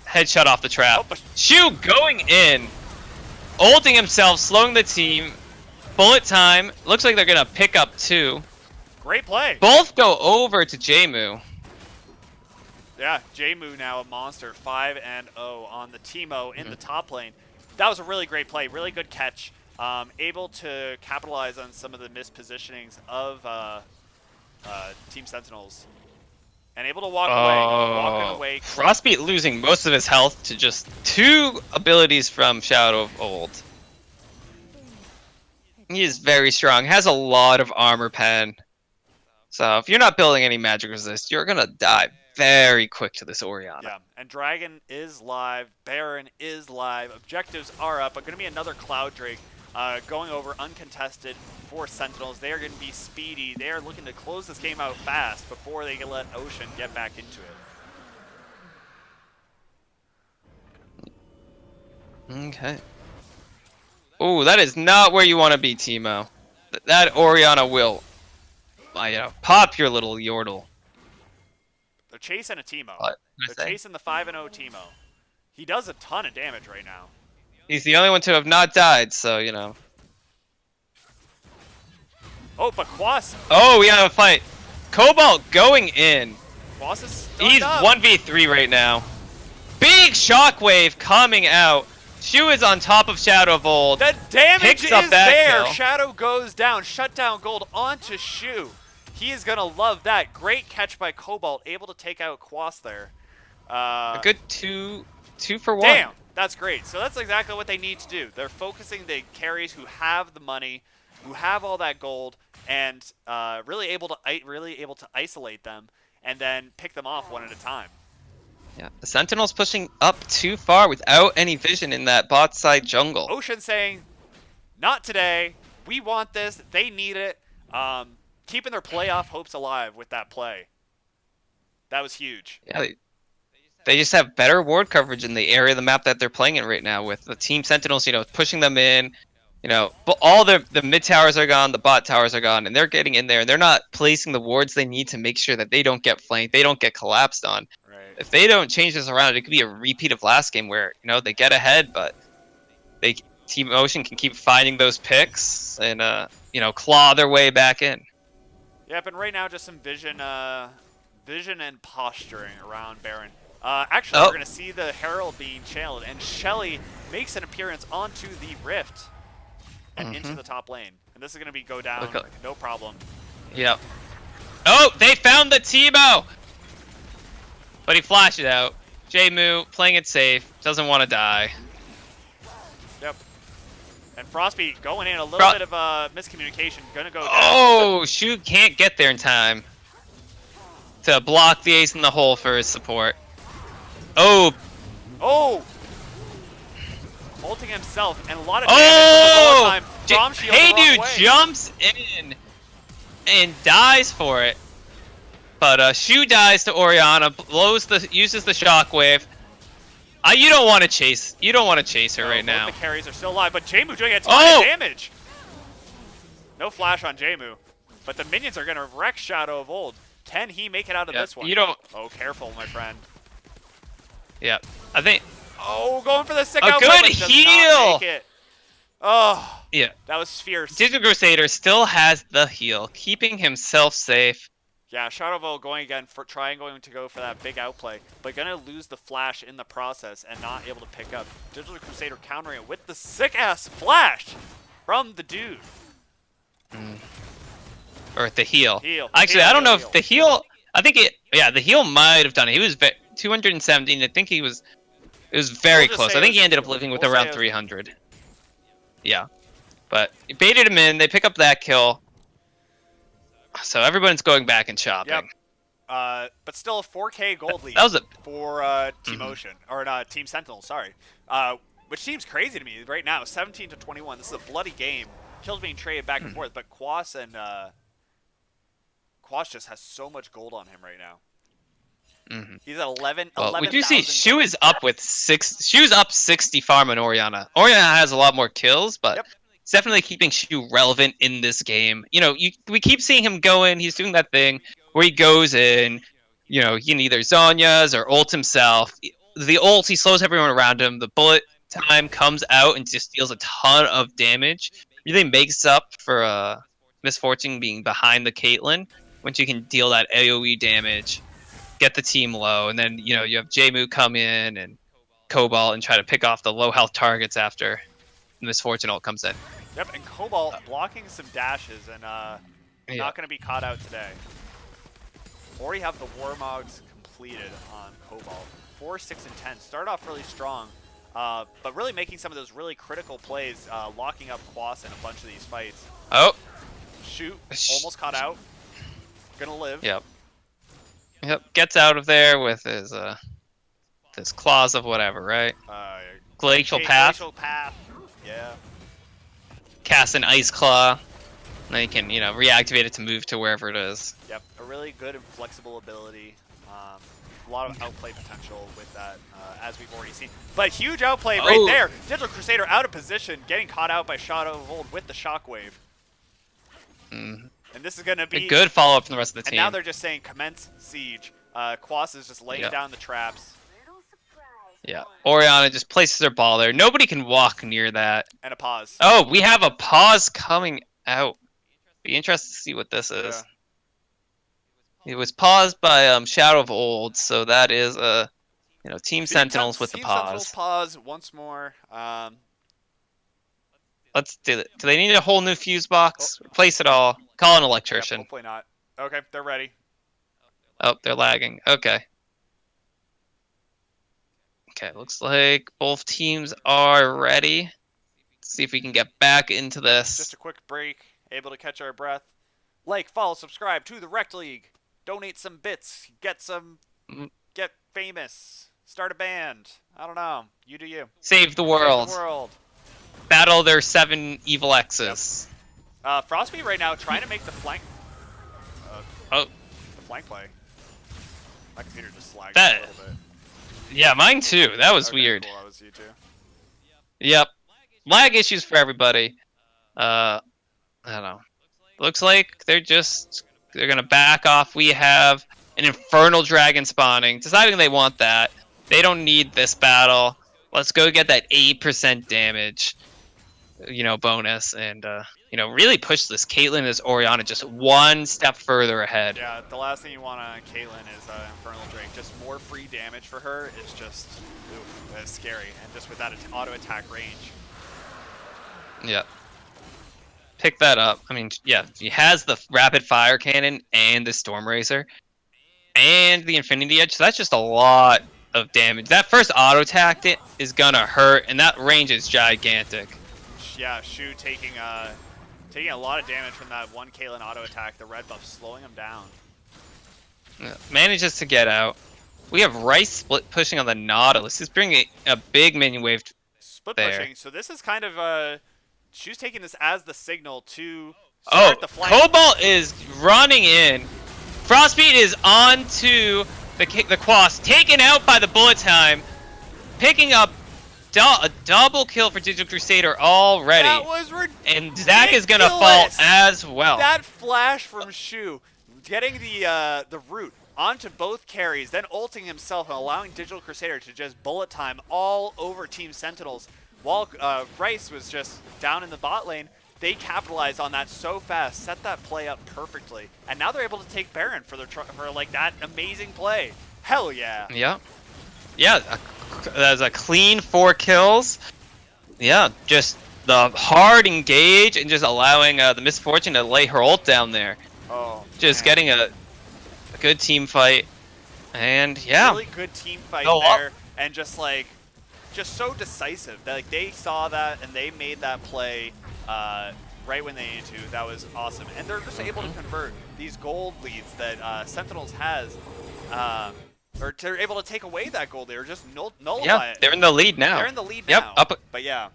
S2: headshot off the trap.
S1: Oh, but
S2: Shu going in, ulting himself, slowing the team. Bullet time. Looks like they're gonna pick up 2.
S1: great play.
S2: Both go over to Jmu.
S1: Yeah, Jmu now a monster, 5-0 on the Teemo in the top lane. That was a really great play, really good catch. Able to capitalize on some of the mispositionings of Team Sentinels. And able to walk away.
S2: Frostbeat losing most of his health to just 2 abilities from Shadow of Old. He is very strong, has a lot of armor pen. So if you're not building any magic resist, you're gonna die very quick to this Orianna.
S1: Yeah, and Dragon is live, Baron is live, objectives are up, but going to be another Cloud Drake going over uncontested for Sentinels. They are going to be speedy. They are looking to close this game out fast before they can let Ocean get back into it.
S2: Okay. Oh, that is not where you want to be, Teemo. That Orianna will, pop your little Yordle.
S1: They're chasing a Teemo.
S2: What?
S1: They're chasing the 5-0 Teemo. He does a ton of damage right now.
S2: He's the only one to have not died, so,
S1: Oh, but Quas.
S2: Oh, we have a fight. Cobalt going in.
S1: Quas is stunned
S2: He's
S1: up.
S2: 1v3 right now. Big shockwave coming out. Shu is on top of Shadow of Old.
S1: The damage
S2: Picks
S1: is
S2: up that
S1: there.
S2: kill.
S1: Shadow goes down. Shutdown gold onto Shu. He is going to love that. Great catch by Cobalt. Able to take out Quas there.
S2: A good two for 1.
S1: Damn. That's great. So that's exactly what they need to do. They're focusing the carries who have the money, who have all that gold, and really able to isolate them and then pick them off one at a time.
S2: Yeah, the Sentinel's pushing up too far without any vision in that bot side jungle.
S1: Ocean saying, not today. We want this. They need it. Keeping their playoff hopes alive with that play. That was huge.
S2: Yeah, they just have better ward coverage in the area of the map that they're playing in right now with the Team Sentinels, pushing them in. But all the mid towers are gone, the bot towers are gone, and they're getting in there, and they're not placing the wards they need to make sure that they don't get flanked, they don't get collapsed on.
S1: Right.
S2: If they don't change this around, it could be a repeat of last game where, they get ahead, but Team Ocean can keep finding those picks and, claw their way back in.
S1: Yep, and right now just some vision and posturing around Baron. Actually, we're going to see the Herald being channeled, and Shelly makes an appearance onto the Rift and into the top lane. And this is going to go down, no problem.
S2: Yep. Oh, they found the Teemo! But he flashed it out. Jmu playing it safe, doesn't want to die.
S1: Yep. And Frostbeat going in, a little bit of miscommunication, going to go down.
S2: Oh, Shu can't get there in time. to block the ace in the hole for his support. Oh,
S1: Oh! Ulting himself, and a lot of damage from the lower time. Bomb shield
S2: Hey
S1: the wrong
S2: dude
S1: way.
S2: jumps in and dies for it. But Shu dies to Orianna, uses the shockwave. You don't want to chase. You don't want to chase her
S1: No,
S2: right
S1: both
S2: now.
S1: the carries are still alive, but Jmu doing a ton
S2: Oh!
S1: of damage. No flash on Jmu, but the minions are gonna wreck Shadow of Old. Can he make it out of
S2: Yeah,
S1: this one?
S2: you don't.
S1: Oh, careful, my friend.
S2: Yeah, I think.
S1: Oh, going for the sick
S2: A
S1: outplay,
S2: good
S1: but does
S2: heal!
S1: not make it. Oh,
S2: Yeah,
S1: that was fierce.
S2: Digital Crusader still has the heal, keeping himself safe.
S1: Yeah, Shadow of Old going again for going to go for that big outplay, but gonna lose the flash in the process and not able to pick up. Digital Crusader countering it with the sick ass flash from the dude.
S2: Or the heal. Actually,
S1: Heal,
S2: I don't know
S1: heal.
S2: if the heal. I think it. Yeah, the heal might have done it. He was 217. I think he was. It was very
S1: We'll just
S2: close.
S1: say
S2: I think
S1: it
S2: he
S1: was
S2: ended up
S1: heal.
S2: living with
S1: We'll say
S2: around
S1: it was
S2: 300. Yeah, but he baited him in. They pick up that kill. So everyone's going back and shopping.
S1: Yep. But still a 4K gold lead
S2: That was a.
S1: for Team Ocean, or Team Sentinel, sorry. Which seems crazy to me right now, 17 to 21. This is a bloody game. Kills being traded back and forth, but Quas just has so much gold on him right now. He's at 11.
S2: Well,
S1: 11,
S2: we do see Shu is up with Shu's up 60 farm on Orianna. Orianna has a lot more kills, but
S1: Yep.
S2: it's definitely keeping Shu relevant in this game. You know, we keep seeing him go in. He's doing that thing where he goes in. You know, he can either Zonya's or ult himself. The ult, he slows everyone around him. The bullet time comes out and just deals a ton of damage. Really makes up for Misfortune being behind the Caitlyn when she can deal that AoE damage, get the team low, and then you have Jmu come in and Cobalt and try to pick off the low health targets after Misfortune ult comes in.
S1: Yep, and Cobalt blocking some dashes and not going to be caught out today. Already have the Warmogs completed on Cobalt. 4, 6, and 10. Start off really strong, but really making some of those really critical plays, locking up Quas in a bunch of these fights.
S2: Oh,
S1: Shoot, almost caught out. Gonna live.
S2: Yep. Gets out of there with his claws of whatever, right? Glacial Path.
S1: Glacial Path. Yeah.
S2: Cast an Ice Claw. Then he can, reactivate it to move to wherever it is.
S1: Yep. A really good and flexible ability. A lot of outplay potential with that, as we've already seen. But huge outplay right there. Digital Crusader out of position, getting caught out by Shadow of Old with the shockwave. And this is going to be
S2: a good follow-up from the rest of the team.
S1: And now they're just saying commence siege. Quas is just laying down the traps.
S2: Yeah. Orianna just places her ball there. Nobody can walk near that.
S1: And a pause.
S2: Oh, we have a pause coming out. Be interested to see what this is.
S1: Yeah.
S2: It was paused by Shadow of Old, so that is Team Sentinels with the pause.
S1: Sentinels pause once more.
S2: Let's do it. Do they need a whole new fuse box? Replace it all. Call an electrician.
S1: Hopefully not. Okay, they're ready.
S2: Oh, they're lagging. Okay. Okay, looks like both teams are ready. Let's see if we can get back into this.
S1: Just a quick break. Able to catch our breath. Like, follow, subscribe to the Rekt League. Donate some bits. Get famous. Start a band. I don't know. You do you.
S2: Save the world.
S1: Save the world.
S2: Battle their 7 evil X's.
S1: Yep. Frostbeat right now trying to make the flank. The flank play. My computer just lagged a little bit.
S2: Yeah, mine too. That was weird.
S1: Cool. That was you too.
S2: Yep. Lag issues for everybody. I don't know. Looks like they're gonna back off. We have an Infernal Dragon spawning, deciding they want that. They don't need this battle. Let's go get that 8% damage, bonus, and really push this Caitlyn as Orianna just one step further ahead.
S1: Yeah, the last thing you want on Caitlyn is Infernal Drake. Just more free damage for her is just that's scary, and just with that auto attack range.
S2: Yeah. Pick that up. I mean, yeah, he has the rapid fire cannon and the Storm Racer and the Infinity Edge. So that's just a lot of damage. That first auto attack is gonna hurt, and that range is gigantic.
S1: Yeah, Shu taking a lot of damage from that one Caitlyn auto attack. The red buff slowing him down.
S2: Manages to get out. We have Rice split pushing on the Nautilus. He's bringing a big minion wave
S1: Split
S2: there.
S1: pushing. So this is kind of Shu's taking this as the signal to
S2: Oh,
S1: start the flank.
S2: Cobalt is running in. Frostbeat is onto the Quas, taken out by the bullet time, picking up a double kill for Digital Crusader already.
S1: That was ridiculous.
S2: And Zach is gonna fall as well.
S1: That flash from Shu, getting the root onto both carries, then ulting himself and allowing Digital Crusader to just bullet time all over Team Sentinels. While Rice was just down in the bot lane, they capitalized on that so fast, set that play up perfectly, and now they're able to take Baron for like that amazing play. Hell yeah!
S2: Yeah, yeah. That's a clean 4 kills. Yeah, just the hard engage and just allowing the Misfortune to lay her ult down there.
S1: Oh,
S2: just
S1: man.
S2: getting a good team fight, and yeah,
S1: really good team fight
S2: Oh,
S1: there, and just so decisive. Like they saw that and they made that play right when they needed to. That was awesome, and they're just able to convert these gold leads that Sentinels has, or they're able to take away that gold. They were just nullify
S2: yeah,
S1: it.
S2: they're in the lead now.
S1: They're in the lead
S2: Yep,
S1: now.
S2: up
S1: But yeah,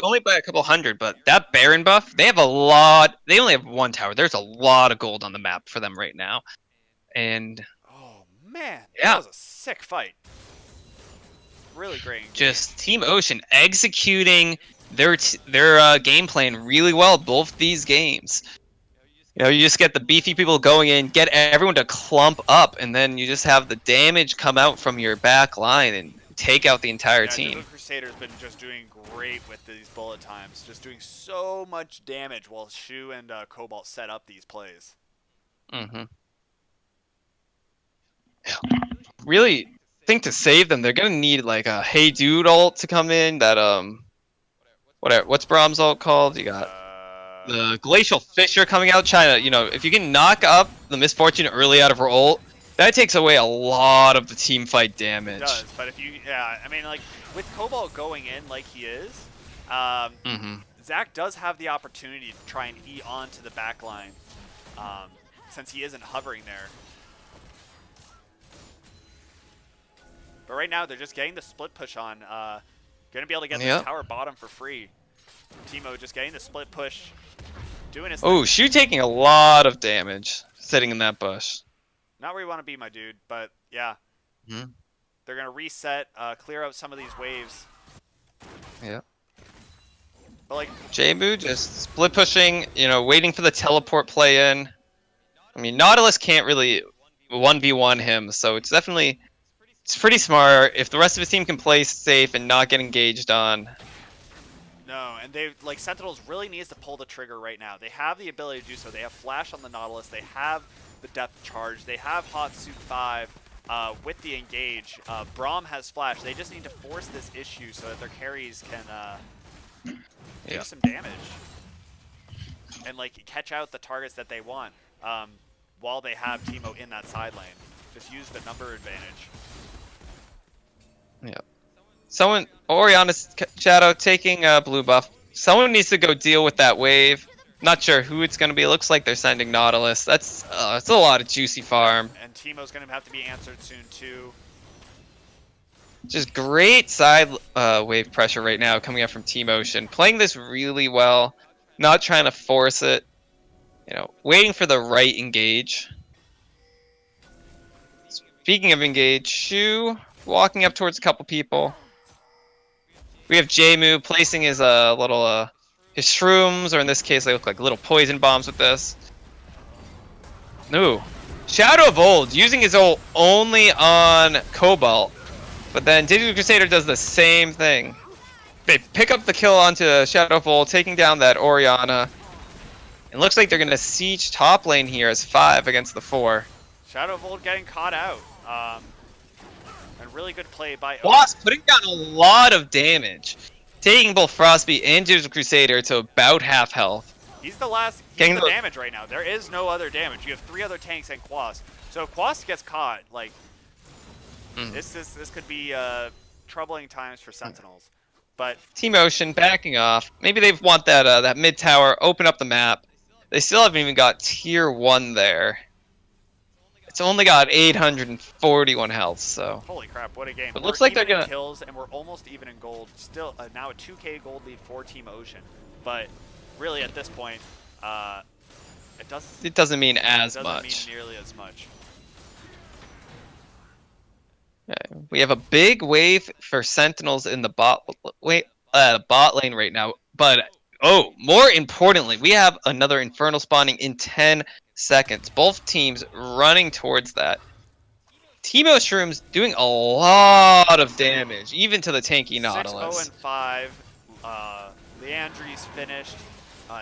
S2: only by a couple hundred, but that Baron buff, they have a lot. They only have 1 tower. There's a lot of gold on the map for them right now, and
S1: oh man,
S2: yeah,
S1: that was a sick fight. Really great engagement.
S2: just Team Ocean executing their game plan really well both these games. You know, you just get the beefy people going in, get everyone to clump up, and then you just have the damage come out from your back line and take out the entire team.
S1: The Crusader's been just doing great with these bullet times, just doing so much damage while Shu and Cobalt set up these plays.
S2: Mm-hmm. Really think to save them, they're gonna need like a Hey Dude ult to come in. That what's Brahms ult called? You got the Glacial Fisher coming out. China, you know, if you can knock up the Misfortune early out of her ult, that takes away a lot of the team fight damage.
S1: It does, but if you, yeah, I mean, like with Cobalt going in like he is, Zach does have the opportunity to try and E onto the back line, since he isn't hovering there. But right now, they're just getting the split push on. Going to be able to get this tower bottom for free. Teemo just getting the split push, doing his thing.
S2: Shu taking a lot of damage sitting in that bush.
S1: Not where you want to be, my dude, but yeah. They're going to reset, clear out some of these waves.
S2: Yeah.
S1: But like
S2: Jmu just split pushing, you know, waiting for the teleport play in. I mean, Nautilus can't really 1v1 him, so it's definitely... It's pretty smart if the rest of his team can play safe and not get engaged on.
S1: No, and they like Sentinels really needs to pull the trigger right now. They have the ability to do so. They have Flash on the Nautilus. They have the Depth Charge. They have Hot Suit 5 with the engage. Braum has Flash. They just need to force this issue so that their carries can do some damage and like catch out the targets that they want while they have Teemo in that side lane. Just use the number advantage.
S2: Yeah. Someone, Oriana's Shadow taking a blue buff. Someone needs to go deal with that wave. Not sure who it's going to be. It looks like they're sending Nautilus. That's a lot of juicy farm.
S1: And Teemo's going to have to be answered soon too.
S2: Just great side wave pressure right now coming out from Team Ocean. Playing this really well. Not trying to force it. You know, waiting for the right engage. Speaking of engage, Shu walking up towards a couple people. We have Jmu placing his little his shrooms, or in this case they look like little poison bombs with this. Ooh. Shadow of Old using his ult only on Cobalt, but then Digital Crusader does the same thing. They pick up the kill onto Shadow of Old, taking down that Oriana. It looks like they're gonna siege top lane here as 5 against the 4.
S1: Shadow of Old getting caught out. And really good play by
S2: Boss putting down a lot of damage, taking both Frostbeat and Digital Crusader to about half health.
S1: He's the last. He's the damage right now. There is no other damage. You have 3 other tanks and Quas. So if Quas gets caught, like this could be troubling times for Sentinels. But
S2: Team Ocean backing off. Maybe they want that that mid tower, open up the map. They still haven't even got tier 1 there. It's only got 841 health, so
S1: Holy crap, what a game.
S2: it
S1: We're
S2: looks like they're
S1: even in
S2: gonna.
S1: kills, and we're almost even in gold. Still, now a 2k gold lead for Team Ocean. But really, at this point, it
S2: It doesn't mean as
S1: doesn't
S2: much.
S1: mean nearly as much.
S2: Okay. We have a big wave for Sentinels in the bot lane right now. But more importantly, we have another Infernal spawning in 10 seconds. Both teams running towards that. Teemo Shrooms doing a lot of damage, even to the tanky
S1: 6-0
S2: Nautilus.
S1: and 5. Leandri's finished.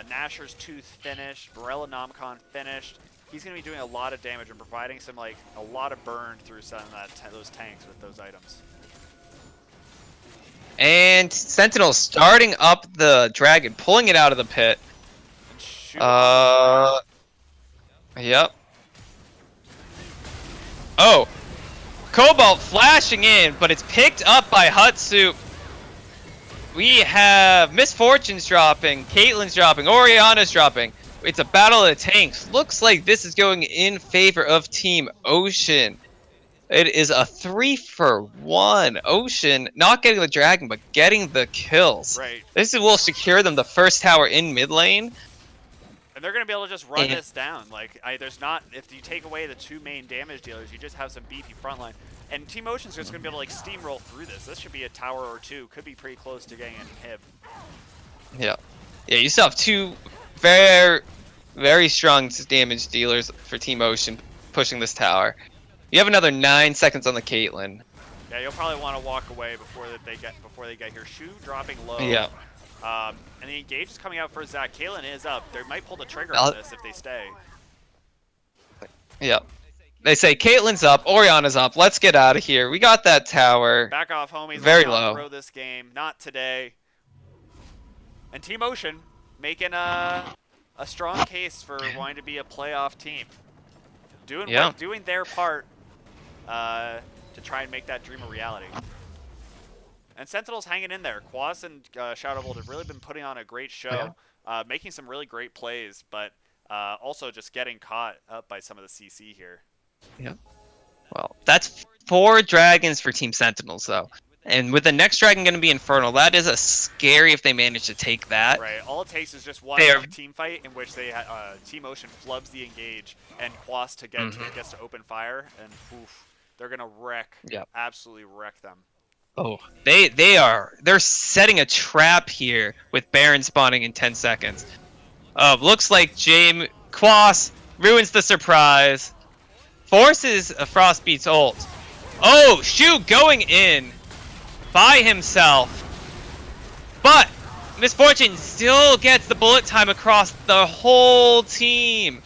S1: Nasher's Tooth finished. Barella Nomcon finished. He's going to be doing a lot of damage and providing some a lot of burn through some of those tanks with those items.
S2: And Sentinel starting up the dragon, pulling it out of the pit.
S1: And shoot.
S2: Yep. Oh, Cobalt flashing in, but it's picked up by Hutsu. We have Misfortune's dropping, Caitlyn's dropping, Oriana's dropping. It's a battle of the tanks. Looks like this is going in favor of Team Ocean. It is a 3-for-1. Ocean not getting the dragon, but getting the kills.
S1: Right.
S2: This will secure them the first tower in mid lane.
S1: And they're going to be able to just run this down. Like, there's not, if you take away the two main damage dealers, you just have some beefy frontline. And Team Ocean's just going to be able to, steamroll through this. This should be a tower or two. Could be pretty close to getting an inhib.
S2: Yeah. Yeah, you still have two very, very strong damage dealers for Team Ocean pushing this tower. You have another 9 seconds on the Caitlyn.
S1: Yeah, you'll probably want to walk away before they get here. Shu dropping low.
S2: Yeah.
S1: And the engage is coming out for Zach. Caitlyn is up. They might pull the trigger on this if they stay.
S2: Yeah. They say Caitlyn's up, Oriana's up. Let's get out of here. We got that tower.
S1: Back off, homies.
S2: Very
S1: Let's not
S2: low.
S1: throw this game. Not today. And Team Ocean making a strong case for wanting to be a playoff team. Doing their part to try and make that dream a reality. And Sentinel's hanging in there. Quas and Shadowbolt have really been putting on a great show, making some really great plays, but also just getting caught up by some of the CC here.
S2: Yeah. Well, that's 4 dragons for Team Sentinels, though. And with the next dragon going to be Infernal, that is a scary if they manage to take that.
S1: Right. All it takes is just one team fight in which they Team Ocean flubs the engage and Quas gets to open fire, and oof, they're gonna absolutely wreck them.
S2: Oh, they're setting a trap here with Baron spawning in 10 seconds. Looks like Quas ruins the surprise, forces a Frostbeat's ult. Oh, Shu going in by himself, but Misfortune still gets the bullet time across the whole team,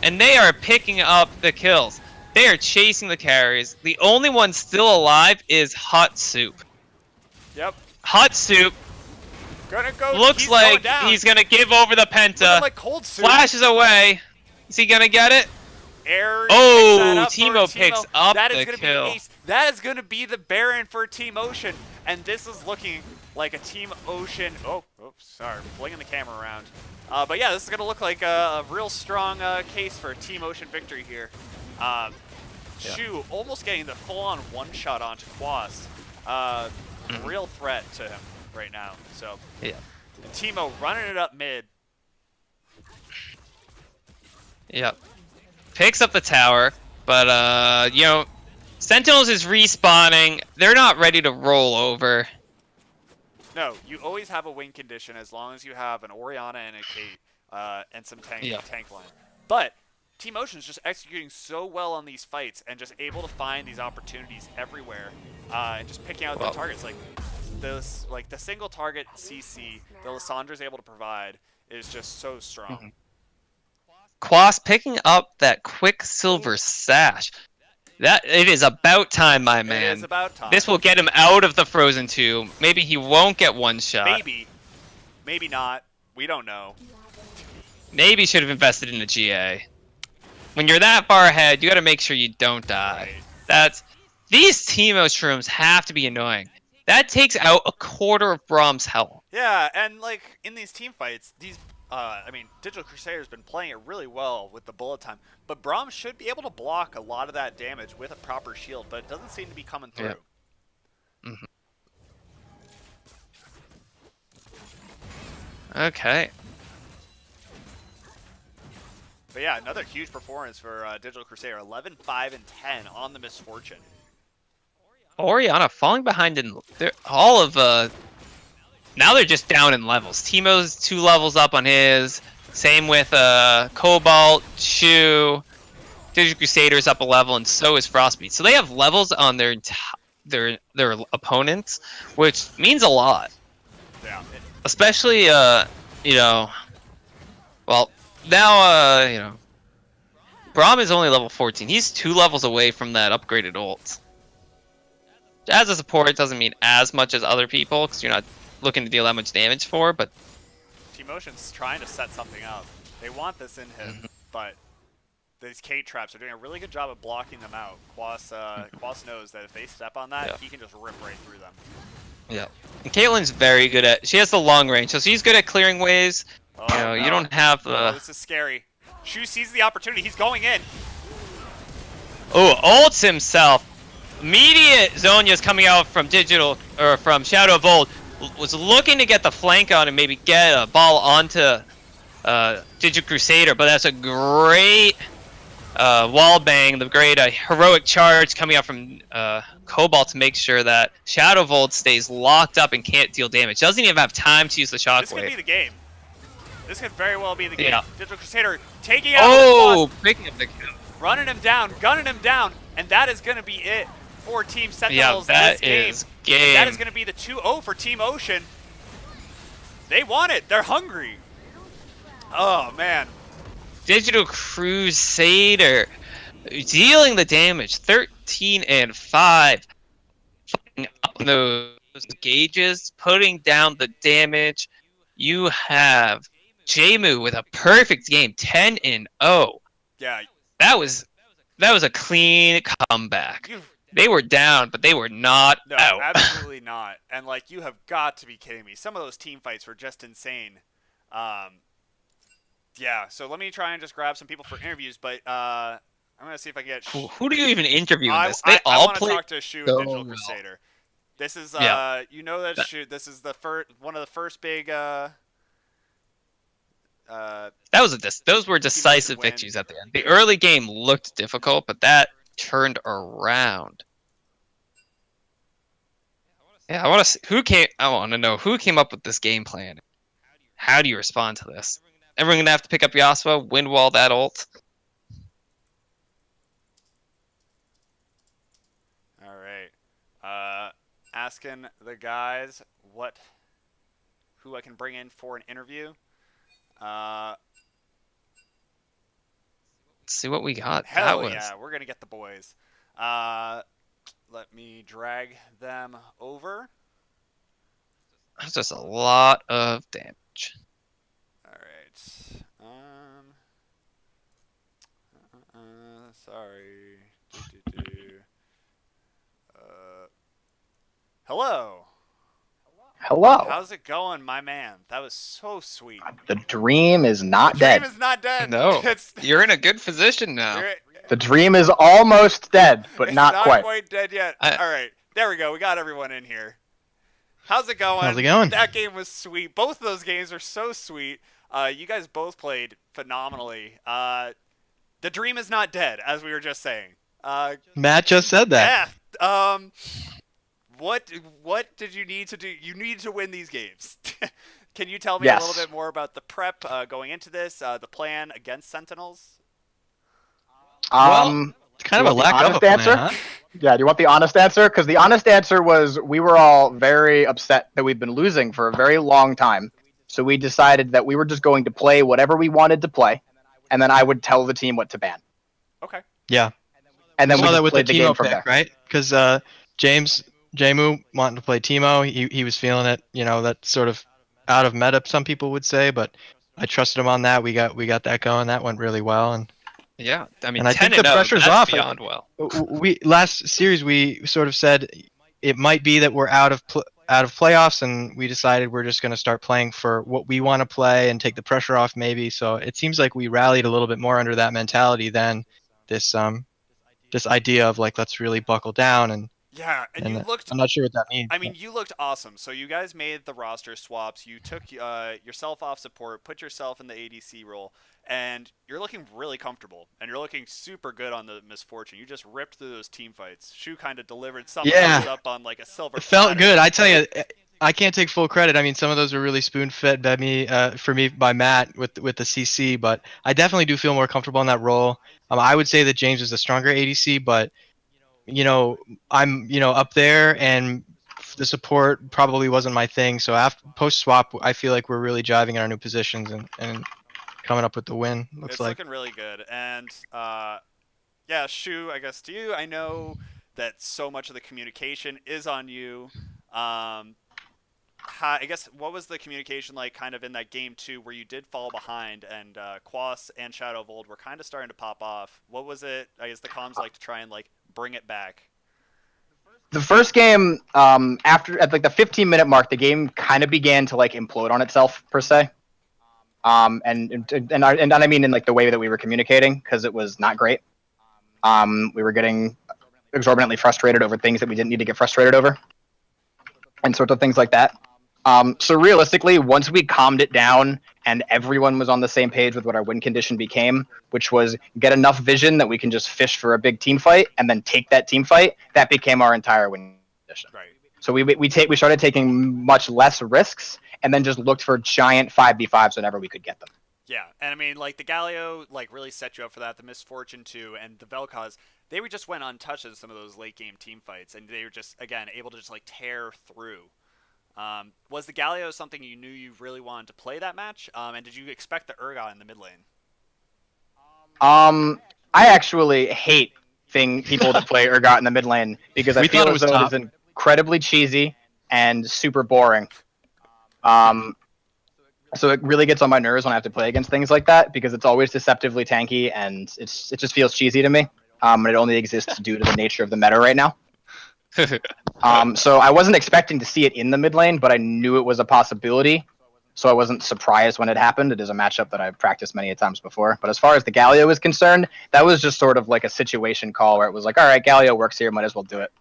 S2: and they are picking up the kills. They are chasing the carries. The only one still alive is Hot Soup.
S1: Yep.
S2: Hot Soup looks like he's gonna give over the Penta.
S1: Like Cold Soup.
S2: Flashes away. Is he gonna get it? Teemo picks up the kill.
S1: Be ace. That is going to be the Baron for Team Ocean. And this is looking like a Team Ocean. Oh, sorry. Flinging the camera around. But yeah, this is going to look like a real strong case for Team Ocean victory here. Shu almost getting the full-on one-shot onto Quas. Real threat to him right now. So, and Teemo running it up mid.
S2: Yep. Picks up the tower, but Sentinels is respawning. They're not ready to roll over.
S1: No, you always have a win condition as long as you have an Oriana and a Kate and some tank line. But Team Ocean's just executing so well on these fights and just able to find these opportunities everywhere and just picking out the targets. Like the single target CC that Lissandra's able to provide is just so strong.
S2: Quas picking up that Quicksilver sash. It is about time, my man.
S1: It is about time.
S2: This will get him out of the Frozen 2. Maybe he won't get one shot.
S1: Maybe not. We don't know.
S2: Maybe should have invested in a GA. When you're that far ahead, you got to make sure you don't die.
S1: Right.
S2: These Teemo shrooms have to be annoying. That takes out a quarter of Brahm's health.
S1: Yeah, and like in these team fights, these I mean, Digital Crusader's been playing it really well with the bullet time, but Braum should be able to block a lot of that damage with a proper shield, but it doesn't seem to be coming through.
S2: Yeah. Mm-hmm. Okay.
S1: But yeah, another huge performance for Digital Crusader. 11, 5, and 10 on the Misfortune.
S2: Oriana falling behind in all of now they're just down in levels. Teemo's 2 levels up on his. Same with Cobalt, Shu. Digital Crusader's up a level, and so is Frostbeat. So they have levels on their opponents, which means a lot.
S1: Yeah.
S2: Especially you know, well, now you know, Braum is only level 14. He's 2 levels away from that upgraded ult. As a support, it doesn't mean as much as other people, because you're not looking to deal that much damage for, but
S1: T-Motion's trying to set something up. They want this in him, but these Kate traps are doing a really good job of blocking them out. Quas knows that if they step on that, he can just rip right through them.
S2: yeah. And Caitlyn's very good at. She has the long range, so she's good at clearing waves.
S1: Oh,
S2: You know,
S1: no.
S2: you don't have
S1: Oh, this is scary. Shu sees the opportunity. He's going in.
S2: Oh, ults himself. Immediate Zonya's coming out from Digital or from Shadow of Old. Was looking to get the flank on and maybe get a ball onto Digital Crusader, but that's a great wall bang, the great heroic charge coming out from Cobalt to make sure that Shadow of Old stays locked up and can't deal damage. Doesn't even have time to use the
S1: This could be
S2: shockwave.
S1: the game. This could very well be the game.
S2: Yeah.
S1: Digital Crusader taking out
S2: Oh,
S1: Quas,
S2: picking up the kill.
S1: running him down, gunning him down, and that is going to be it for Team
S2: Yeah,
S1: Sentinels
S2: that
S1: this game.
S2: is game.
S1: That is going to be the 2-0 for Team Ocean. They want it. They're hungry. Oh, man.
S2: Digital Crusader dealing the damage, 13 and 5, fucking up those gauges, putting down the damage. You have Jmu with a perfect game, 10 and 0.
S1: Yeah.
S2: That was a clean comeback. They were down, but they were not
S1: No,
S2: out.
S1: absolutely not. And, like, you have got to be kidding me. Some of those team fights were just insane. Yeah, so let me try and just grab some people for interviews, but I'm going to see if I can get...
S2: Who do you even interview in this?
S1: I
S2: They all
S1: want to
S2: play.
S1: talk to Shu
S2: so
S1: and Digital
S2: well.
S1: Crusader. This is,
S2: Yeah.
S1: you know that Shu, this is the one of the first big,
S2: Those were decisive
S1: win.
S2: victories at the end. The early game looked difficult, but that turned around. Yeah, I want to know who came up with this game plan. How do you respond to this? Everyone gonna have to pick up Yasuo, wind wall that ult.
S1: all right. Asking the guys who I can bring in for an interview.
S2: Let's see what we got.
S1: Hell yeah, we're going to get the boys. Let me drag them over.
S2: That's just a lot of damage.
S1: All right. Sorry. Hello.
S5: Hello.
S1: How's it going, my man? That was so sweet.
S5: The dream is not
S1: The
S5: dead.
S1: dream is not dead.
S2: No,
S1: It's,
S2: you're in a good position now.
S5: The dream is almost dead, but
S1: it's
S5: not quite.
S1: dead yet.
S2: I-
S1: All right. There we go. We got everyone in here. How's it going?
S6: How's it going?
S1: That game was sweet. Both of those games are so sweet. You guys both played phenomenally. The dream is not dead, as we were just saying.
S6: Matt just said that.
S1: Yeah. What did you need to do? You need to win these games. Can you tell me a
S5: Yes.
S1: little bit more about the prep going into this, the plan against Sentinels?
S6: It's kind of a
S5: you want the
S6: lack of a
S5: honest
S6: plan,
S5: answer?
S6: huh?
S5: Yeah, do you want the honest answer? Because the honest answer was we were all very upset that we've been losing for a very long time. So we decided that we were just going to play whatever we wanted to play, and then I would tell the team what to ban.
S1: Okay.
S6: Yeah.
S5: And then
S6: We
S5: we
S6: saw
S5: just
S6: that with
S5: played
S6: the
S5: the game
S6: Teemo
S5: from
S6: pick,
S5: there.
S6: right? Because Jmu wanting to play Teemo, he was feeling it. You know, that sort of out of meta, some people would say, but I trusted him on that. We got that going. That went really well, and
S2: Yeah, I mean,
S6: And I
S2: 10
S6: think the
S2: and 0,
S6: pressure's
S2: that's
S6: off.
S2: beyond well.
S6: we last series we sort of said it might be that we're out out of playoffs, and we decided we're just going to start playing for what we want to play and take the pressure off, maybe. So it seems like we rallied a little bit more under that mentality than this this idea of like let's really buckle down
S1: Yeah, and you
S6: and
S1: looked.
S6: I'm not sure what that means.
S1: I mean, you looked awesome. So you guys made the roster swaps. You took yourself off support, put yourself in the ADC role, and you're looking really comfortable. And you're looking super good on the Misfortune. You just ripped through those team fights. Shu kind of delivered some of
S6: Yeah.
S1: those up on like a silver
S6: It felt
S1: platter.
S6: good. I tell you, I can't take full credit. I mean, some of those were really spoon-fed by me, for me by Matt with the CC, but I definitely do feel more comfortable in that role. I would say that James is a stronger ADC, but I'm up there, and the support probably wasn't my thing. So after post swap, I feel like we're really jiving in our new positions and coming up with the win. Looks
S1: It's
S6: like.
S1: looking really good. And yeah, Shu, I guess to you, I know that so much of the communication is on you. I guess what was the communication like kind of in that game 2 where you did fall behind and Quas and Shadow of Old were kind of starting to pop off? What was it, I guess, the comms like to try and like bring it back?
S5: The first game, after at like the 15-minute mark, the game kind of began to like implode on itself per se. And I mean in like the way that we were communicating, because it was not great. We were getting exorbitantly frustrated over things that we didn't need to get frustrated over, and sorts of things like that. So realistically, once we calmed it down and everyone was on the same page with what our win condition became, which was get enough vision that we can just fish for a big team fight and then take that team fight, that became our entire win condition.
S1: Right.
S5: So we started taking much less risks and then just looked for giant 5v5s whenever we could get them.
S1: Yeah, and I mean, like, the Galio, like, really set you up for that. The Misfortune, too, and the Vel'Koz, they were just went untouched in some of those late-game team fights, and they were just, again, able to just, like, tear through. Was the Galio something you knew you really wanted to play that match? And did you expect the Urgot in the mid lane?
S5: I actually hate people that play Urgot in the mid lane because I
S6: We
S5: feel
S6: thought it
S5: as
S6: was
S5: though it
S6: top.
S5: is incredibly cheesy and super boring. So it really gets on my nerves when I have to play against things like that because it's always deceptively tanky and it just feels cheesy to me. And it only exists due to the nature of the meta right now. So I wasn't expecting to see it in the mid lane, but I knew it was a possibility. So I wasn't surprised when it happened. It is a matchup that I've practiced many times before. But as far as the Galio is concerned, that was just sort of like a situation call where it was like, all right, Galio works here, might as well do it.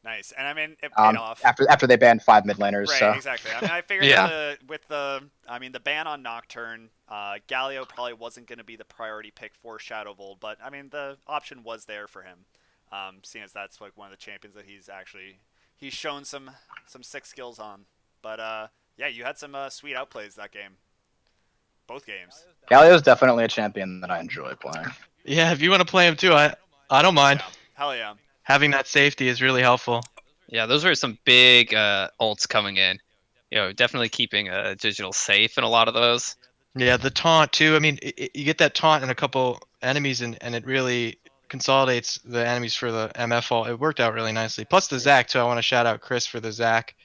S1: Nice, and I mean, it paid off.
S5: After they banned 5 mid laners.
S1: Right,
S5: So.
S1: exactly. I mean, I figured
S2: Yeah.
S1: the ban on Nocturne, Galio probably wasn't going to be the priority pick for Shadow of Old, but I mean, the option was there for him, seeing as that's like one of the champions that he's shown some sick skills on. But yeah, you had some sweet outplays that game, both games.
S5: Galio's definitely a champion that I enjoy playing.
S6: Yeah, if you want to play him too, I don't mind.
S1: Yeah. Hell yeah.
S6: Having that safety is really helpful.
S2: Yeah, those were some big ults coming in. Definitely keeping digital safe in a lot of those.
S6: Yeah, the taunt too. I mean, you get that taunt in a couple enemies, and it really consolidates the enemies for the MF ult. It worked out really nicely. Plus the Zac too. I want to shout out Chris for the Zac.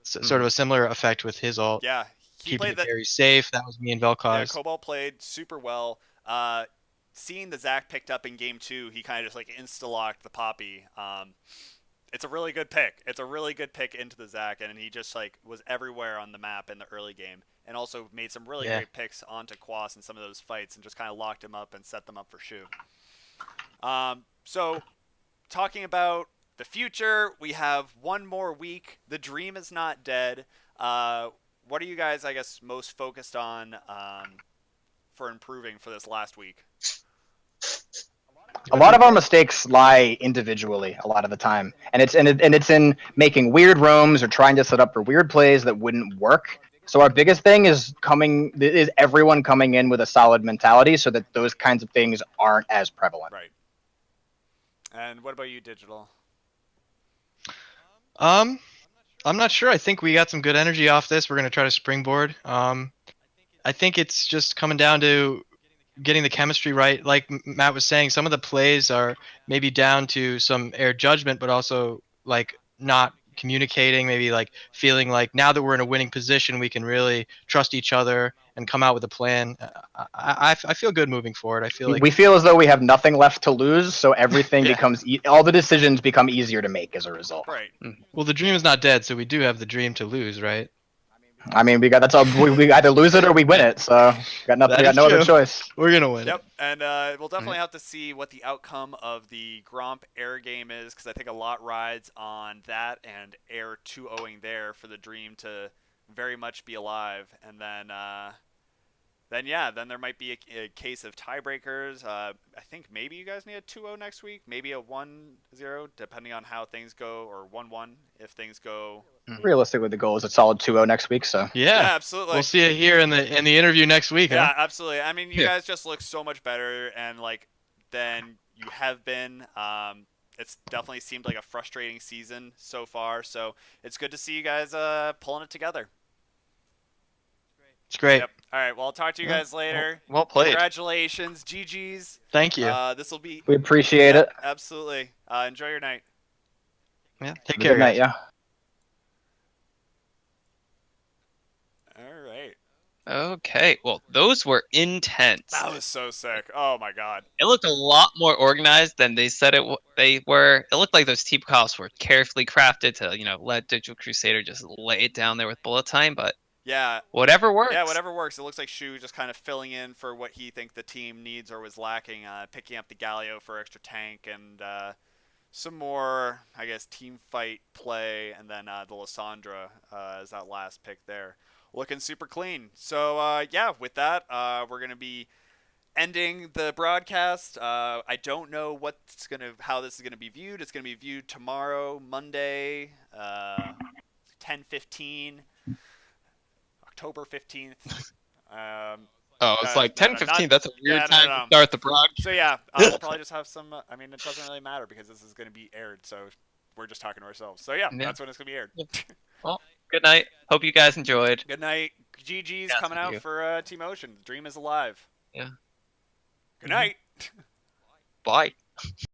S6: Sort of a similar effect with his ult.
S1: Yeah, he
S6: Keeping
S1: played
S6: it
S1: that.
S6: very safe. That was me and
S1: Yeah,
S6: Vel'Koz.
S1: Cobalt played super well. Seeing the Zac picked up in game 2, he kind of just like insta-locked the Poppy. It's a really good pick. It's a really good pick into the Zac, and he just like was everywhere on the map in the early game, and also made some really great picks onto Quas in some of those fights, and just kind of locked him up and set them up for Shu. So, talking about the future, we have one more week. The dream is not dead. What are you guys, I guess, most focused on for improving for this last week?
S5: A lot of our mistakes lie individually a lot of the time, and it's in making weird roams or trying to set up for weird plays that wouldn't work. So our biggest thing is everyone coming in with a solid mentality, so that those kinds of things aren't as prevalent.
S1: Right. And what about you, Digital?
S6: I'm not sure. I think we got some good energy off this. We're gonna try to springboard. I think it's just coming down to getting the chemistry right. Like Matt was saying, some of the plays are maybe down to some air judgment, but also like not communicating, maybe like feeling like now that we're in a winning position, we can really trust each other and come out with a plan. I feel good moving forward. I feel like
S5: We feel as though we have nothing left to lose, so everything
S6: Yeah.
S5: becomes all the decisions become easier to make as a result.
S1: Right.
S6: well, the dream is not dead, so we do have the dream to lose, right?
S5: I mean, that's all. We either lose it or we win it. So we got nothing.
S6: That
S5: We got
S6: is
S5: no other
S6: true.
S5: choice.
S6: We're gonna win.
S1: Yep, and we'll definitely have to see what the outcome of the Gromp Air game is, because I think a lot rides on that and Air 2-0ing there for the Dream to very much be alive, and then there might be a case of tiebreakers. I think maybe you guys need a 2-0 next week, maybe a 1-0, depending on how things go, or 1-1 if things go.
S5: Realistically, the goal is a solid 2-0 next week. So
S6: Yeah,
S1: absolutely.
S6: we'll see it here in the interview next week.
S1: Yeah,
S6: Huh?
S1: absolutely. I mean, you
S6: Yeah.
S1: guys just look so much better and than you have been. It's definitely seemed like a frustrating season so far. So it's good to see you guys pulling it together.
S6: It's great.
S1: Yep. All right. Well, I'll talk to you guys later.
S2: Well played.
S1: Congratulations, GG's.
S6: Thank you.
S1: This will be.
S5: we appreciate
S1: Yeah,
S5: it.
S1: absolutely. Enjoy your night.
S6: Yeah, take
S5: Have a
S6: care,
S5: good night.
S6: guys.
S5: Yeah.
S1: All right.
S2: Okay, well, those were intense.
S1: That was so sick. Oh my god.
S2: It looked a lot more organized than they said they were. It looked like those team calls were carefully crafted to, let Digital Crusader just lay it down there with bullet time, but
S1: Yeah.
S2: whatever works.
S1: Yeah, whatever works. It looks like Shu just kind of filling in for what he thinks the team needs or was lacking, picking up the Galio for extra tank and some more, I guess, team fight play, and then the Lysandra as that last pick there. Looking super clean. So, with that, we're going to be ending the broadcast. I don't know how this is going to be viewed. It's going to be viewed tomorrow, Monday, 10:15. October 15th.
S2: Oh, it's like
S1: no,
S2: 10:15. That's a weird
S1: yeah,
S2: time
S1: no.
S2: to start the broadcast.
S1: So yeah, we'll probably just have some. I mean, it doesn't really matter because this is going to be aired, so we're just talking to ourselves. So yeah,
S2: Yeah.
S1: that's when it's going to be aired.
S2: Well, good night. Hope you guys enjoyed.
S1: Good night. GG's
S2: Yeah,
S1: coming
S2: thank
S1: out
S2: you.
S1: for Team Ocean. The dream is alive.
S2: Yeah.
S1: Good night.
S2: Bye.